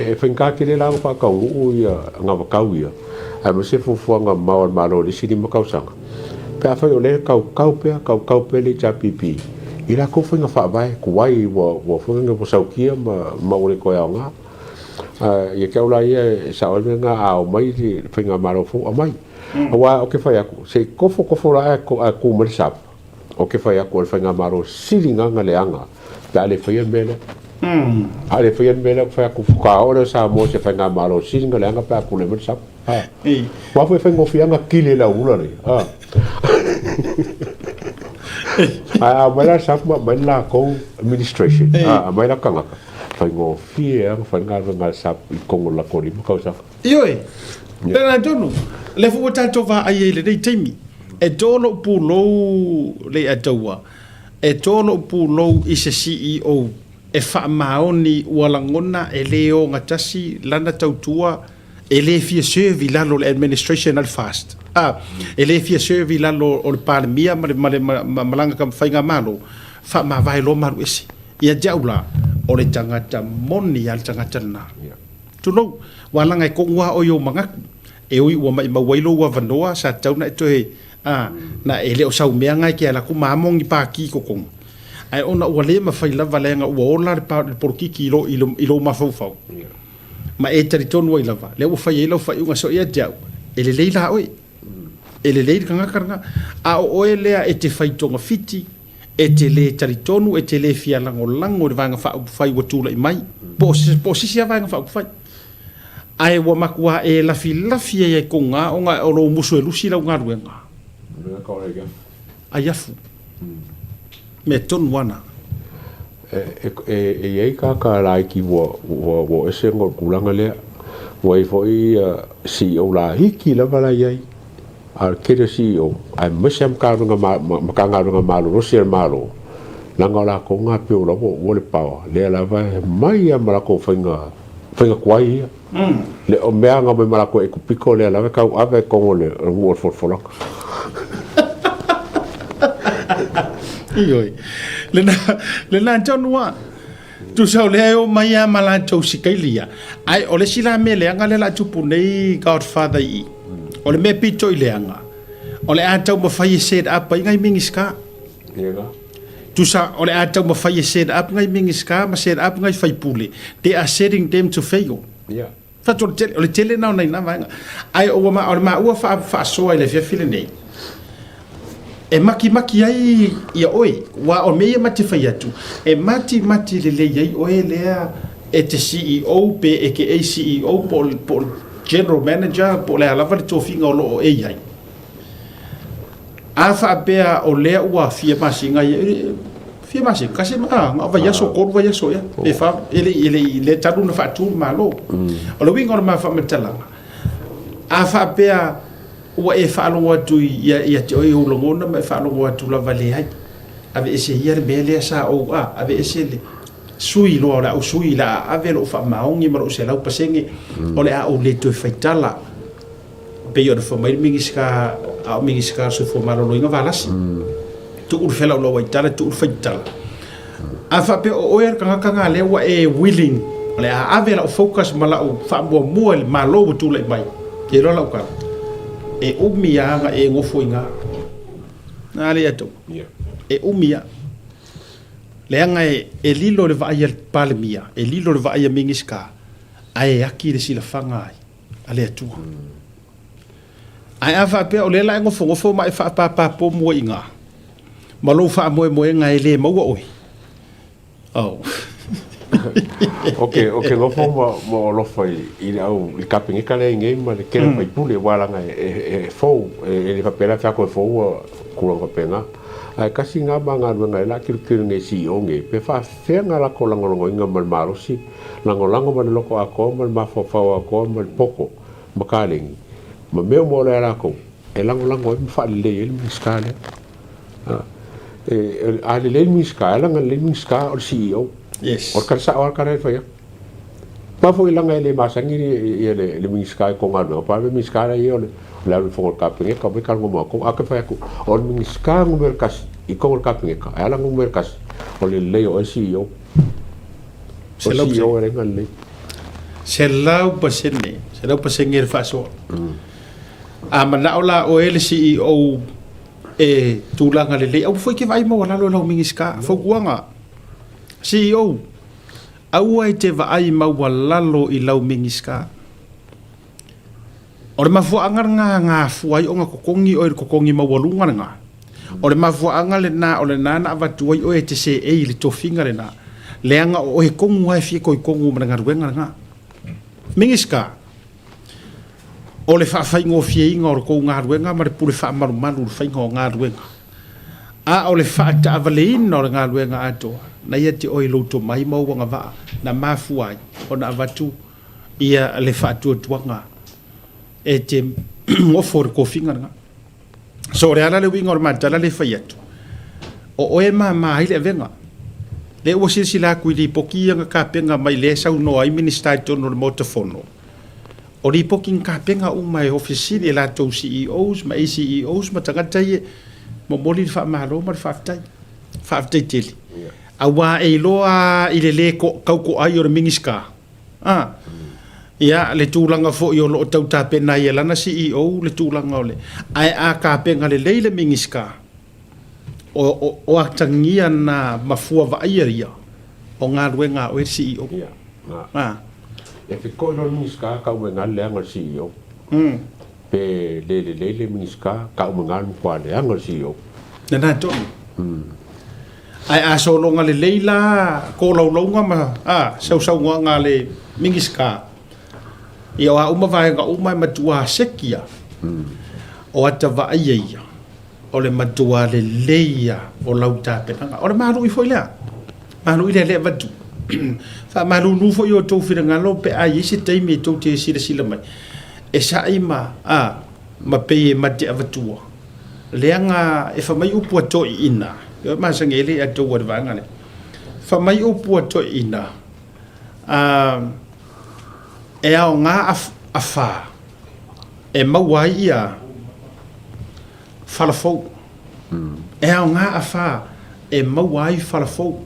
e fenka kile la pa ka u ya nga ka u ya a me se fu nga ma malo le sini mo ka usanga pe a foi o le ka pe le cha pipi ila ko fenga fa vai ku wai wo fenga po saukia ma ole ko ya nga ye ke ola ye sa o nga a mai fenga malo fu a mai wa o ke fa ya ku se kofo la ko a ku mer sap o ke fa ya ku fenga malo silinga nga le anga ta le fa ye mele ale foi en bela fa ku ka ora sa mo se fanga malo singa le anga pa ku le mer sap wa foi fengo fianga kile la ula re mala sap ma mala ko administration mala kanga fengo fia fanga nga sap ko la ko ri ko sa yoi na tonu le fu ta va ai le dei temi e tolo pulo le atawa e tolo pulo is a CEO e fa maoni walangona e leo ngatasi lana tautua e le fia servi lalo administration al fast e le fia servi lalo o le palemia malanga kam fainga malo fa ma vai lo maru isi ia jaula o le tangata moni al tangata na tulo walanga ko wa o yo mangak e ui wa mai mawailo wa vandoa sa tauna to he na e le o sau mea ngai ke ala ku mamong i pa ki ko kong ai ona wale ma fai lava lenga ua ola le pa por kiki ilo ma fau ma e tari tonu ai lava le ua fai ilo fai unga so ia jau ele leila oi ele leila kanga karanga a o lea e te fai tonga fiti e te le tari tonu e te le fia lango le vanga fai watula i mai po sisi a vanga fai ai ua makua e lafi e konga onga o lo musu e lusi la unga ruenga ai afu me ton wana e ka lai ki wo ese ngol kulanga le wo i foi si o la hiki la bala yai al kere si o ai mesam ka nga malo ro ser malo la ngola ko nga pe o wo le pa le la va mai ya mala ko finga kwai le o mea nga me mala ko e kupiko le la ka ave ko le wo for Ioi. Lena tonua. Tu sau leo mai a malantou sikailia. Ai ole sila me leanga le la tupu nei Godfather i. Ole me pito i leanga. Ole atau ma fai set up ngai mingiska. Yega. Tu sa ole atau ma fai set up ngai mingiska ma set up ngai fai pule. They are setting them to fail. Yeah. Fato ole tele na nei na vanga. Ai o ma ua fa so ile fe file nei. E maki ai ia oi wa o me mati fai atu e mati le ai oi lea e te CEO pe e ke CEO pol general manager pol le lava le tofinga o lo e ai a fa bea o lea ua fia masinga fia masinga kasi nga va yaso ko va yaso ya e fa ele le tadu na fa tu malo o lo winga ma fa metala a fa bea ua e whaalo atu ia te oi ulongona ma e whaalo atu la vale hai ave ese ia me le sa o ave ese le sui lo la o sui la ave lo fa maongi ma o se la pasenge o le a o le to faitala pe yo fo mai mingiska so fo malo lo inga valas tu ur fela lo waitala tu ur faitala a fa pe o er kanga le wa e willing le a ave la focus ma la o fa mo mo ma lo tu le mai ke ro la ka e umia nga e ngofo inga na le ato e umia le anga e lilo le vai al palmia e lilo le vai mingiska ai aki le sila fanga ai ale atu ai ava pe o le la ngofo mai fa pa po mo inga malo fa mo nga ele mo oi oh Okay, lo mo lo fai i au i kapinga kale ngai ma le kere pai pule wala ngai e fo e le papela fa ko fo ku ko penga ai kasi nga banga ngai la kir ngai si o ngai pe fa fenga la ko lango inga mal marosi lango ma lo ko ako mal ma fo fa ako mal poko makaling ma me mo le la ko e lango fa le mi skale e ale le mi skala ngai le mi ska o si o yes or kar fa ya pa fo ilanga le masangi le mingiska ko ngano pa le mingiska yo le fo ka pinga ka be kal mo ko aka fa ko or mingiska mo merkas I ko ka pinga ka ala mo merkas o le o si yo se lo re ngal se lau pasenge fa so a mana ola o ele CEO e tulanga le au foi ke vai mo la lo mingiska fo kuanga CEO au ai te vai mau lalo I lau mingiska ore mafu angar nga fuai o nga kokongi o kokongi mau lunga nga ore mafu angar le na na avatu o te se e le tofinga le na le anga o e kongu ai fi ko kongu manga ruenga nga mingiska o le fa ngo fi inga o ko nga ruenga ma le pule fa maru fa ngo nga ruenga a o le fa ta avalin no nga ruenga ato na ia te oi loto mai mau wanga va na mafuai o na avatu ia le fatu tuanga e te ngofor ko finga nga so re ala le winga o matala le faiatu o e ma ile venga le o sila ku li poki nga ka penga mai le sau no ai minister to no motofono o li poki ka penga mai office le la to CEOs ma CEOs ma tanga tai mo moli fa ma lo ma fa tai tele awa e loa I le ko kauko ai o mingiska ia le tūlanga fo I o lo tau tāpena I lana CEO le tūlanga ole ai a ka penga le leile mingiska o atangia na mafua va ia o ngā ruenga o CEO e fi ko no mingiska ka o ngā le anga CEO pe le mingiska ka o ngā kwa le anga CEO na to ai a so longa le leila ko longa ma sau nga le mingiska I o uma vai ga uma matua sekia o ata va ia o le matua le leia o lau tāpenanga. O le maru i foi lea. Maru i le vatu. Fa maru nu foi o tau whirangalo pe a isi teimi tau te sila mai. E sa ima ma peye mate avatua. Leanga e fa mai upu ato i ina. Yo masangele ato wa vanga le. Fa mai upu ato i ina. E ao ngā afa. E mawai ia falafou. E ao ngā afa e mawai falafou.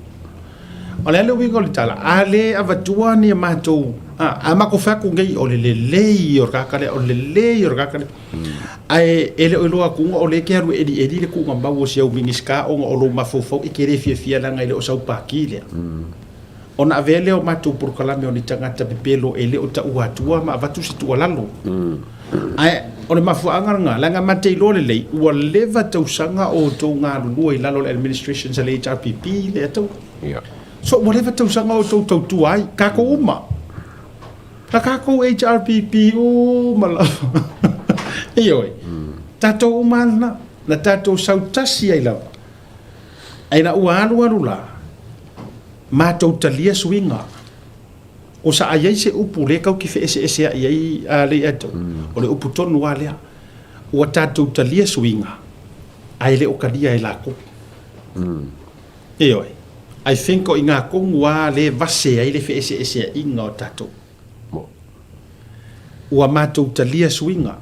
O le ale wingo le tala. A le avatua ni mātou. A mako whaku ngai o le lei o kakare, o le lei o kakare. Ai ele o loa kunga o le kearu edi le kunga mau o siau mingiska o lo mafofau i kere fia langa ile o sau paki lea. Ona avele o mātou purkalame o ni tangata pepelo ele o ta uatua ma avatu si tua lalo. Ai o le mafuanga langa matei lo le lei ua leva tausanga o tau ngā lulua i lalo le administration sa le HRPP le atau. So ua leva tausanga o tau tuai kako uma. Kako HRPP o mala. Ioi. Tatou umana na tatou sautasi ai lawa. Ai na ua alu la. Mātou talia swinga. O sa ayai se upu le kau ki fe ese ayai le ato. O le upu tonu a lea. Ua tātou talia swinga. Ai le o kalia e lako. Ioi. I think o inga kongua le vase ai le fe ese inga o tātou. Ua mātou talia swinga.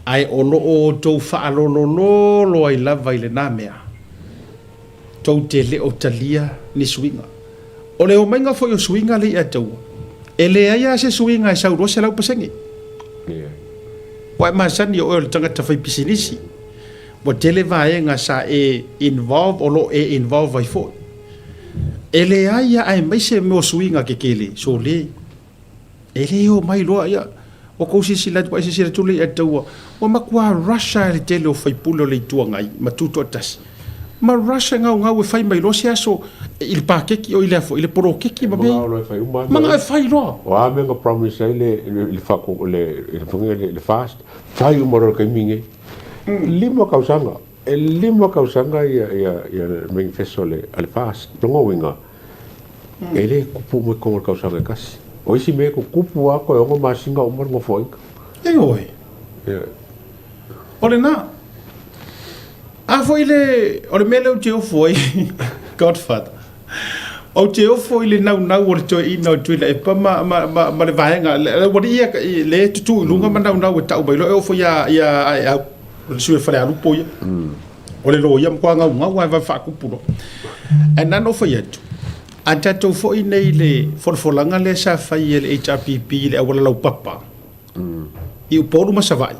Ai o loo tau whaalololo ai lava i le nāmea. Tau te leo talia ni swinga. O leo mainga foi o swinga le ia tau. E le aia se swinga e sauro se lau pasengi. Wai masani o le tangata whai pisinisi. Wa tele vaenga sa e involve o lo e involve ai foi. E le aia ai maise me o swinga ke kele. So le. E le o mai loa ia. O kousi sila tu aise sila tuli atua. O makua Russia le tele o whai pulo le tua ngai. Matuto atasi. Ma Russia ngau e whai mai lo se aso il pakeki o ile afo, ile poro keki ma mei. Manga e whai loa. O a menga promise ai le whako le fast. Whai umaro kai minge. Lima kausanga. E lima kausanga ia manifesto le fast. Tongo winga. E le kupu mo kongo kausanga kasi. O isi me ko kupu ako e ongo masinga umar ngo foika. E oi. Ole na. A foi le, o le mele o te foi Godfather. O te foi le nau o le toi ina o tuila e pa ma le vaenga. Le wadi ia le tutu lunga ma nau e tau bailo. E o foi ia sue fare alupo ia. O le lo ia mkua ngau e vai whakupuro. E nano foi atu. A tatou foi nei le folfolanga le sa fai le HRPP le awala lau papa. I uporu masavai.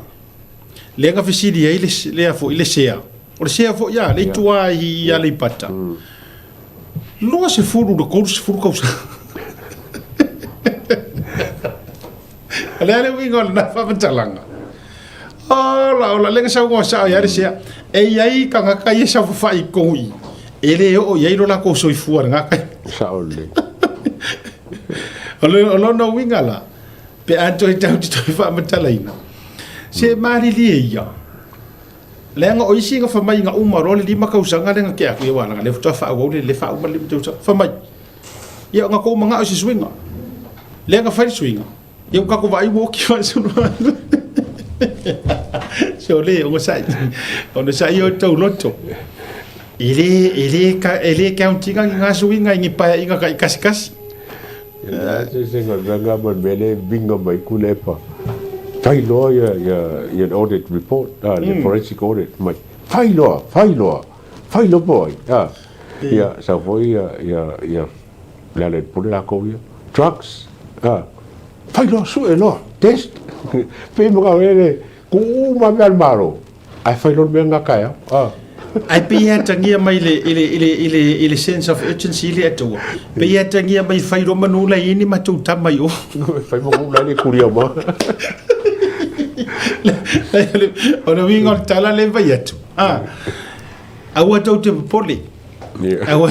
Le anga fisiri ai le afo i le sea. O le sea fo ia le tua i ia le pata. Loa se furu do kousu se furu kausa. Ale wingo na fapatalanga. Ola lenga sa ngo sa ia le sea. E iai kanga kai sa fo fai koi. Ele o iai lo la ko soi fuar nga kai. Sa ole. Olo no winga la. Pe anto i tau te fa matalaina. Se mari ia. Lenga o isi nga famai nga umaro le lima kausanga lenga ke aku ia nga le futa fa au le fa umar lim tau famai. Ia nga ko manga o si swinga. Lenga fa swinga. Ia ka ko vai wo ki fa sunu. So le o sai. O no sai o tau loto. Ele counting nga swinga ngi pa inga ka kasi. Ya se nga man bele bingo mai kulepa. Fai loa ia audit report, the forensic audit, mai. Fai loa boy. Ia sa foi ia le pule la ko ia. Drugs. Fai loa su e loa. Test. Pe mo ka vele ku ma me maro. Ai fai loa me nga kaya. Ai pe ia tangia mai ile sense of urgency le atua. Pe ia tangia mai fai ro manula ini ma tu tamai o. Fai mo la le kuria ma. Ona winga tala le vai atu. Aua tau te poli. Aua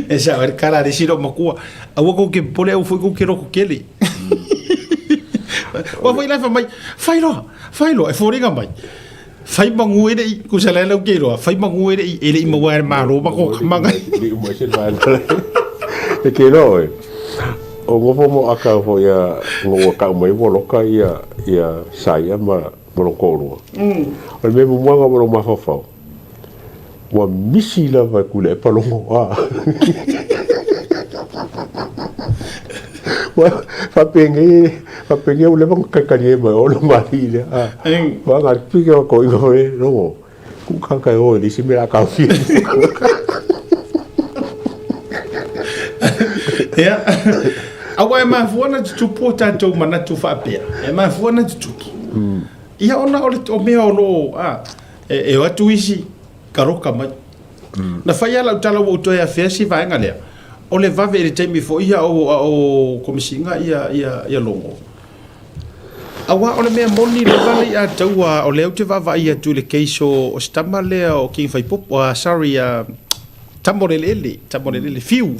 esa ver cara de siro makua. Aua ko ke poli au foi ko ke roko kele. Wa foi la mai. Fai lo e foringa mai. fai mangu ere ku sa lelo ke ro fai mangu ere ele i mawa ma ro ba ko manga Li mo se vai. E ke no e. O ngofo mo aka fo ia ngo ka mai mo loka ia saia ma mo ko ro. O me mo mo ma fo. Wa misi la va kule pa longo a. Wa fa pengi o le bang ka ni ma o lo mari le. Wa ngar pi ke ko ngo e no. Ku ka ka o li si me la ka fi. Ya. Awa ma fuana tu pota to mana tu fa pe. E ma fuana tu ki. Ia ona o le o me o lo e o tu isi karoka mai. Na fai ala utala o to ya fesi vai ngale. O le va vere te mi fo ia o komisinga ia longo. Awa o le mea moni le vale a taua o le te va ia tu le keiso o stama le o king fai pop o sorry tamorelele fiu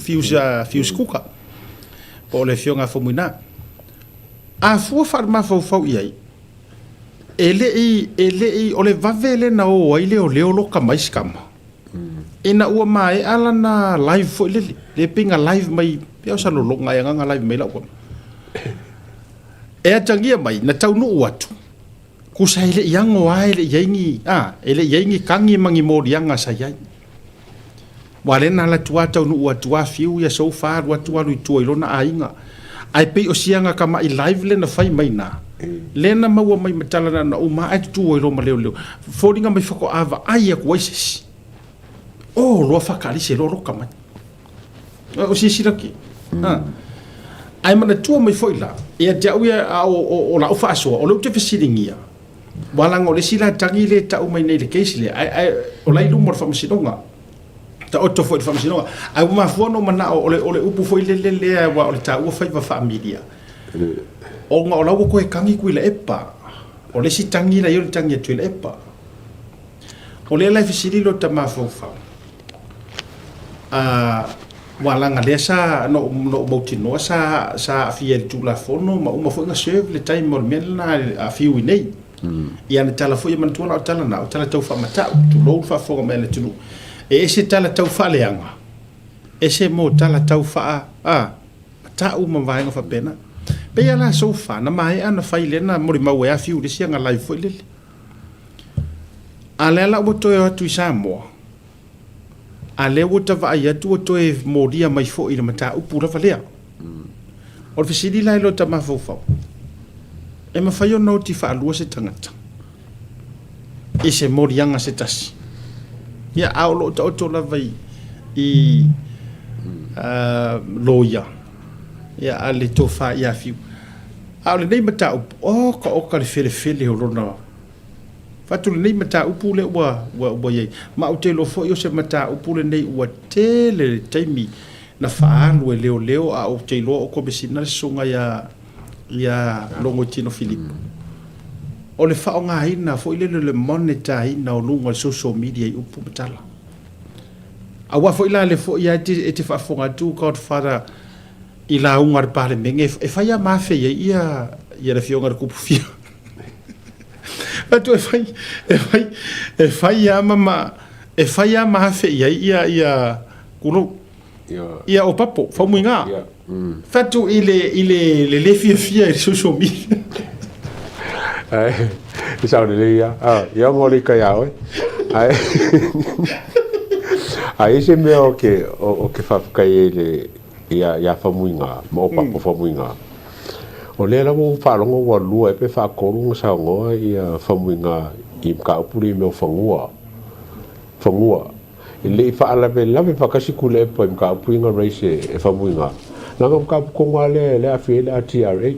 skuka. O le fionga fo muina. A fu farma fo ia. Ele o le vavele na o ile o leo loka mai skama. Ina ua mai ala na live fo le pinga live mai pia sa lo longa ya nga live mai la ko. E tangia mai na tau no watu. Ku sa ile yang o ile yengi ele yengi kangi mangi mo yang sa yai. Wale na la tua tau no watu fiu ya so far watu alu tu ilo na ainga. Ai pe o sianga kama I live le na fai mai na. Le na maua mai matala na o ma ai tu ilo ma leo. Foringa mai fako ava ai ya kuises. Oh, lo fakali se lo roka mai. O si siraki. Ai mana tua mai foi la. E te au ia o la ofa so, o lo te fesiringia. Wala ngo le sila tangi le ta o mai nei le keisi le. Ai o lai lu mor famasinonga. Ta o to foi famasinonga. Ai ma fono mana o le upu foi le wa o le ta o fai va familia. O nga o la ko e kangi ku le epa. O le si tangi la yo tangi tu le epa. O le la fesirilo ta ma fofa. Wala nga lesa no bauti no sa fiel tu la fono ma fo nga serve le time mo melna a fiu nei ia na tala fo ia man tula tala na tala tau fa mata tu lo fa fo mele tu e ese tala tau fa leanga ese mo tala tau fa mata ma vai nga fa pena pe ia la so fa na mai ana fa ile na mo ma wa fiu de sia nga live fo ile ala la boto e tu sa mo ale wota va ia tu to e modia mai fo i le mata upu la valea o le sidi la lo ta ma fo e ma fa yo no ti fa lu se tangata e se modia nga se tas ya au lo to la vai I loya ya ale to fa ya fiu au le nei mata o ka le fele o lona fatu le nei mata upu le wa ye ma o te lo fo yo se mata upu le nei wa tele taimi na faalu e leo a o te lo o ko besina sunga ya longo tino Filipo o le fa o nga hina fo ile le moneta hina o lunga social media I upu betala a wa fo ila le fo ya te fa fonga tu Godfather ila unga pale menge e fa ya mafe ia le fionga kupu fio Atu e fai ya mama e fai ya mafe ia kulo ia o papo fa muinga fatu ile le fia e social media ai sao le ia ngoli ka ya oi ai se me o ke fa ka ile ia fa muinga mo papo fa muinga o le la mo fa longo wa lu e pe fa ko lu sa ngo ia fa muinga I ka puri me fangua le fa ala be la be fa kasi kule po ka puinga race e fa muinga na ngam ka ko ngale le a fi le a TRA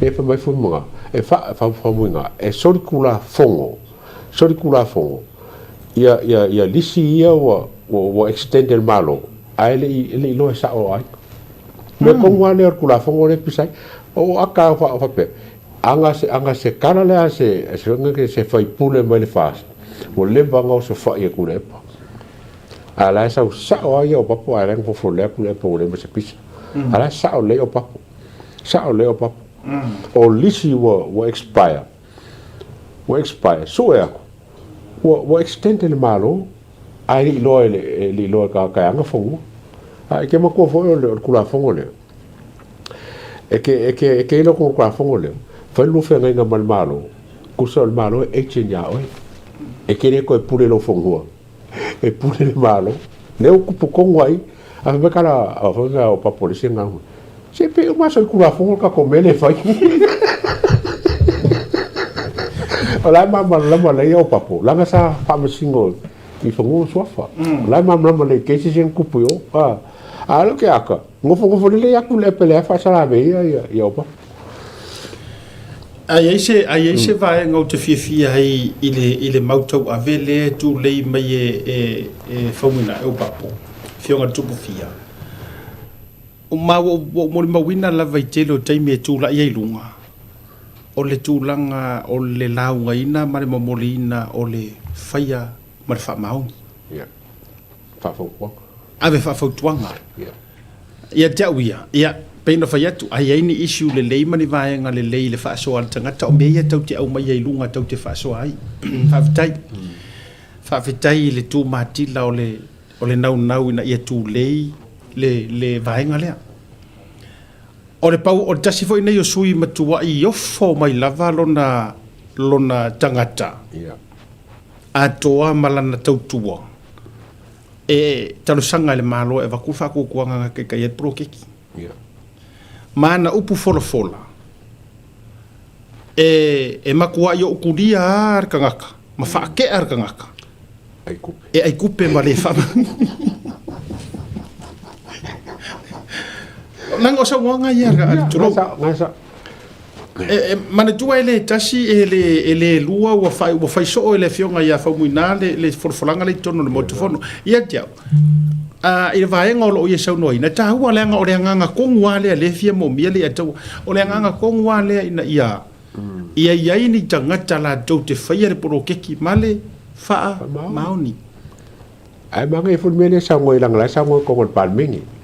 e fa mai fu muinga e fa muinga e sori kula fongo ia lisi ia wa extend el malo ai le lo sa o ai me ko ngale kula fongo le pisai o aka fa pe anga se kana le se nga se fai pule mai le fast o le vanga o se fai e kule pa ala sa o ai o papo ala ngo fo le kule po le se pisa ala sa o le o papo o lisi wo expire so e Wa extend le malo. Ai li lo ka anga fongo. Ai ke ma ko fo le kula fongo le. E ke lo ko kula fongo le. Fa lu fe nga mal malo. Ku so le malo e chenya oi. E ke le ko e pure lo fongo. E pure le malo. Ne o ku ko ngwai. A me kala a fa nga o pa polisi nga. Se pe ma so kula fongo ka ko mele fa. Ola ma le yo papo. La nga sa fa me single. I fongo sofa. La mamma le ke si sen kupu yo. Lo ke aka. Ngofo le ya ku le pele fa sala be ya opa. Ai se vai ngau te fia ai ile mautau avele tu lei mai e fomina o papo. Fionga tupu fia. O mo wina la vai telo taimi tu la ia lunga. O le tūlanga o le launga ina mare momolina o le faia mare wha maung. Ia. Whawhautuanga. Awe whawhautuanga. Ia. Ia te awia. Ia peina whai atu. Ai aini issue le lei mani vaenga le lei le whaasoa le tangata. O mea tau te au mai ai lunga tau te whaasoa ai. Whawhitai. Whawhitai le tū mātila o le nau ina ia tū lei le vaenga lea. O le pau o tasi foi nei o sui matua I ofo mai lava lona tangata. Ia. Atoa malana tautua. E talusanga le malo e waku whaku kuanga ke kai et pro keki. Ia. Mana upu fola. E makua I o ukuria ar kangaka. Ma whaake ar kangaka. Ai kupe. E ai kupe ma le whama. Nanga o sa wanga ia Ngasa. Mana tua ele tasi ele lua wa fai so ele fionga ia fa muina le forfolanga le tono le motofono ia tiao ile vaenga o ia sau noi na ta hua le nga o le nganga kongwa le fia mo mia le atu o le nganga kongwa le ina ia ini tangata la do te fai le poro keki male fa mauni ai manga e fu mele sa ngoi lang la sa ngoi ko palmingi.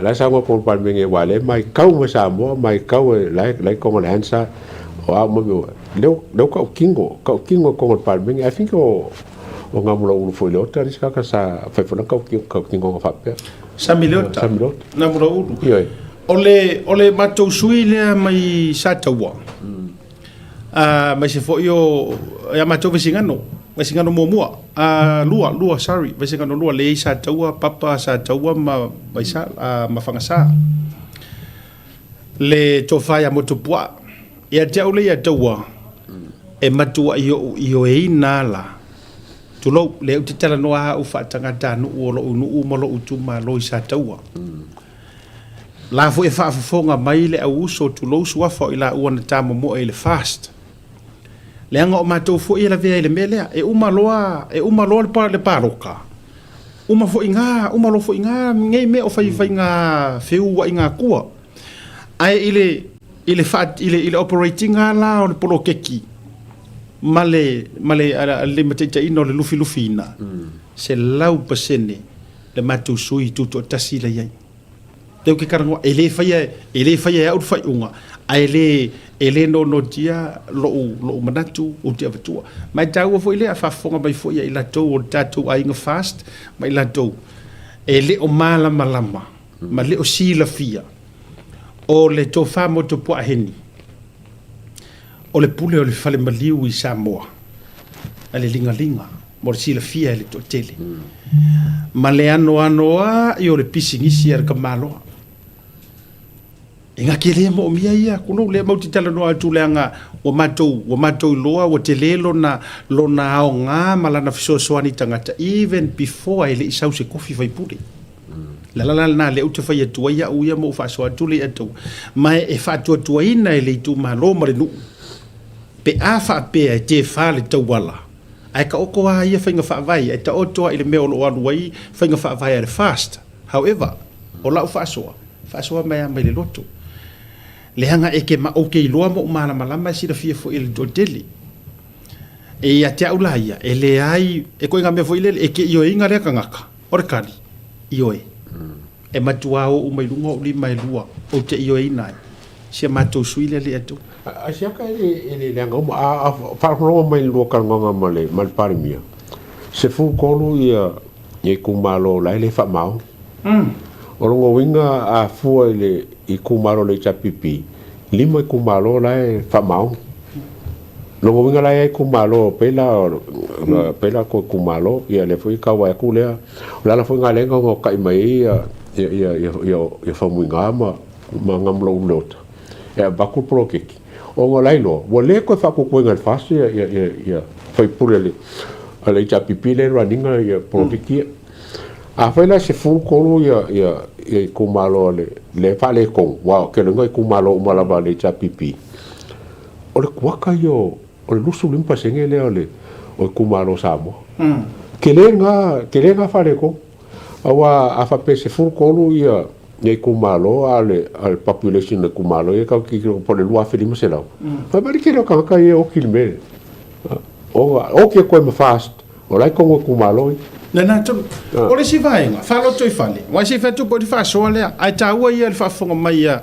La sango ko palminge wale mai kau mo sa mo mai kau lai ko le hansa o a mo le ko kingo ko palminge I think o ngamulo u fo le ota riska ka sa fa fo ko kingo fa pe sa milota na mo u ole matou sui le mai sa tawa mai se fo yo ya matou visingano Vesingano momua lua sorry vesingano lua le sa taua papa sa taua ma vaisa ma fangasa le tofaya motopua ia jaule ia taua e matua io e nala tulo le utitala no a ufa tangata no o molo utuma lo sa taua la fo e fa fonga mai le au so tulo sua fo ila uana tamo mo ele fast le anga o matou fo ia la vea le melea e uma loa le paroka uma fo inga ngei me o fai nga feu wa inga kua ai ile operating la o le polo keki male le mateta ino le lufi ina se lau pasene le matou sui tuto tasi la yai teu ke karango ele fai au fai unga ele no dia lo manatu o te avatua mai tau fo ile fa fonga mai fo ia ila to o tatu ainga fast mai la to ele o malama ma le o sila fia o le to fa mo to po heni o le pule o le fale maliu I Samoa ale linga mo sila fia le to tele ma le ano I o le pisingisi ar kamalo Inga kele mo mia ia kuno le mauti tala no atu leanga o matou loa o te lelo na ao nga malana fiso soani tangata even before ele isau se kofi vai pule la na le uta fai atu ia uia mo fa so atu le atu mai e fa atu ina ele tu malo mare nu pe a fa pe te fa le tawala ai ka oko wa ia fa fa vai e ta oto ile me o lo anu wai fa fa vai fast however o la fa so mai le loto le hanga eke ma oke loa mo mana malama si da fia fo il do deli e ya te aulaia ele ai e ko nga me fo ile eke io inga re kangaka orkani io e matua o mai lunga o li mai lua o te io ina si mato suile le atu Asiaka ele lenga a wharonga mai lua karangonga male parimia. Se fu kolu ia kumalo lai le whamau. O rongo winga a fua i kumalo le chapipi. Lima i kumalo lai whamau. Rongo winga lai i kumalo pela ko kumalo ia le fui kawa e kulea. Lala fui ngā lenga ngo kai mai ia whamuinga ma ngamlo ulota. Ia baku prokeki. O ngā lailo, wa le koe whakukua ngai whasi ia whaipure le chapipi le raninga ia prokeki. A whaila se fukolo ia kumalo le whale kong, wao, ke lunga i kumalo umalava le chapipi. O le kuaka o le lusu limpa senge leo o kumalo Samoa. Ke le ngā whale kong, awa a whape se fukolo ia kumalo ale population le kumalo ia ka ki po le lua feli masela. Pa mari ke ka ka ia o kilme. O ke ko me fast. O lai ko kumalo. Na tu. O le si vainga, falo toi fale. Wa si fa tu po di fa so le ai ta ua ia fa fonga mai ia.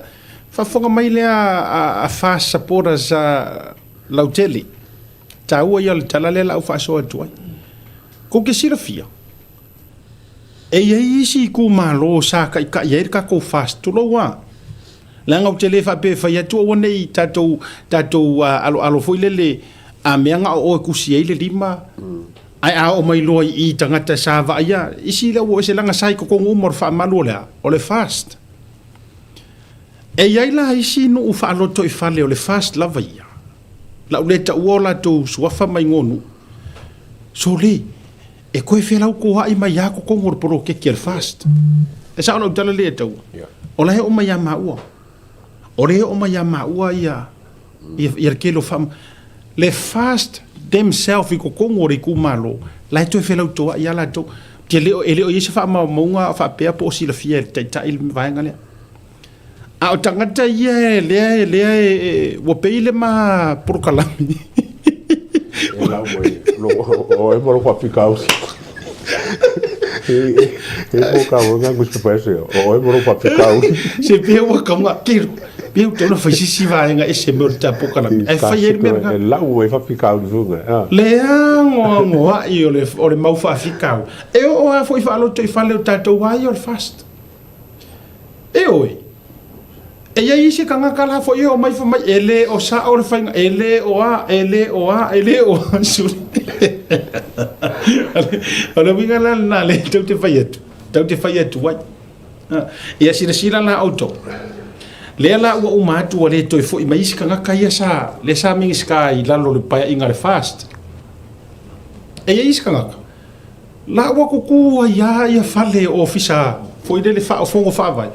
Fa fonga mai le a fa sapora za lauteli. Ta ua ia le tala le la fa so tu. Ko ke sira fia. E ia isi ku malo sa ka ia ka ko fast to lo wa la ngau tele fa pe fa ia tu wona i tatou alo foi le a meanga o ku si ile lima ai a o mai lo i tangata sa va ia isi la wo se langa sai ko ngumor fa malo le o le fast e ia la isi no fa lo to i fa le o le fast la va ia la o le ta wola to suafa mai ngonu so le e koe whelau ko hai mai ako kongor poro ke kia fast. E sa ono tala lea tau. O lehe o mai a maua. O lehe o mai a maua ia kelo fam. Le fast themselves i ko kongor i kumalo. Lai toi whelau toa ia la tau. Tia leo i se wha maunga wha pēa po si la fia ta il vaenga lea. A o tangata ia lea wapeile ma porokalami. E lau mai. O e moro whapikausi. E poka wanga ngusi paese. O e moro whapikausi. Se pia waka mga kiro. Pia utona whaisisi vaenga e se mero ta poka na. E whai eri mera. E lau e whapikausi wunga. Lea ngoa i o le mau whapikau. E o a fo i whaaloto i whaleo tātou wai o le fast. E oi. E ia isi ka ngakala fo i o mai whamai ele o sa o le whainga ele o a suri. Ona winga la na le tau te whai atu wai. Ia sira la auto. Lea la ua umatu wa le toi fo i mai isi ka ngaka ia sa le sa mingi ska i lalo le paya inga le fast. E ia isi ka ngaka. La ua kukua ia fale o fisa foi dele fa o fongo fa vai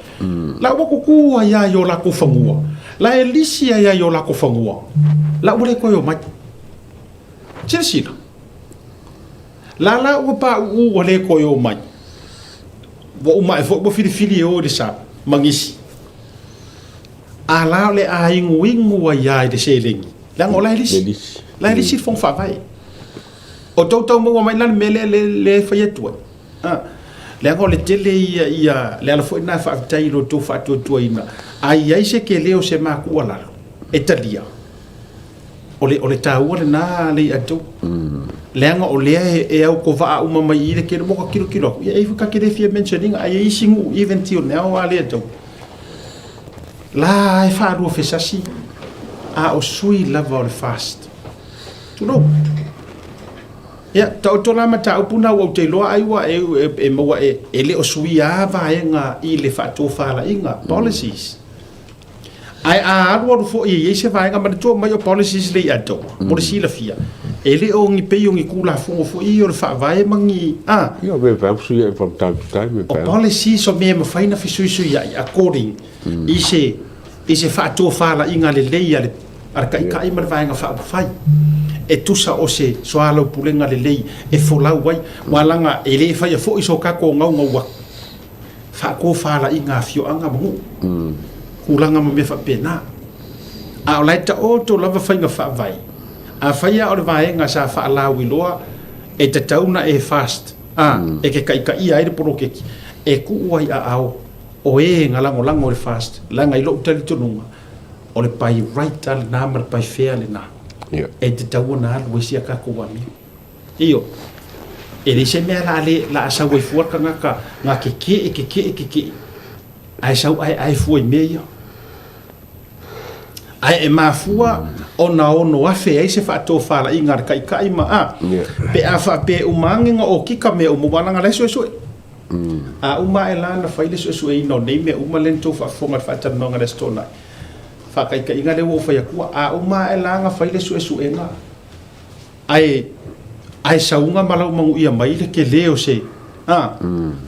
la wa ku ya yo la ko fangua la elisia ya yo la ko fangua la ule ko yo mai chelsea la o pa u ole ko yo mai wo mai fo bo fili o de sa mangisi ala le a ingu wa ya de seling la ngola elisi fong fa vai o toto mo mai la mele le fa yetu le ngole tele ia le ala foi na fa tai lo to fa to ina ai se ke leo se ma ku ala etalia ole ta ole na le atu le nga ole e au ko va uma mai ile ke mo ka kilo ia e ka ke de fie mentioning ai singu even tio ne o ale atu la e fa ru fe sasi a o sui lava le fast tu no ya to la mata upuna o te loa ai wa e mo e le o suia vaenga i le fa to fala inga policies ai a ro fo i se vaenga ma to mai policies le ato mo si la fia e le o ngi pe ngi kula fo i o fa vai mangi io be va su from time to time o policies so me ma faina fi su ya according i se fa to fala inga le le ar kai ma vaenga fa fai e tusa o se soalo pulenga le lei e folau wai walanga e le fai fo iso ka ko ngau wa fa ko fala inga fio anga mo kulanga mo me fa pena a o laita o to lava fai nga fa vai a fai a o vai nga sa fa la wiloa e te tauna e fast e ke kai ia e poro ke e ku wai a au o e nga lango le fast langa i lo tali tununga o le pai right al na ma le pai fair le na ia e te tau na lu sia ka ko ami io e le se me la sa we fu ka nga ke ai sau ai fu e me io ai e mafua ona ono afe ai se fa to fa la inga kai ma pe a fa pe umangi nga o kika me o mwana nga leso so a uma ela na fa ile so e no nei me uma lento fa fonga fa ta no nga restona fa kai nga le wo fa ya ku a uma ela nga fa ile so e nga ai saunga malau mangu ia mai le ke leo se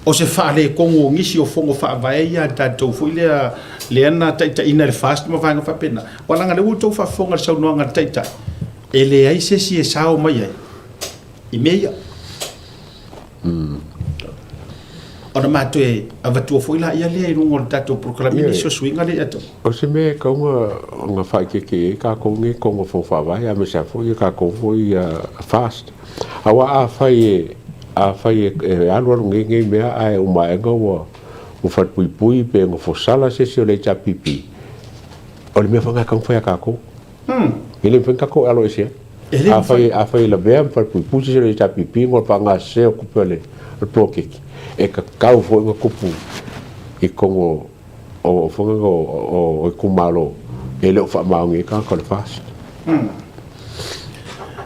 o se fa le kongo ngisi o fongo fa vai ya ta to fu le ana ta ina le fast ma vanga fa pena wala nga le to fa fonga sa no nga ta ele ai se si e sao mai ai i meia ona mato e avatu fo ila ia le no ngol tato proclamation so swinga le ato o se me ka nga fa ke ka ko nge ko mo fo fa vai a me sa fo ka ko fo fast awa a fai alo nge me ai o mai go o fa pui pe ngo fo sala se le cha pipi o le me fa nga ka fa ka ko ele fa ka ko alo ese a fai la be fa pui se le cha pipi ngo pa nga se o kupele o toke e ka ka fo ngo kupu e ko o fo ngo o kumalo ele o fa ma nge ka ko fast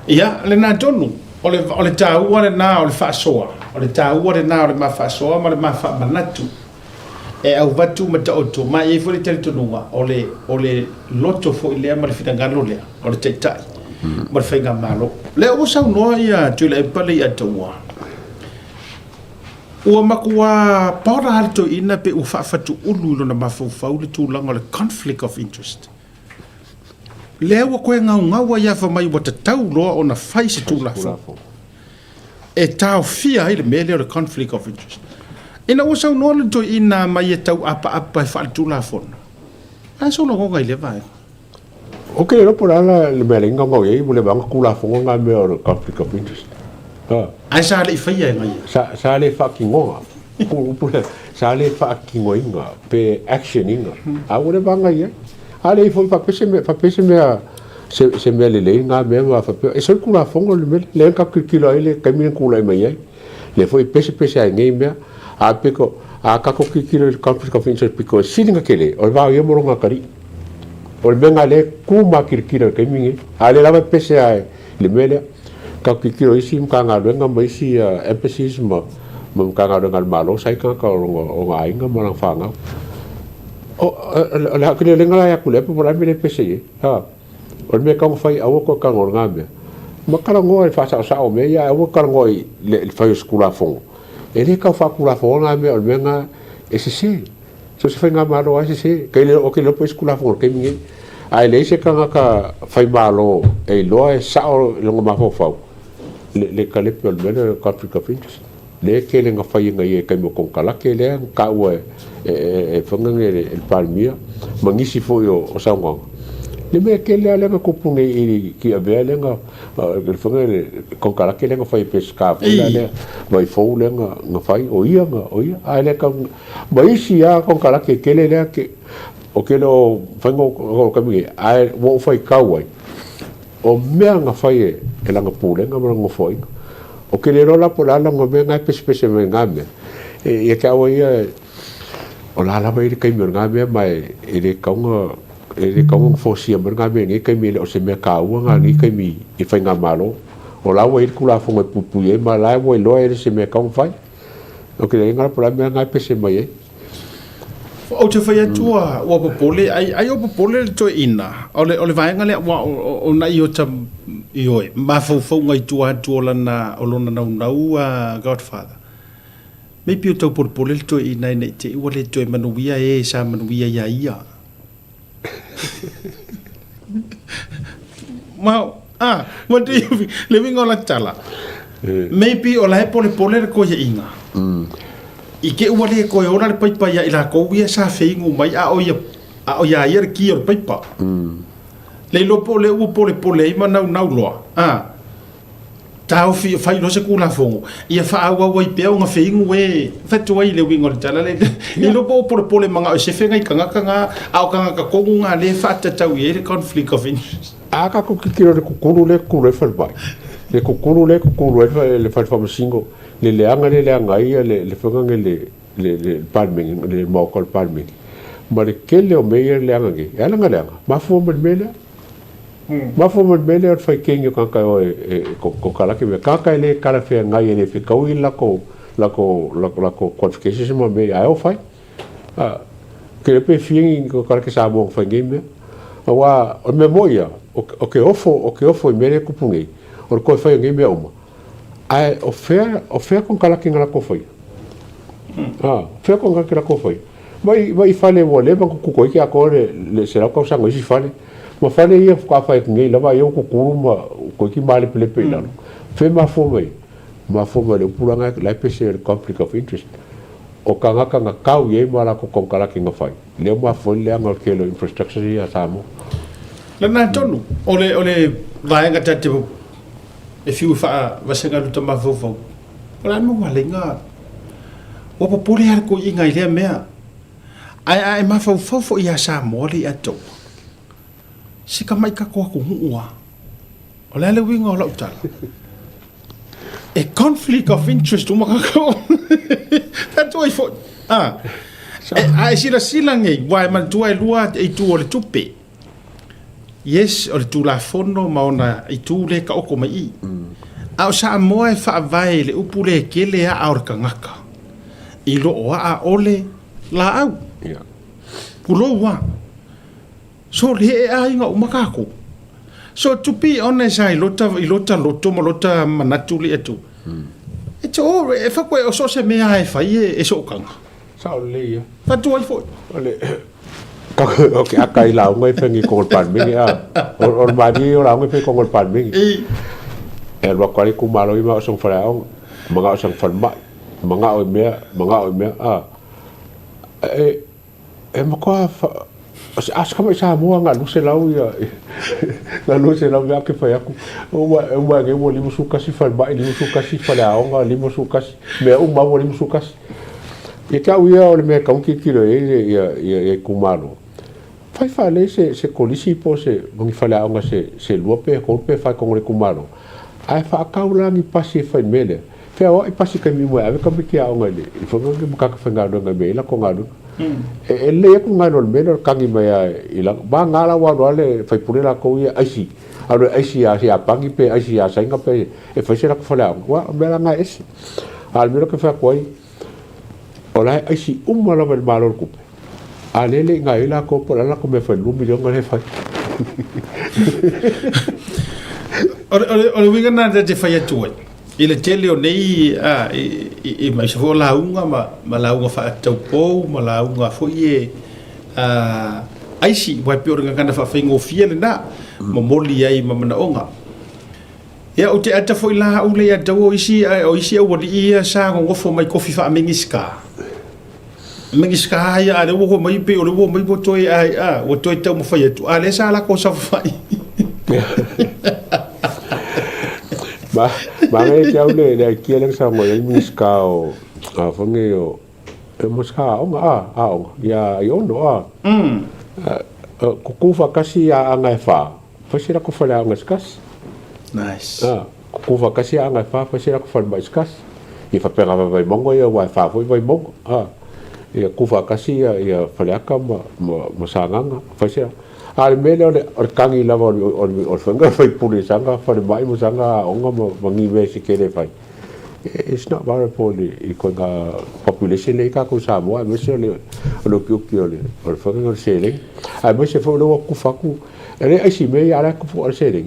ia le na tonu o le tāua le nā o le whaasoa, o le tāua le nā o le ma whaasoa, ma le ma wha manatu. E au watu ma ta oto, ma e fo le tari tonunga, o le loto fo i lea ma le whitangalo lea, o le teitai, ma le whainga malo. Le o sau noa ia tui le pale i ataua. Ua makua paura halito ina pe u whaafatu ulu ilo na mawhau le tūlanga o le conflict of interest. Le ua koe ngau iafa mai wa tatau loa o na whai se tūlafo. E tau fia hai le mele o le conflict of interest. Ina ua sau noa le to ina mai e tau apa e whaal tūlafo. A so longo ngai le vai. Ok, no por ala le mele inga ngau iei, mule banga kulafo ngā mea o le conflict of interest. Ai sa le i whaia e ngai. Sa le whakingoa. Sa le whakingo inga, pe action inga. A ule banga iei. Ale foi fa pese me se me le nga me va fa e sol kula fongo le ka kilo ile ka mi kula mai le foi pese ai ngai me a peko a ka ko kilo conflict of interest peko sininga kele o va ye moronga kari o le benga le ku ma kilo ka mi ale la pese ai le mele ka kilo isi ka nga nga mai si emphasis mo ka nga nga malo sai ka o nga inga mo lang fanga la que le ngala ya kule por me pese o me ka fai a ko ka ngor ngame ma kala ngoi fa sa o me ya o ka ngoi le fai skula fo ele ka fa kula fo ngame o me nga ese so se fai ngama lo ese ke le o ke lo po skula fo ke mi ai le se ka fai malo e lo e sa o lo ma fo fa le ka le pe o me conflict of interest le ke le nga fai nga ye ka mo kon kala ke le ka o e fonga el palmia mangisi fo yo o sango le me ke le ala ko punge i ki ave le nga el fonga kon kala ke le nga fai pesca fo le vai fo le nga fai o ia ale ka vai si a kon kala ke le ke o ke lo fango ko mi ai wo fai kawai o me nga fai e la nga pule nga mo foi o ke le rola por ala nga me nga pese me nga me e ka o ia o la mai kai mi nga me mai ele kaunga fosia mer nga me ni kai mi o se me ka u nga ni kai mi i fai nga malo o la wa kula fo me pupu e ma la wa lo e se me ka un fai o ke nga por me nga pese mai o te whai atua o popole ai o popole to ina o le vaenga le o na i o tam i oi ma fau ngai tua lana o lona nau a Godfather me pio tau popole to ina nei te i wale to manuia e sa manuia ia what do you living on la tala maybe o la pole ko ia inga i ke ua le koe ora le paipa ia i la kou ia sa whaingu mai a o ia ia ki o le paipa le lopo le ua pole i ma nau loa tau fai no se kula fongo ia fa wa wa pe nga feingu we fa tu ai le wingo tala le i lo po le manga se fenga kanga au kanga ka konga le fa ta tau e conflict of interest aka ko kikiro le kukuru fa bai le kukuru le fa fa singo le anga ia le fenga le palming le mokol palming ma le kele o meyer le anga ge ala nga ma fo mele ma fo mele o fai kengi kaka o ko kala ke me kaka le kala fe ngai le fe kau la ko qualification mo me ai o fai ke le pe fieng ko kala ke sa mo fai game wa o memoria o ke ofo me ku pungi o ko fai game o ai o fe con kala ke ngala ko fai fe con kala ke ko fai vai fale mo le ba ku ko ki akore le será ko sa ngoi fale ma fale ia ka fai ngai lava eu ku ma ko ki male pele pele fe ma fo mai le pulanga la pese conflict of interest o kanga kau ye mala ko kala ki ngafai le ma fo le anga ke lo infrastructure ia samo le na tonu ole vai nga tate e fiu fa va senga luta ma fo la no wale nga o po le ko inga ile mea ai ma fo ia samo le ato si ka mai ka ko huua o le winga o lauta e conflict of interest uma ka ko tato i fo ai sila ngai wai man tu ai lua e tu o le tupe yes o le tu la fono ma ona i tu le ka o ko mai a o sa mo e fa vai le upule ke le a or ka ngaka i lo o a ole la au pulo wa so le ai nga umakako so tupi ona sai lota manatu le tu e to e fa ko so se me ai fa e so kanga sa le ia fa tu ai fo ole ka okay akai la ngai fengi ko pan mi ya or ma di o la ngai fe ko pan mi e lo kwali ku malo i ma so fa o manga so fa manga o me e ma ko as kama sa mo nga lu se lau ya na lu se lau ya ke fa ya ku o wa ge mo limu suka si fa ba limu suka si fa la o nga limu suka me o ma mo limu suka e ka u ya o me ka un ki kilo e ku malo fa le se kolisi po se ngi fa la o nga se lu pe ko pe fa ko le ku malo ai fa ka u la ni pasi fa mele fe o e pasi ka mi mo ave ka mi ki a o nga le fa ko ka fa nga do nga me la ko nga do e le ko ngai no meno kangi mai ila ba ngala wa le fai pulera ko ia aisi alo aisi a pangi pe aisi a sainga pe e fai sera ko fala wa mera nga esi al mero ke fa koi ola aisi umma la bel malor ku ale le ngai la ko por la ko me fa lu million ngale fai ole winga na de fai tu ile tele o nei i mai se vola unga ma la unga fa tau po ma la unga fo ie ai si wai pe oranga kana fa fingo fie na mo moli ai ma mana onga ya o te ata fo la u le ya tau o isi o li ia sa ngo fo mai kofi fa mengiska ya ale wo mai pe o wo mai bo toi ai o toi tau mo fa tu ale sa la ko sa fa ma ngai tau le kia le sa mo le miska o a fonge o e moska o ya yo no ko ku fa kasi a nga fa sira ko fa la nga skas nice ko ku fa kasi a nga fa sira ko fa ba skas i fa pera vai mongo ya wa fa foi vai mongo ya ku fa kasi ya fa la ka mo sa nga fa sira al mele o kangi lava o fanga fai puli sanga fa mai mo sanga onga mo ngi ve se kere fai it's not very poor i ko ga population le ka ko sa mo me se le lo piu le o fanga o se le ai mo se fo lo ku fa ku ele ai si me ya la ku o se le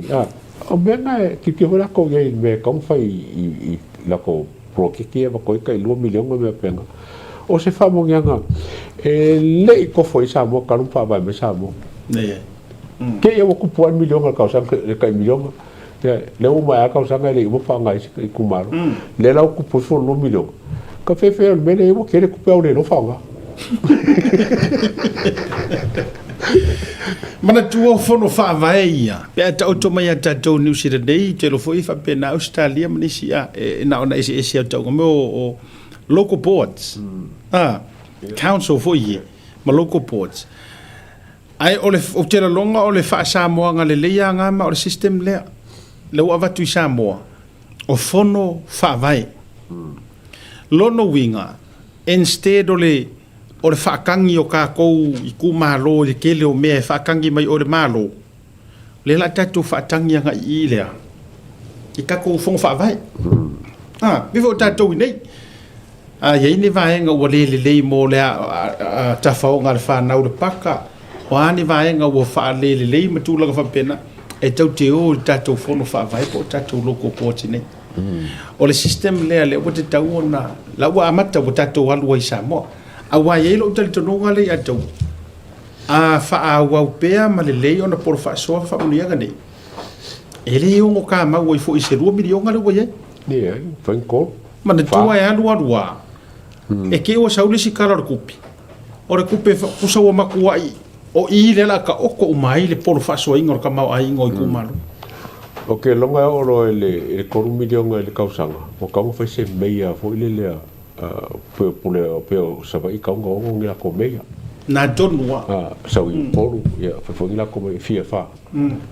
o me nga ki hola ko ye me kom fai i la ko pro ki va ko ka lo million me penga o se fa mo nga le ko foi sa mo ka pa ba me sa mo ke eu ocupo $1 million al causa de $1 million le uma causa le mo pa ngai ku maro le la ocupo for $1 million ka fe me le mo kere ku pe o le no fanga Mana tua fono fa vai ia. Pe ta auto mai ta to New Zealand dei te lo foi fa pe na Australia manisia na ona isi auto o local boards. Council foi ma local boards. Ai ole o te longa ole fa Samoa nga le leia nga ma o system le o avatu Samoa. O fono fa vai. Lono winga instead ole whaakangi o kākou i ku mālo i kele o mea whaakangi mai o le mālo. Le la tatu whaatangi anga i lea. I kākou whonga whaavai. Bifo tātou i nei. Iei ne vaenga ua lelelei mō lea tawhao ngā le whanau le paka. Wāne vaenga ua wha lelelei matūlanga whapena. E tau te o le tātou whono whaavai po tātou loko pōti nei. O le system lea le ua te tau ona. La ua amata ua tātou alua i Samoa. Awa ye lo tali tono ngale ato fa awa pea ma le lei ona por fa so fa unia ngane ele yo mo ka ma wo fo i se 2 milion ngale wo ye ne fa ko ma ne tua ya lua e ke o sauli si kala kupi o re kupe ku sa o makuai o i le la ka o ko mai le por fa so ingor ka ma ai ngoi ku malu o ke longa o ro ele ko milion le kausanga o ka mo fa se meia fo ile le pe sa vai ka ngo ngia ko mea na donua sa i polu ya fa ngia ko me fia fa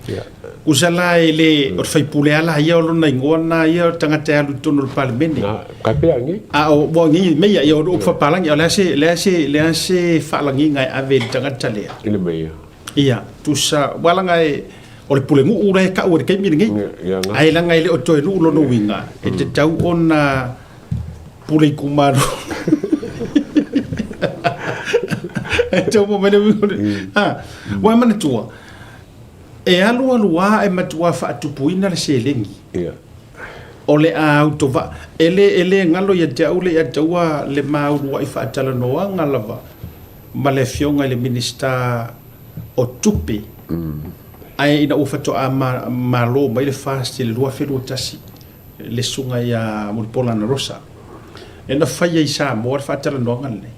ya usala ele o fai pule ala ia o na ngona ia tanga te alu tonu le parliament na ka pe ngi o bo ngi mea ia o fa palangi le se fa langi ngai ave tanga tale ile mea ia tu sa walanga o le pule ngu ura ka o ke mi ngi ai langa ile o to lu lo no winga e te tau ona pulei kumaro então mo mene wa mana tua e alu e matua fa tupuina le selengi ole auto va ele ngalo ya jaule ya jawa le mauru wa fa tala no ngalava male fionga le minister o tupe ai ina ufato a malo mai le fast le lua felo tasi le sunga ya mulpola na rosa ena fai ai Samoa fa tala no ngale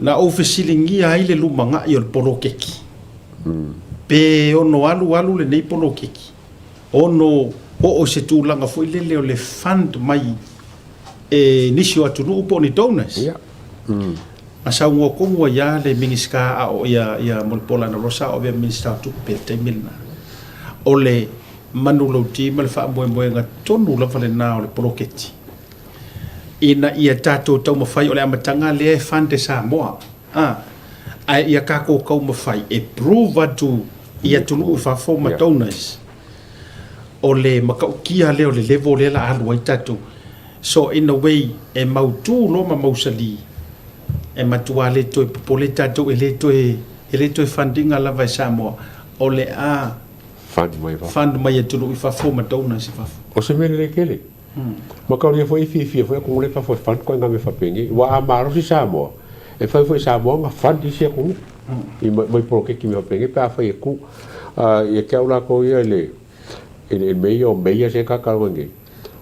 na ofisilingi ai le lumanga i o polo keki pe ono alu le nei polo keki ono o se tūlanga foi lele o le fund mai e nisi o atunu upo ni donors asa ungo kongo ya le miniska a o ya molpola na rosa o vea minista tu pe te milna o le manulo ti mal fa moe nga tonu la vale na o le polo keki ina ia tato tau mawhai o le amatanga le fund Samoa ai ia kako kau mawhai e prove atu ia tunu ufafo ma donors o le makau kia leo le level le la alu ai tato so in a way e mautu lo ma mausali e matua le toi popole tato e le toi funding ala vai Samoa o le fund mai e tunu ufafo ma donors o se mele le kele ma ka le foi fi foi ko le fa foi fan ko nga me fa pengi wa amaro si Samoa e foi Samoa nga fan di se ko i mai por ke ki me pengi pa foi ku e ke ula ko ia le meia se ka ka ngi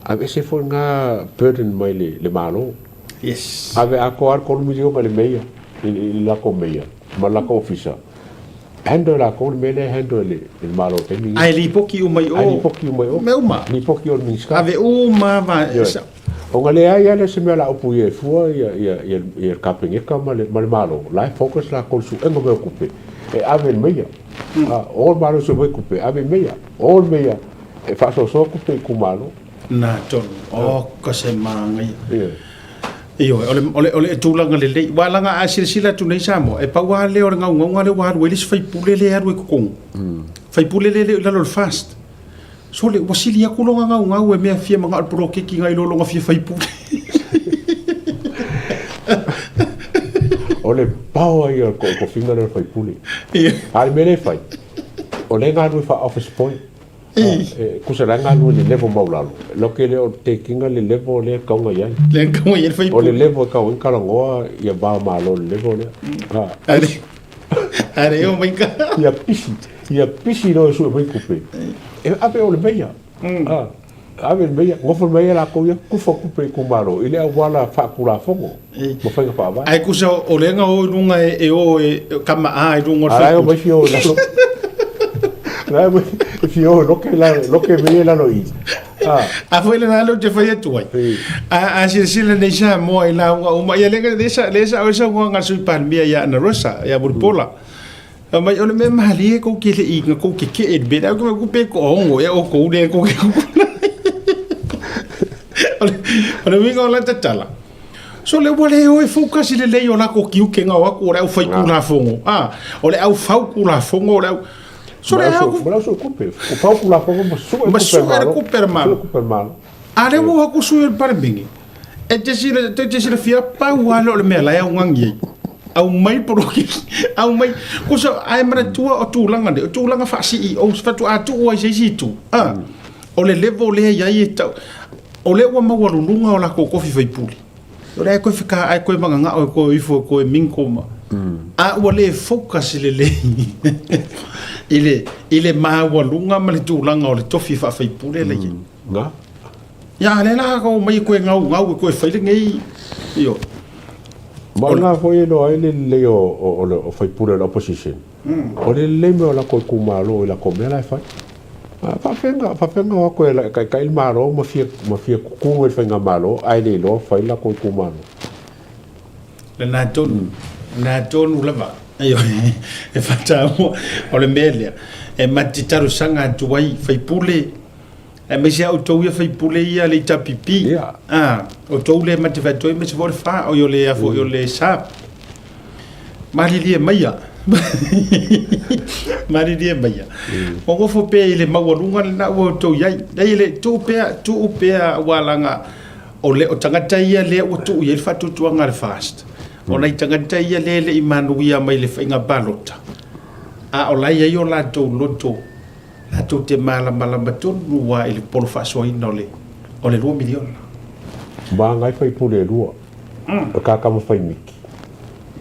ave se foi nga burden mai le malo yes ave ako ar ko mi jo le meia la ko meia ma la ko ofisa handle la ko mele handle le malo te mi ai li poki o mai o meuma ni poki o mi ska ave uma va o ngale ai le se me la opu e fu ia kaping e ka le malo la focus la ko su engo me kupe e ave meia all malo so me kupe ave meia all meia e fa so kupe ku malo na ton o ko se mangai Iyo, ole tūlanga le lei. Wālanga a sila tu nei Samoa. E pau a leo ngau ngau le wāru. Elis fai pule le aru e kukong. Fai pule le lalo fast. So le wasili aku longa ngau e mea fia mga alpuro keki ngai lo longa fia fai pule. Ole pau ai ko finga le fai pule. Ai mele fai. Ole ngaru fa office point. Kusaranga no le level maulalo lo que le taking le level le kaunga ia fai o le level ka un karangoa ia ba malo le level le are o mai ka ia pisi no su mai kupe e ape o le meia ave me ngofo me la ko ya ku fo ku pe ku maro ile wala fa ku la fo mo fa nga fa ba ai ku so o lenga o nunga e o kama a e rungo ai o me fio la lo ai me fio lo que me la lo i a foi le na lo te foi tu ai a si le deixa mo e la o ma ia lenga lesa o sa nga sui palmia ya na rosa ya burpola mai o le me mali ko ki le inga ko ki ke e be da ko pe ko ngo ya o ko de ko Ole winga la tatala. So le wale o e focus le le o la ko kiu ke nga wa ko ra o fai ku la fongo. Ole au fau ku la fongo le. So le au so ku pe. Ko fau ku la fongo mo su ku per mal. Ale wo ku su el parmingi. E te sira fia pa wa le me la ya ngangi. Au mai poroki. Au mai ko so ai mara tua o tulanga de. Tulanga fa si o fa tu atu o se si tu. Ole level le ya i tau. O le wa mawalulunga o la ko kofi fai puli. O le ko fika ai ko manga o ko ifo ko minko ma. A o le focus le. Ile mawalunga ma le tulanga o le tofi fa fai puli le. Nga. Ya le la ko mai ko ngau ko fai le ngai. Yo. Ma nga foi no ai le o fai puli la opposition. O le me o la ko kumalo la ko me la fai. Fa fenga wa ko la kai maro ma fia ku e fenga malo ai le lo fa la ko ku malo le na ton ulava ayo e fata o le melia e matitaru sanga tuai fai pule e me sia o to ia fai pule ia le tapipi o to le mativato me se vor fa o yo le afo yo le sa mali le maya mari dia baya o go fo pe ile mawalunga na o to yai dai le tu pe walanga o le o tangata ia le o tu ia fa tu ngar fast o lai tangata ia le imanu ia mai le fainga balota o lai ia yo la to loto la to te mala baton wa ile polo fa so ino le o le 2 milion ba ngai fai pule lua o ka ka mo fai miki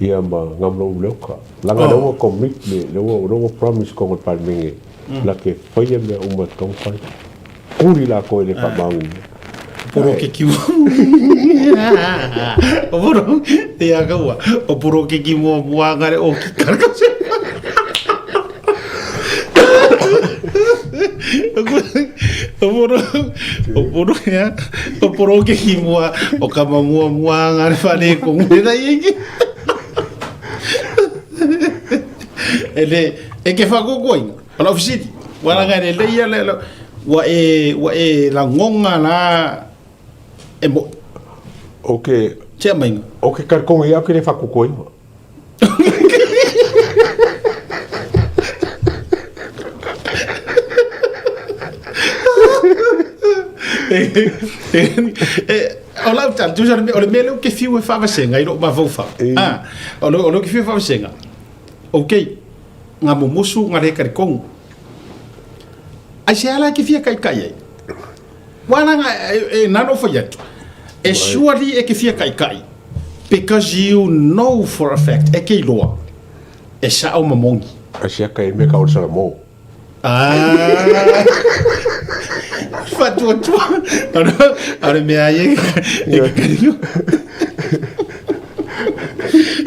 ia ma ngamlo uloka langa no commitment no promise ko pa mingi la ke foi me uma tong fai kuri la ko le pa bangu puro ke ki o puro te agawa o puro ke ki mo ngare o ki karka se o puro ya o puro ke ki mo o kama mo ngare fa le ko me dai ele e ke fa ko koi ala ofisiti wala ga le ia le wa e la ngonga la e mo okay chama okay kar ko ia ke le fa ko koi ola tal tu o le mele ke fiu e fa vasenga i ro ma vo fa o lo ke fiu fa vasenga okay nga musu nga re kar kong ai se ala ke fia kai kai wala nga nano fa yet e surely e ke fia kai kai because you know for a fact e ke loa e sa o mamongi a se kai me ka o sa mo fatu ara me ai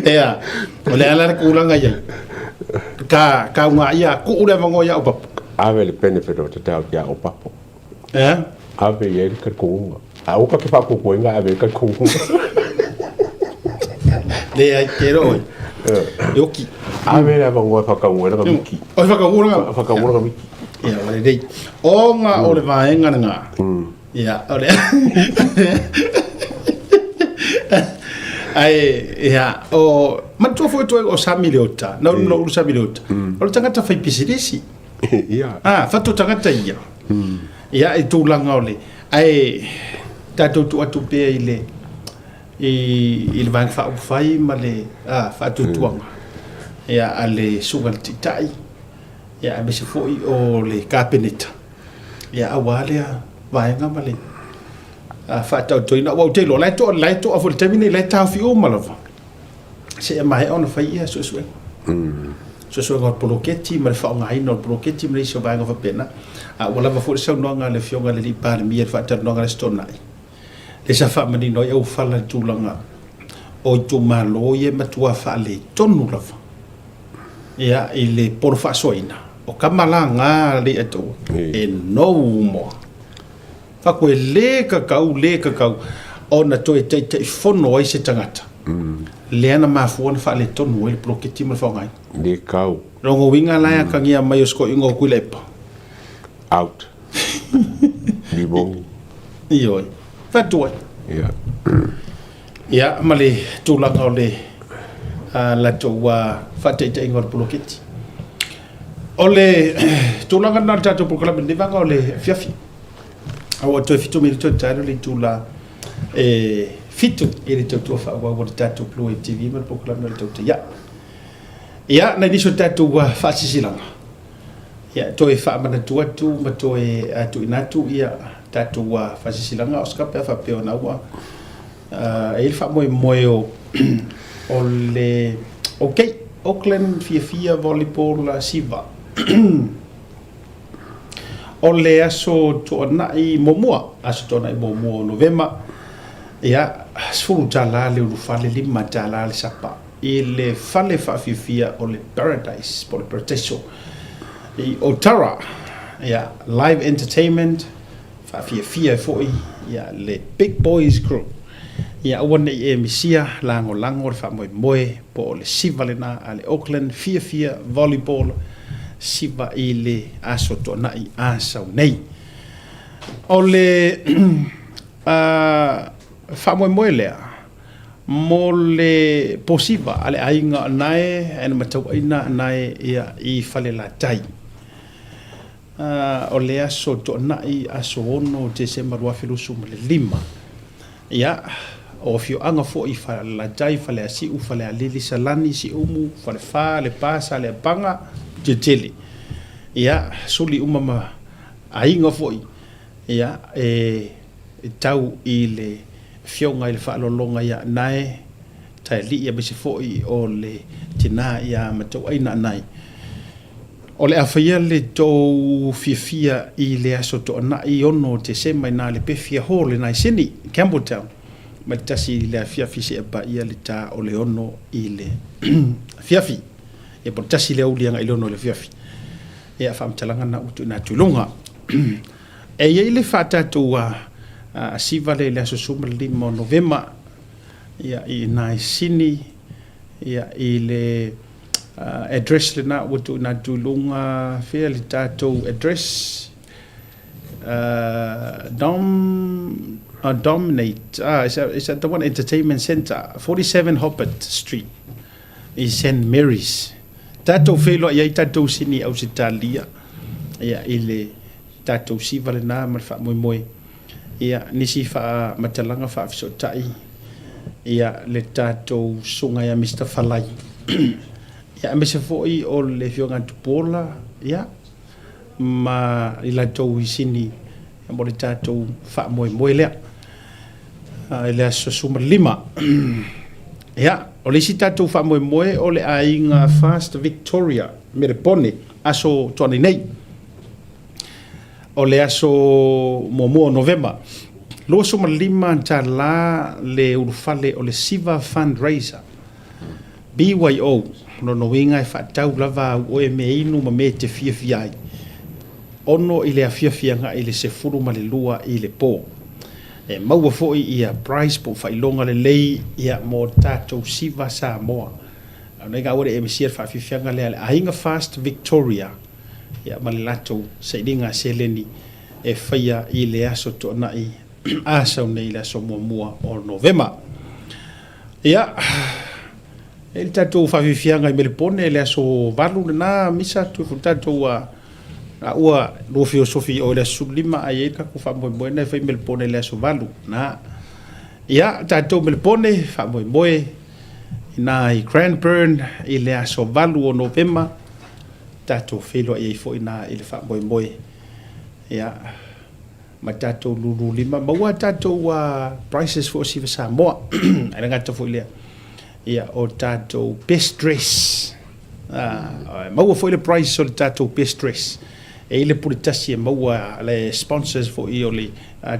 ea ole ala ku langa ya ka nga ya ku ule mango ya op ave le benefit o te tau ya o papo ave ye ka ku a o ka ke fa ku nga ave ka ku le ai kero yoki ave la mango fa ka ngora ka miki o fa ka ngora ka miki ya ole dei o nga ole vaenga nga ya ole ai ya o manto foi to o samiliota no samiliota o tangata fai pisidisi ya fa to tangata ia ya e tu langa ole ai tato tu atu pe ile il van fa fai male fa tu tuanga ya ale sugal titai ya me se foi o le kapeneta ya awale vaenga male fa tau toina wa te lo lai to a fol termine lai tau fi o malava se mai ona fa ia so so ngor poloketi ma fa ngai no poloketi me so banga fa pena wala va fu so no nga le fionga le par mi fa tar no nga stona le sa fa mani no eu fala tulanga o tu malo ye matua fa le tonu la fa ia ile por fa soina o kamala nga le eto e no mo fa ko le ka ona to te fono ai se tangata le ana ma fuona fa le tonu le poloketi ma fa ngai le kau rongo winga la ka ngia mai sko ingo kulepa out di bong iyo fatua ya male tulanga ole la towa fate te ingor poloketi ole tulanga na tato por club de vanga ole fiafi awo to fitu mi to taro le tula fitu ele to fa wa tato plo tv ma por club no to ya na diso tato wa fa sisilanga ya to e fa mana tu ma to e atu inatu ya tato wa fa sisilanga oska pe fa pe ona wa il fa moyo ole okay Auckland fia volleyball la siva ole aso to na I momua aso to na I momua novema ya sfuru tala le u fale lima tala le sapa ile fale fa fia ole paradise por protection I Otara ya live entertainment fa fia foi ya le big boys group ya wana e misia lango fa moe po le siva le na ale Auckland fia volleyball siva ile aso to na I asa nei ole fa moe lea mo le posiva ale ainga nae en matau ina nae ia I fale la tai ole aso to na I aso ono te se marua filusu le lima ya o fio anga fo I fa la tai fa le asi u fa le alili salani si umu fa le fa le pasa le panga tetele ya suli umama ainga fo ya tau I le fionga I le fa lolonga ya nae tai li ya bisi fo o le tina ya matau aina nai o le afia le to fia I le aso to na I ono te se mai na le pefia hole na sini Campbelltown ma tasi le afia fisi e ba ia le ta o le ono I le fiafi e por tasi le ulianga I le ono le fiafi e a famtalanga na utu na tulunga e ye le fata to siva le aso suma lima novema ia I na sini ia I le address le na utu na tulunga fea le tato address Dominate it's at the one entertainment center 47 Hoppert Street in St. Mary's tato felo ia tato sini au sitalia ia ile tato siva le na ma fa moe ia nisi fa matalanga fa so tai ia le tato sunga ya Mr. Falai ya me se foi o le fionga tupola ya ma ila to sini mo le tato fa moe le ile so suma lima ya o le tato fa moe o le ainga Fast Victoria me le pone aso toni nei o le aso momo november lo suma lima tala le urfale o le siva fundraiser BYO no winga e fatau lava o e me inu ma me te fia ai ono ile a fia nga ile se furu ma le lua ile po e maua foi ia price po failonga le lei ia mo tato siva sa moa ana ga ore e me sia fa fia nga le ainga Fast Victoria ia malato se dinga seleni e faia ile aso to na I asa nei la so mua o november ia el tato fa fianga I melpone le aso valu na misa tu tato ua lo filosofi o le sublima ai ka ku fa mo na fa melpone le aso valu na ia tato melpone fa mo na I Cranbourne I le aso valu o november tato felo ai fo ina ile fa mo ia matato lulu lima ma tato prices for siva sa mo ana ngata fo ile ia o tato best dress maua foi le price o le tatou pe stress e ile puritasi e maua le sponsors fo i o le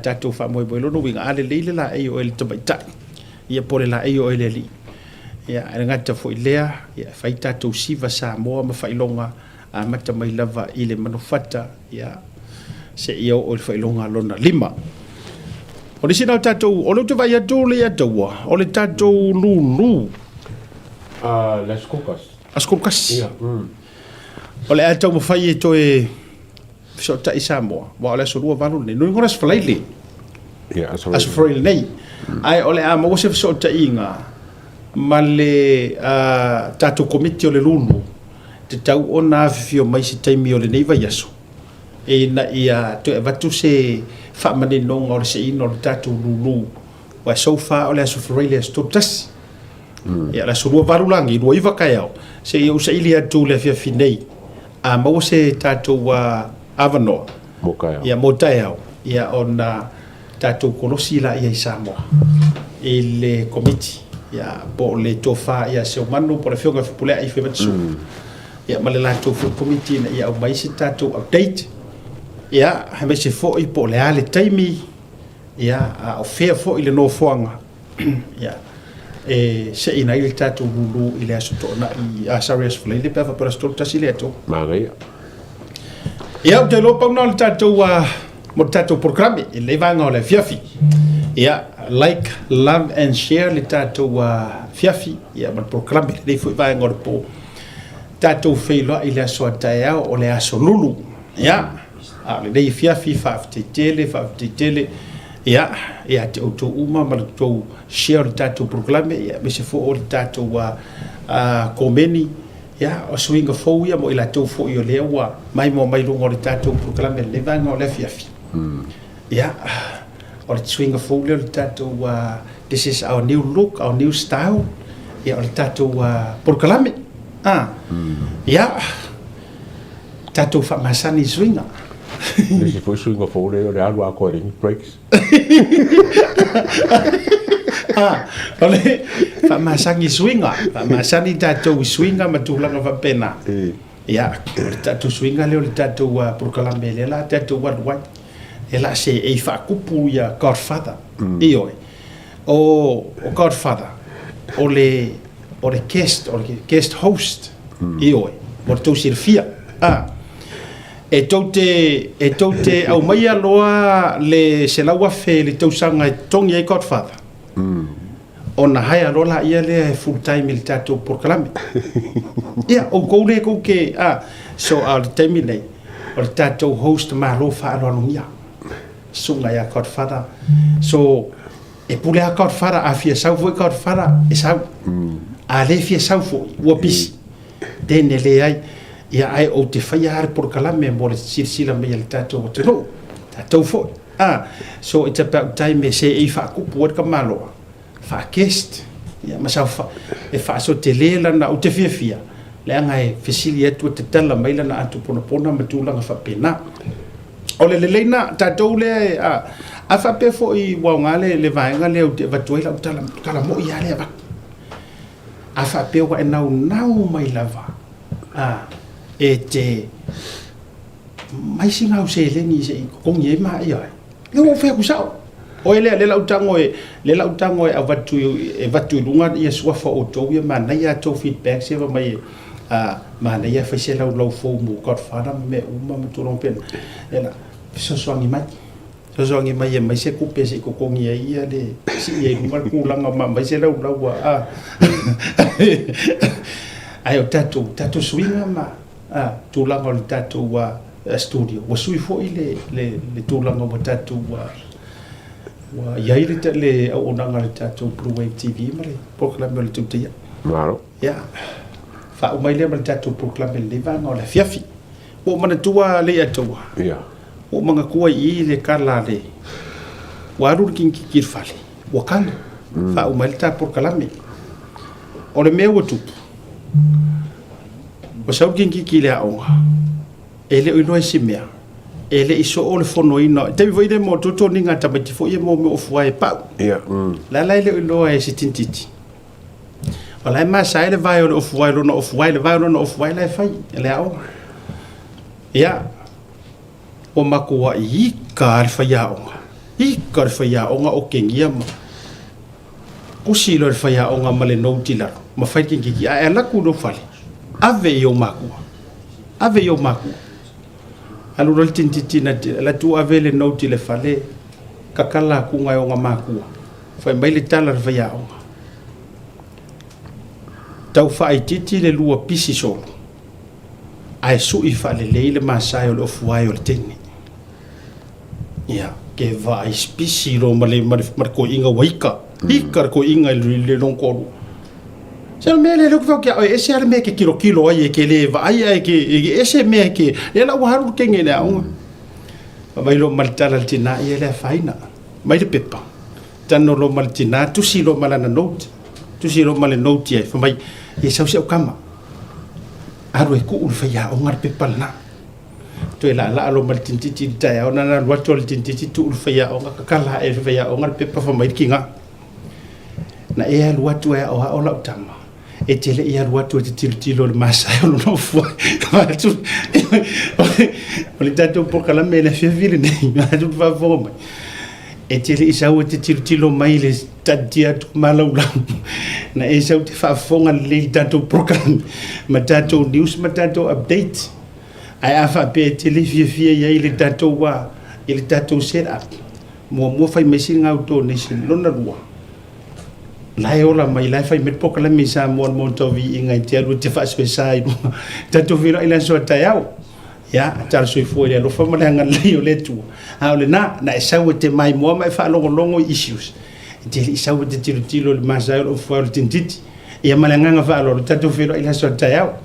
tatou fa mo boilo no winga ale le la e o le tabaita ia pore la e o le li ia ngata fo ilea ia fai tatou siva sa mo ma failonga a mata mai lava i le manufata ia se ia o le failonga lona lima o le sina tatou o le te vai atu le atua o le tatou lulu Las Cocas. as kulkas Ia. o le atou mafai e toe so ta Samoa wa le so rua valu nei no ngora sfalaili Ia, as frail nei ai ole a mo se so ta inga male tatou komiti o le lulu te tau ona fio mai se taimi o le nei vai aso e na ia to vatu se fa mane no ngor se ino le tatou lulu wa so fa ole as frail stop tas ia la so rua valu langi rua iva kaiao se eu se ili atu le fia finei a mo se tatou avano Mokaya. ia motaiao ia ona tatou kolosi la ia i Samoa i le komiti ia po le tofa ia se umanu po le fionga fupulea i fematsu ia ma le latou komiti na ia o mai se tatou update ia he mai se fo i po le ale taimi ia a o fea fo i le no foanga ia e se ina i le tatou lulu i le aso tona i a Sarias Fulai le pefa para stol tasi le ato Maria. ia o te lo pau na le tatou mo tatou programe i le vanga o le fiafi ia like love and share le tatou fiafi ia ma programe le foi vanga o le po tatou feilo i le aso ataea o le aso lulu ia a le dei fiafi fa tele ia ia te auto uma ma le tou share le tatou programe ia me se fo o le tatou komeni ia o swinga fo ia mo ila tou fo i o le ua mai mo mai lungo le tatou programe le vanga o le fiafi ia o le swinga fo le tatou this is our new look, our new style ia o le tatou programe ia tatou fa masani swinga Nesse foi swinga fo le alu a koring breaks. ole fa masangi swinga fa masani tatou swinga matulanga fa pena ia le tatou swinga le tatou programe le la tatou wa e la se e fa kupu ia Godfather io o Godfather o le guest host io o to sirfia e tote au mai aloa le se laua fe le tausanga tongi ai Godfather ona hai alola ia le full time il tatou programe ia o koule ko ke so al terminate o le tatou host ma lo fa alonia sunga ia Godfather so e pule a Godfather a fia sau foi Godfather e sau a le fia sau foi ua pisi tene le ai ia ai o te whaia hare porkalame mo le sirsila me le tatou o te no tatou foi so it's about time se e whaakupu o ka maloa whaakest ia masau e whaaso te lela na o te fia le anga e fesili atu te tala mai lana atu pona matulanga whapena o le leina tatou le a whape fo i waungale le vaenga le o te vatuela o tala kala mo i ale ava a whape wa e nau mai lava e te mai singa o se leni se kongi e mai ai le o fe kusao o ele le lautango e avatu lunga ia swafa o to ia mana ia to feedback se va mai mana ia fa se lau fo mo Godfather me uma mo to rompen ela so soangi mai mai se ku pese ko kongi ia le si ia lunga ku langa mai se lau ai o tatu swinga ma tulanga o tatu studio wa sui fo le tulanga o tatu wa yaile le o nanga le tatu Blue Wave TV mare proclame le tutia Claro. ya fa o mai le tatu proclame le vanga o le fiafi o mana tua le atua Ia. o manga kua i le kala le waru kinki kirfali wa kan fa o mai le tatu proclame o le meu tupu o sau kinki ki le aonga ele o inoa simea ele iso o le fono ina te voi le mo toto ninga tamati fo ye mo me o fuai pa Ia. la ele o inoa e sitintiti Wala ma sai le vai o fu vai lo no fu vai le vai no fu vai le fai le au. Ya. O makua I ka fai au. I ka fai au nga o kengia ma. Kusi lo fai au nga male no tila. Ma fai kingi a la ku no fale. Ave yo makua. Ave yo makua. Alu rol tintiti na la tu ave le no tile fale. Kakala ku nga yo nga makua. Fai mai le tala fai au. Tau fai titi le lua pisi solo. Ai su I fa le leile masai o fuai o le teni. Ya, ke vai pisi ro male marko inga waika. Hika ko inga le non koru. Sa me le lo ke e se ar me ke kilo ai ke le vai ai ke ese me ke le la waru ke ngene au. Vai lo maltara tina ia le faina. Mai le pepa. Tano lo maltina tu si lo malana note. Tu si lo male note ai fa mai e sau se o kama aro e ku ul fa ya o ngar pe palna to la lo mal tintiti ta ya ona na lo tol tintiti tu ul fa ya o kala e fa ya o ngar pe pa fa mai kinga na e lo watu ya o la utama e tele e lo watu te tilo le masa o no fu ma tu o le tato por kala me la fe vile nei ma tu fa fo mai e tele isa o te tilo mai le tadia tu malaulau na e sau te whaafonga le tato program ma tato news ma tato update ai afa pe tele fia ia le tato wa le tato set up mo fai machine auto nation lona rua lai ola mai lai fai met pokala mi sa mo to vi inga te alu te fa special tato vira ila so tayau ya tar so fo le lo fa ma nga le le tu a le na sau te mai mo mai fa longo issues Jadi isa wo te tilo le masa o fo le tintiti ia malanga fa lo tato vira ila so tayau